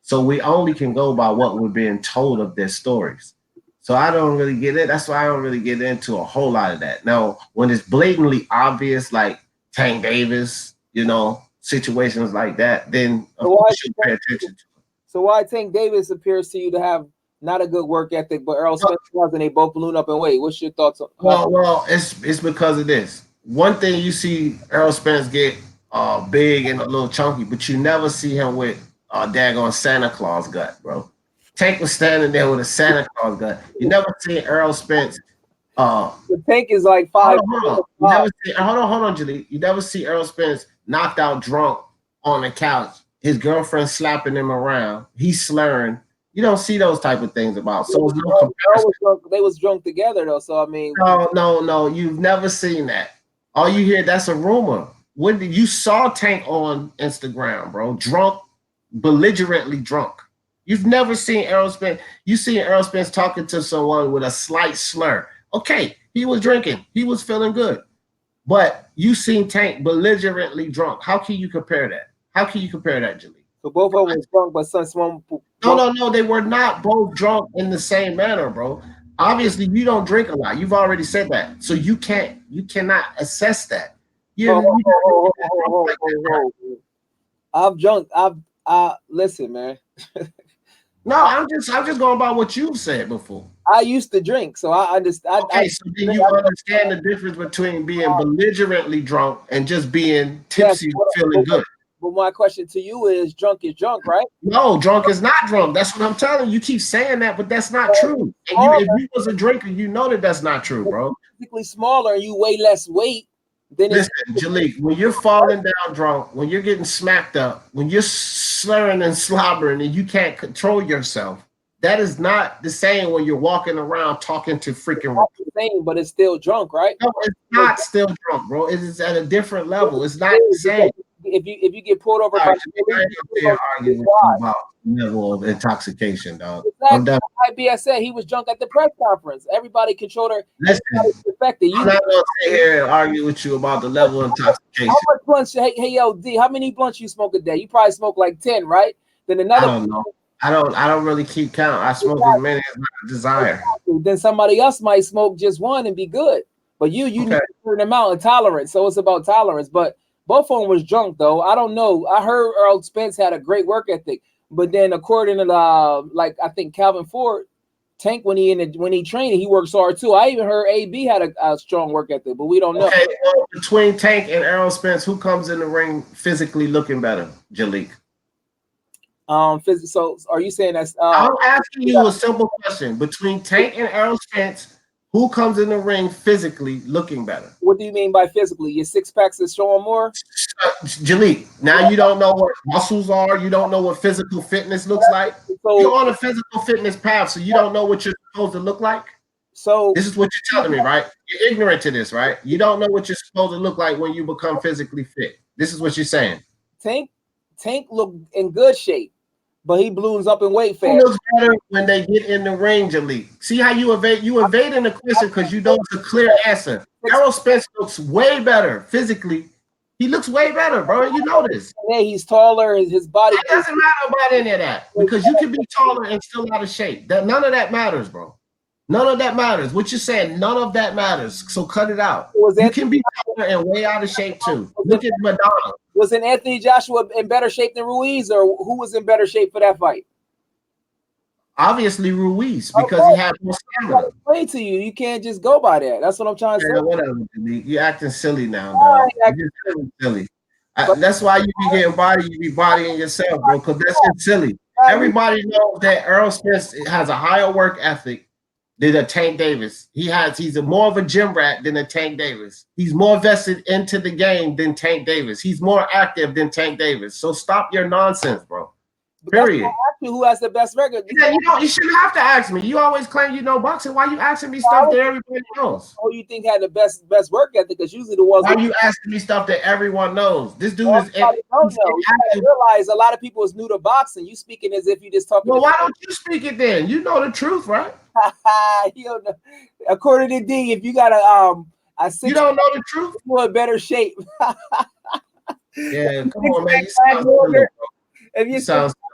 So we only can go by what we're being told of their stories. So I don't really get it. That's why I don't really get into a whole lot of that. Now, when it's blatantly obvious, like Tank Davis, situations like that, then of course you pay attention to it. So why Tank Davis appears to you to have not a good work ethic, but Earl Spence does, and they both balloon up in weight? What's your thoughts on? Well, it's because of this. One thing you see Earl Spence get big and a little chunky, but you never see him with a daggone Santa Claus gut, bro. Tank was standing there with a Santa Claus gut. You never see Earl Spence. The Tank is like 5. Hold on, Julie. You never see Earl Spence knocked out drunk on the couch. His girlfriend slapping him around. He's slurring. You don't see those type of things about. So there's no comparison. They was drunk together though. So I mean, no. You've never seen that. All you hear, that's a rumor. When you saw Tank on Instagram, bro, drunk, belligerently drunk. You've never seen Errol Spence. You seen Errol Spence talking to someone with a slight slur. Okay, he was drinking. He was feeling good. But you seen Tank belligerently drunk. How can you compare that? How can you compare that, Julie? So both of them was drunk, but someone. No. They were not both drunk in the same manner, bro. Obviously, you don't drink a lot. You've already said that. So you cannot assess that. I've drunk. Listen, man. No, I'm just going by what you've said before. I used to drink, so I understand. Okay, so then you understand the difference between being belligerently drunk and just being tipsy, feeling good. But my question to you is, drunk is drunk, right? No, drunk is not drunk. That's what I'm telling you. You keep saying that, but that's not true. And if you was a drinker, you know that that's not true, bro. Physically smaller and you weigh less weight. Then listen, Jalik, when you're falling down drunk, when you're getting smacked up, when you're slurring and slobbering and you can't control yourself, that is not the same when you're walking around talking to freaking. The same, but it's still drunk, right? No, it's not still drunk, bro. It is at a different level. It's not the same. If you get pulled over by arguing about level of intoxication, dog. IB, I said he was drunk at the press conference. Everybody controlled her. Listen, I'm not gonna sit here and argue with you about the level of intoxication. How much blunts? Hey, yo, D, how many blunts you smoke a day? You probably smoke like 10, right? Then another. I don't know. I don't really keep count. I smoke as many as I desire. Then somebody else might smoke just one and be good. But you need a certain amount of tolerance. So it's about tolerance. But both of them was drunk though. I don't know. I heard Earl Spence had a great work ethic, but then according to I think Calvin Ford, Tank when he trained, he works hard too. I even heard AB had a strong work ethic, but we don't know. Okay, well, between Tank and Earl Spence, who comes in the ring physically looking better, Jalik? So are you saying that's? I'm asking you a simple question. Between Tank and Earl Spence, who comes in the ring physically looking better? What do you mean by physically? Your six packs is showing more? Jalik, now you don't know what muscles are. You don't know what physical fitness looks like. So, you're on a physical fitness path, so you don't know what you're supposed to look like. So this is what you're telling me, right? You're ignorant to this, right? You don't know what you're supposed to look like when you become physically fit. This is what you're saying. Tank look in good shape, but he balloons up in weight fast. He looks better when they get in the ring, Jalik. See how you evade? You evading the question because you know it's a clear answer. Errol Spence looks way better physically. He looks way better, bro. You know this. Yeah, he's taller. His body. It doesn't matter about any of that because you can be taller and still out of shape. None of that matters, bro. None of that matters. What you're saying, none of that matters. So cut it out. You can be taller and way out of shape too. Look at Madonna. Was Anthony Joshua in better shape than Ruiz, or who was in better shape for that fight? Obviously Ruiz, because he had more stamina. Explain to you, you can't just go by that. That's what I'm trying to say. Whatever, you're acting silly now, dog. You're acting silly. That's why you be getting body. You be bodying yourself, bro. Because that's just silly. Everybody knows that Errol Spence has a higher work ethic than a Tank Davis. He's more of a gym rat than a Tank Davis. He's more vested into the game than Tank Davis. He's more active than Tank Davis. So stop your nonsense, bro. Period. Who has the best record? Yeah, you shouldn't have to ask me. You always claim you know boxing. Why you asking me stuff that everybody knows? Who you think had the best work ethic? Because usually the ones. Why you asking me stuff that everyone knows? This dude is. Don't know. You gotta realize a lot of people is new to boxing. You speaking as if you just talking. Well, why don't you speak it then? You know the truth, right? You don't know. According to D, if you got you don't know the truth. You're in better shape. Yeah, come on, man. You sound longer. If you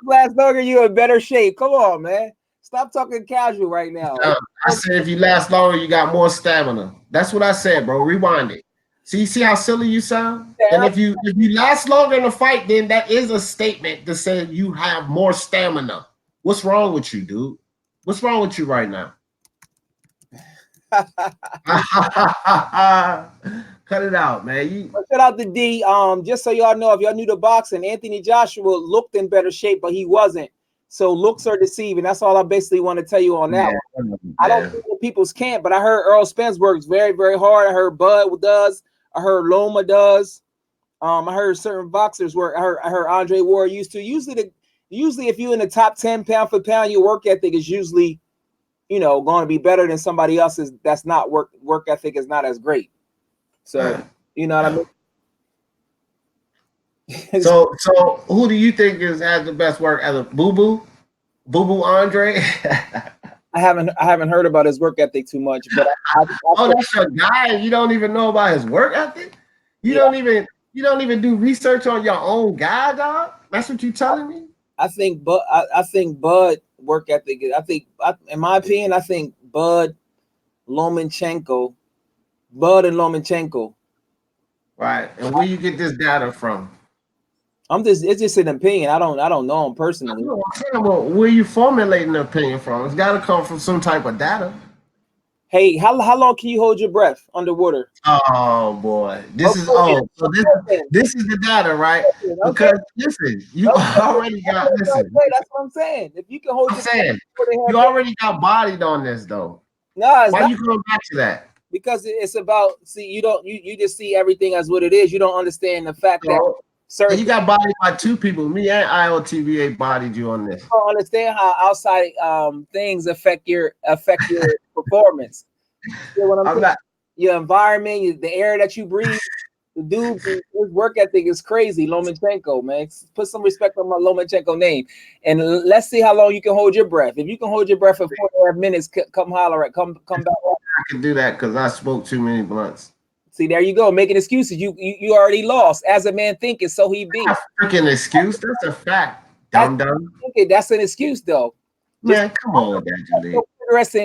last longer, you're in better shape. Come on, man. Stop talking casual right now. I said if you last longer, you got more stamina. That's what I said, bro. Rewind it. See how silly you sound? Yeah. And if you last longer in a fight, then that is a statement to say you have more stamina. What's wrong with you, dude? What's wrong with you right now? Cut it out, man. Shout out to D. Just so y'all know, if y'all new to boxing, Anthony Joshua looked in better shape, but he wasn't. So looks are deceiving. That's all I basically want to tell you on that one. I don't think the people's camp, but I heard Earl Spence works very, very hard. I heard Bud does. I heard Loma does. I heard certain boxers work. I heard Andre Ward used to. Usually if you're in the top 10 pound for pound, your work ethic is usually, going to be better than somebody else's. That's not work ethic is not as great. So you know what I mean. So who do you think has the best work ethic? Boo Boo Andre? I haven't heard about his work ethic too much, but that's your guy. You don't even know about his work ethic. You don't even do research on your own guy, dog. That's what you telling me. I think Bud work ethic. In my opinion, I think Bud and Lomachenko. Right. And where you get this data from? It's just an opinion. I don't know him personally. Where you formulating the opinion from? It's got to come from some type of data. Hey, how long can you hold your breath underwater? Oh boy, this is the data, right? Okay. Because listen, you already got listen. That's what I'm saying. If you can hold, you already got bodied on this though. No, why you going back to that? Because it's about you just see everything as what it is. You don't understand the fact that. Certain you got bodied by two people. Me and IOTVA bodied you on this. You don't understand how outside things affect your performance. You know what I'm saying? Your environment, the air that you breathe. The dude, his work ethic is crazy. Lomachenko, man. Put some respect on my Lomachenko name. And let's see how long you can hold your breath. If you can hold your breath for 4.5 minutes, come holler at come back. I can do that because I smoked too many blunts. See, there you go, making excuses. You already lost. As a man thinketh, so he be. That's a freaking excuse. That's a fact. Dumb. That's an excuse, though. Man, come on with that, Jaleel.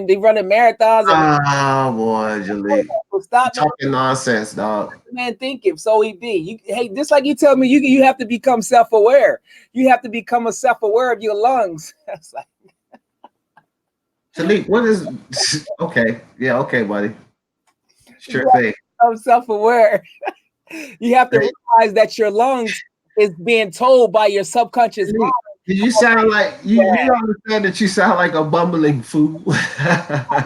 They running marathons. Oh boy, Jaleel. Stop talking nonsense, dog. Man, thinketh, so he be. Hey, just like you tell me, you have to become self-aware. You have to become self-aware of your lungs. That's like. Jaleel, what is? Okay, yeah, okay, buddy. Sure thing. I'm self-aware. You have to realize that your lungs is being told by your subconscious mind. You sound like you understand that you sound like a bumbling fool. That's how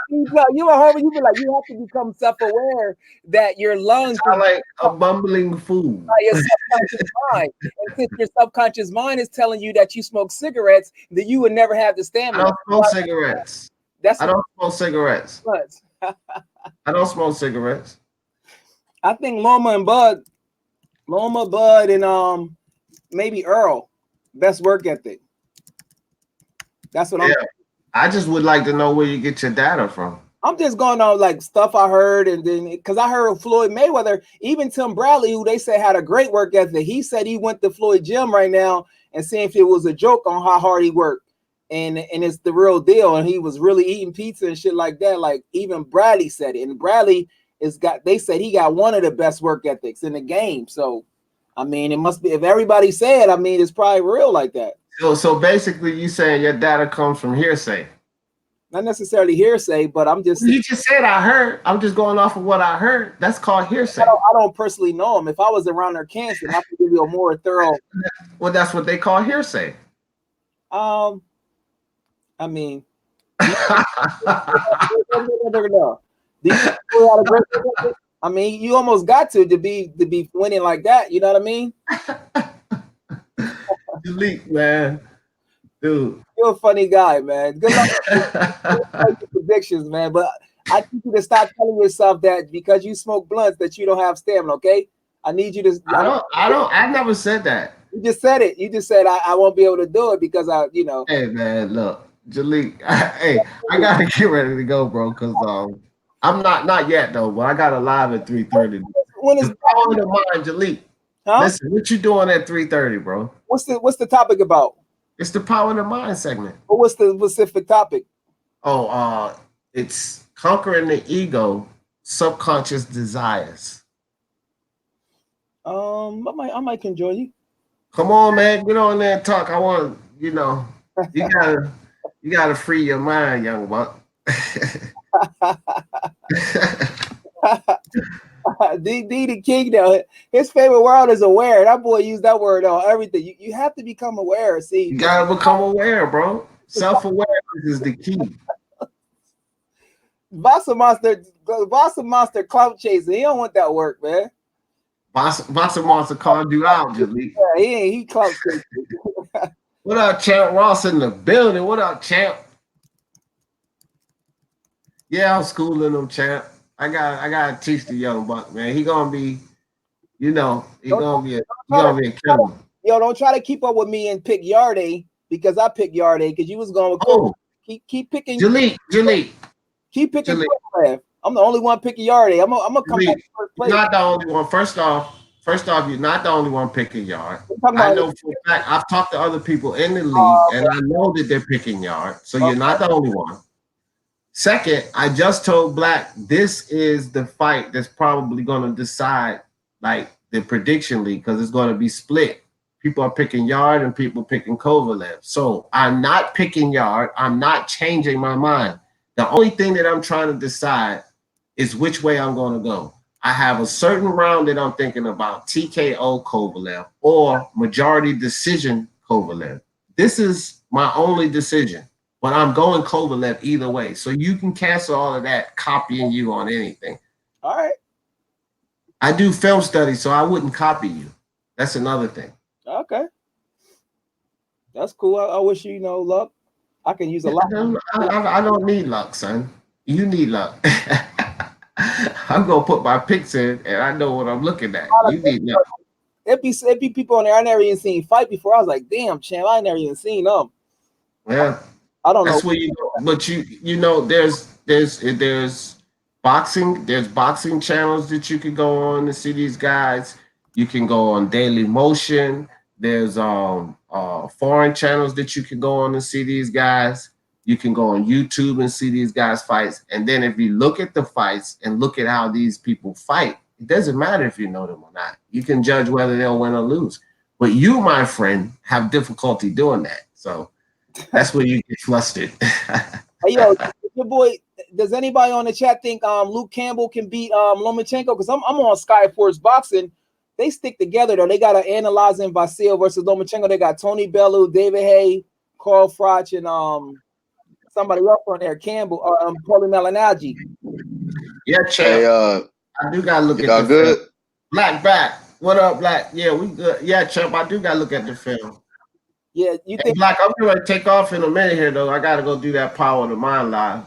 you a homie. You be like, you have to become self-aware that your lungs sound like a bumbling fool by your subconscious mind. And since your subconscious mind is telling you that you smoke cigarettes, then you would never have the stamina. I don't smoke cigarettes. I don't smoke cigarettes. I don't smoke cigarettes. I think Loma, Bud, and maybe Earl, best work ethic. That's what I'm. I just would like to know where you get your data from. I'm just going on like stuff I heard, and then because I heard Floyd Mayweather, even Tim Bradley, who they said had a great work ethic, he said he went to Floyd gym right now and seeing if it was a joke on how hard he worked. And it's the real deal, and he was really eating pizza and shit like that. Like even Bradley said it, and Bradley they said he got one of the best work ethics in the game. So, I mean, it must be if everybody said. I mean, it's probably real like that. So basically, you saying your data comes from hearsay? Not necessarily hearsay, but I'm just. You just said I heard. I'm just going off of what I heard. That's called hearsay. I don't personally know him. If I was around their camps, then I could give you a more thorough. Well, that's what they call hearsay. I mean, I mean, you almost got to be winning like that. You know what I mean? Delete, man. Dude. You're a funny guy, man. Good luck with your predictions, man. But I need you to stop telling yourself that because you smoke blunts that you don't have stamina, okay? I need you to. I never said that. You just said it. You just said I won't be able to do it because Hey man, look, Jalik. Hey, I gotta get ready to go, bro. Cause I'm not yet though. But I got a live at 3:30. When is It's power to mind, Jalik. huh? Listen, what you doing at 3:30, bro? What's the topic about? It's the power to mind segment. Or what's the specific topic? Oh, it's conquering the ego, subconscious desires. I might can join you. Come on, man, get on there and talk. I want, you gotta free your mind, young buck. D the king though. His favorite word is aware. That boy used that word on everything. You have to become aware. See, You gotta become aware, bro. Self-awareness is the key. Vasa Monster clout chasing. He don't want that work, man. Vasa Monster called you out, Jalik. Yeah, he clout chasing. What up, Champ Ross in the building? What up, Champ? Yeah, I'm schooling him, Champ. I gotta teach the young buck, man. He gonna be, he gonna be a killer. Yo, don't try to keep up with me and pick Yarday because I picked Yarday because you was going with Oh, keep picking Jalik. Keep picking Quickcraft. I'm the only one picking Yarday. I'm gonna come back first place. You're not the only one. First off, you're not the only one picking yard. I know for a fact I've talked to other people in the league, and I know that they're picking yard. So you're not the only one. Second, I just told Black this is the fight that's probably going to decide like the prediction league because it's going to be split. People are picking Yard and people picking Kovalev. So I'm not picking Yard. I'm not changing my mind. The only thing that I'm trying to decide is which way I'm going to go. I have a certain round that I'm thinking about, TKO Kovalev or majority decision Kovalev. This is my only decision. But I'm going Kovalev either way. So you can cancel all of that copying you on anything. All right. I do film studies, so I wouldn't copy you. That's another thing. Okay. That's cool. I wish you luck. I can use a lot. I don't need luck, son. You need luck. I'm going to put my picks in, and I know what I'm looking at. You need luck. It'd be people on there I never even seen fight before. I was like, damn, champ, I never even seen them. Yeah. I don't know. That's where you go. But there's boxing channels that you can go on to see these guys. You can go on Daily Motion. There's foreign channels that you can go on to see these guys. You can go on YouTube and see these guys fights. And then if you look at the fights and look at how these people fight, it doesn't matter if you know them or not. You can judge whether they'll win or lose. But you, my friend, have difficulty doing that. So that's where you get flustered. Hey, yo, your boy, does anybody on the chat think Luke Campbell can beat Lomachenko? Because I'm on Sky Sports Boxing. They stick together, though. They got an Analyzing Vasil versus Lomachenko. They got Tony Bellew, David Hay, Carl Froch, and somebody else on there, Campbell, Paulie Malignaggi. Yeah, champ. Hey, I do got to look at the good film. Black back. What up, Black? Yeah, we good. Yeah, champ, I do got to look at the film. Yeah, you think Black? I'm going to take off in a minute here, though. I got to go do that Power to Mind live.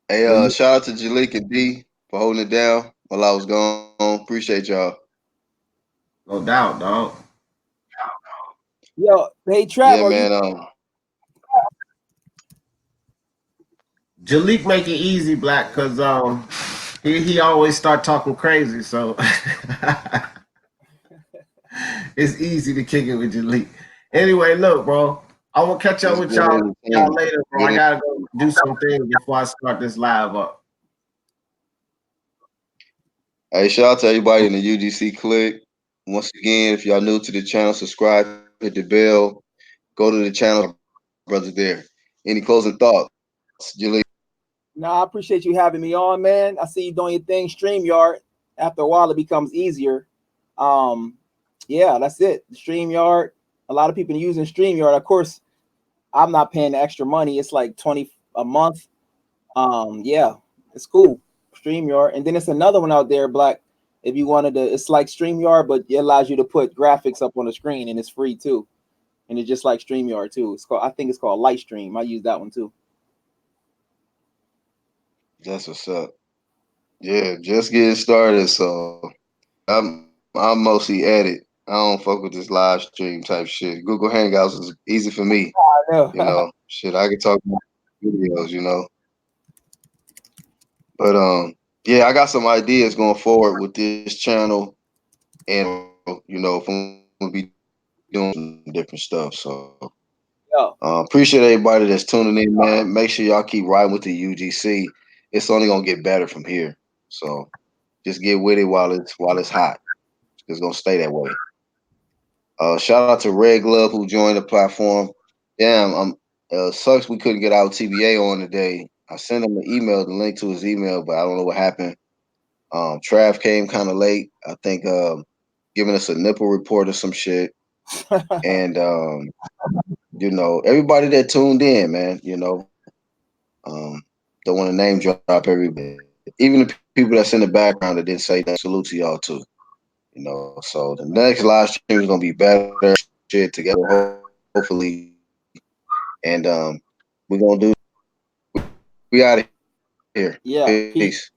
Hey, shout out to Jalik and D for holding it down while I was gone. Appreciate y'all. No doubt, dog. Yo, hey, Travel. Yeah, man. Jalik make it easy, Black, because he always start talking crazy, so it's easy to kick it with Jalik. Anyway, look, bro, I will catch up with y'all later, bro. I gotta go do some things before I start this live up. Hey, shout out to everybody in the UGC CLICK. Once again, if y'all new to the channel, subscribe, hit the bell, go to the channel, brothers there. Any closing thoughts, Jalik? No, I appreciate you having me on, man. I see you doing your thing, StreamYard. After a while, it becomes easier. Yeah, that's it. StreamYard. A lot of people using StreamYard. Of course, I'm not paying the extra money. It's like $20 a month. Yeah, it's cool. StreamYard. And then it's another one out there, Black. If you wanted to, it's like StreamYard, but it allows you to put graphics up on the screen, and it's free too. And it's just like StreamYard too. It's called, I think it's called Lightstream. I use that one too. That's what's up. Yeah, just getting started. So I'm mostly edit. I don't fuck with this live stream type shit. Google Hangouts is easy for me. I know. You know, shit, I can talk about videos. You know, but yeah, I got some ideas going forward with this channel, and you know, if I'm gonna be doing some different stuff. So Yo, appreciate everybody that's tuning in, man. Make sure y'all keep riding with the UGC. It's only gonna get better from here. So just get with it while it's hot. It's gonna stay that way. Shout out to Red Glove who joined the platform. Damn, sucks we couldn't get our TBA on today. I sent him an email, the link to his email, but I don't know what happened. Trav came kind of late. I think giving us a nipple report or some shit. And you know, everybody that tuned in, man, you know, don't want to name drop everybody. Even the people that's in the background that didn't say that, salute to y'all too. You know, so the next live stream is gonna be better shit together, hopefully. And we're gonna do we out of here. yeah. Peace. Peace.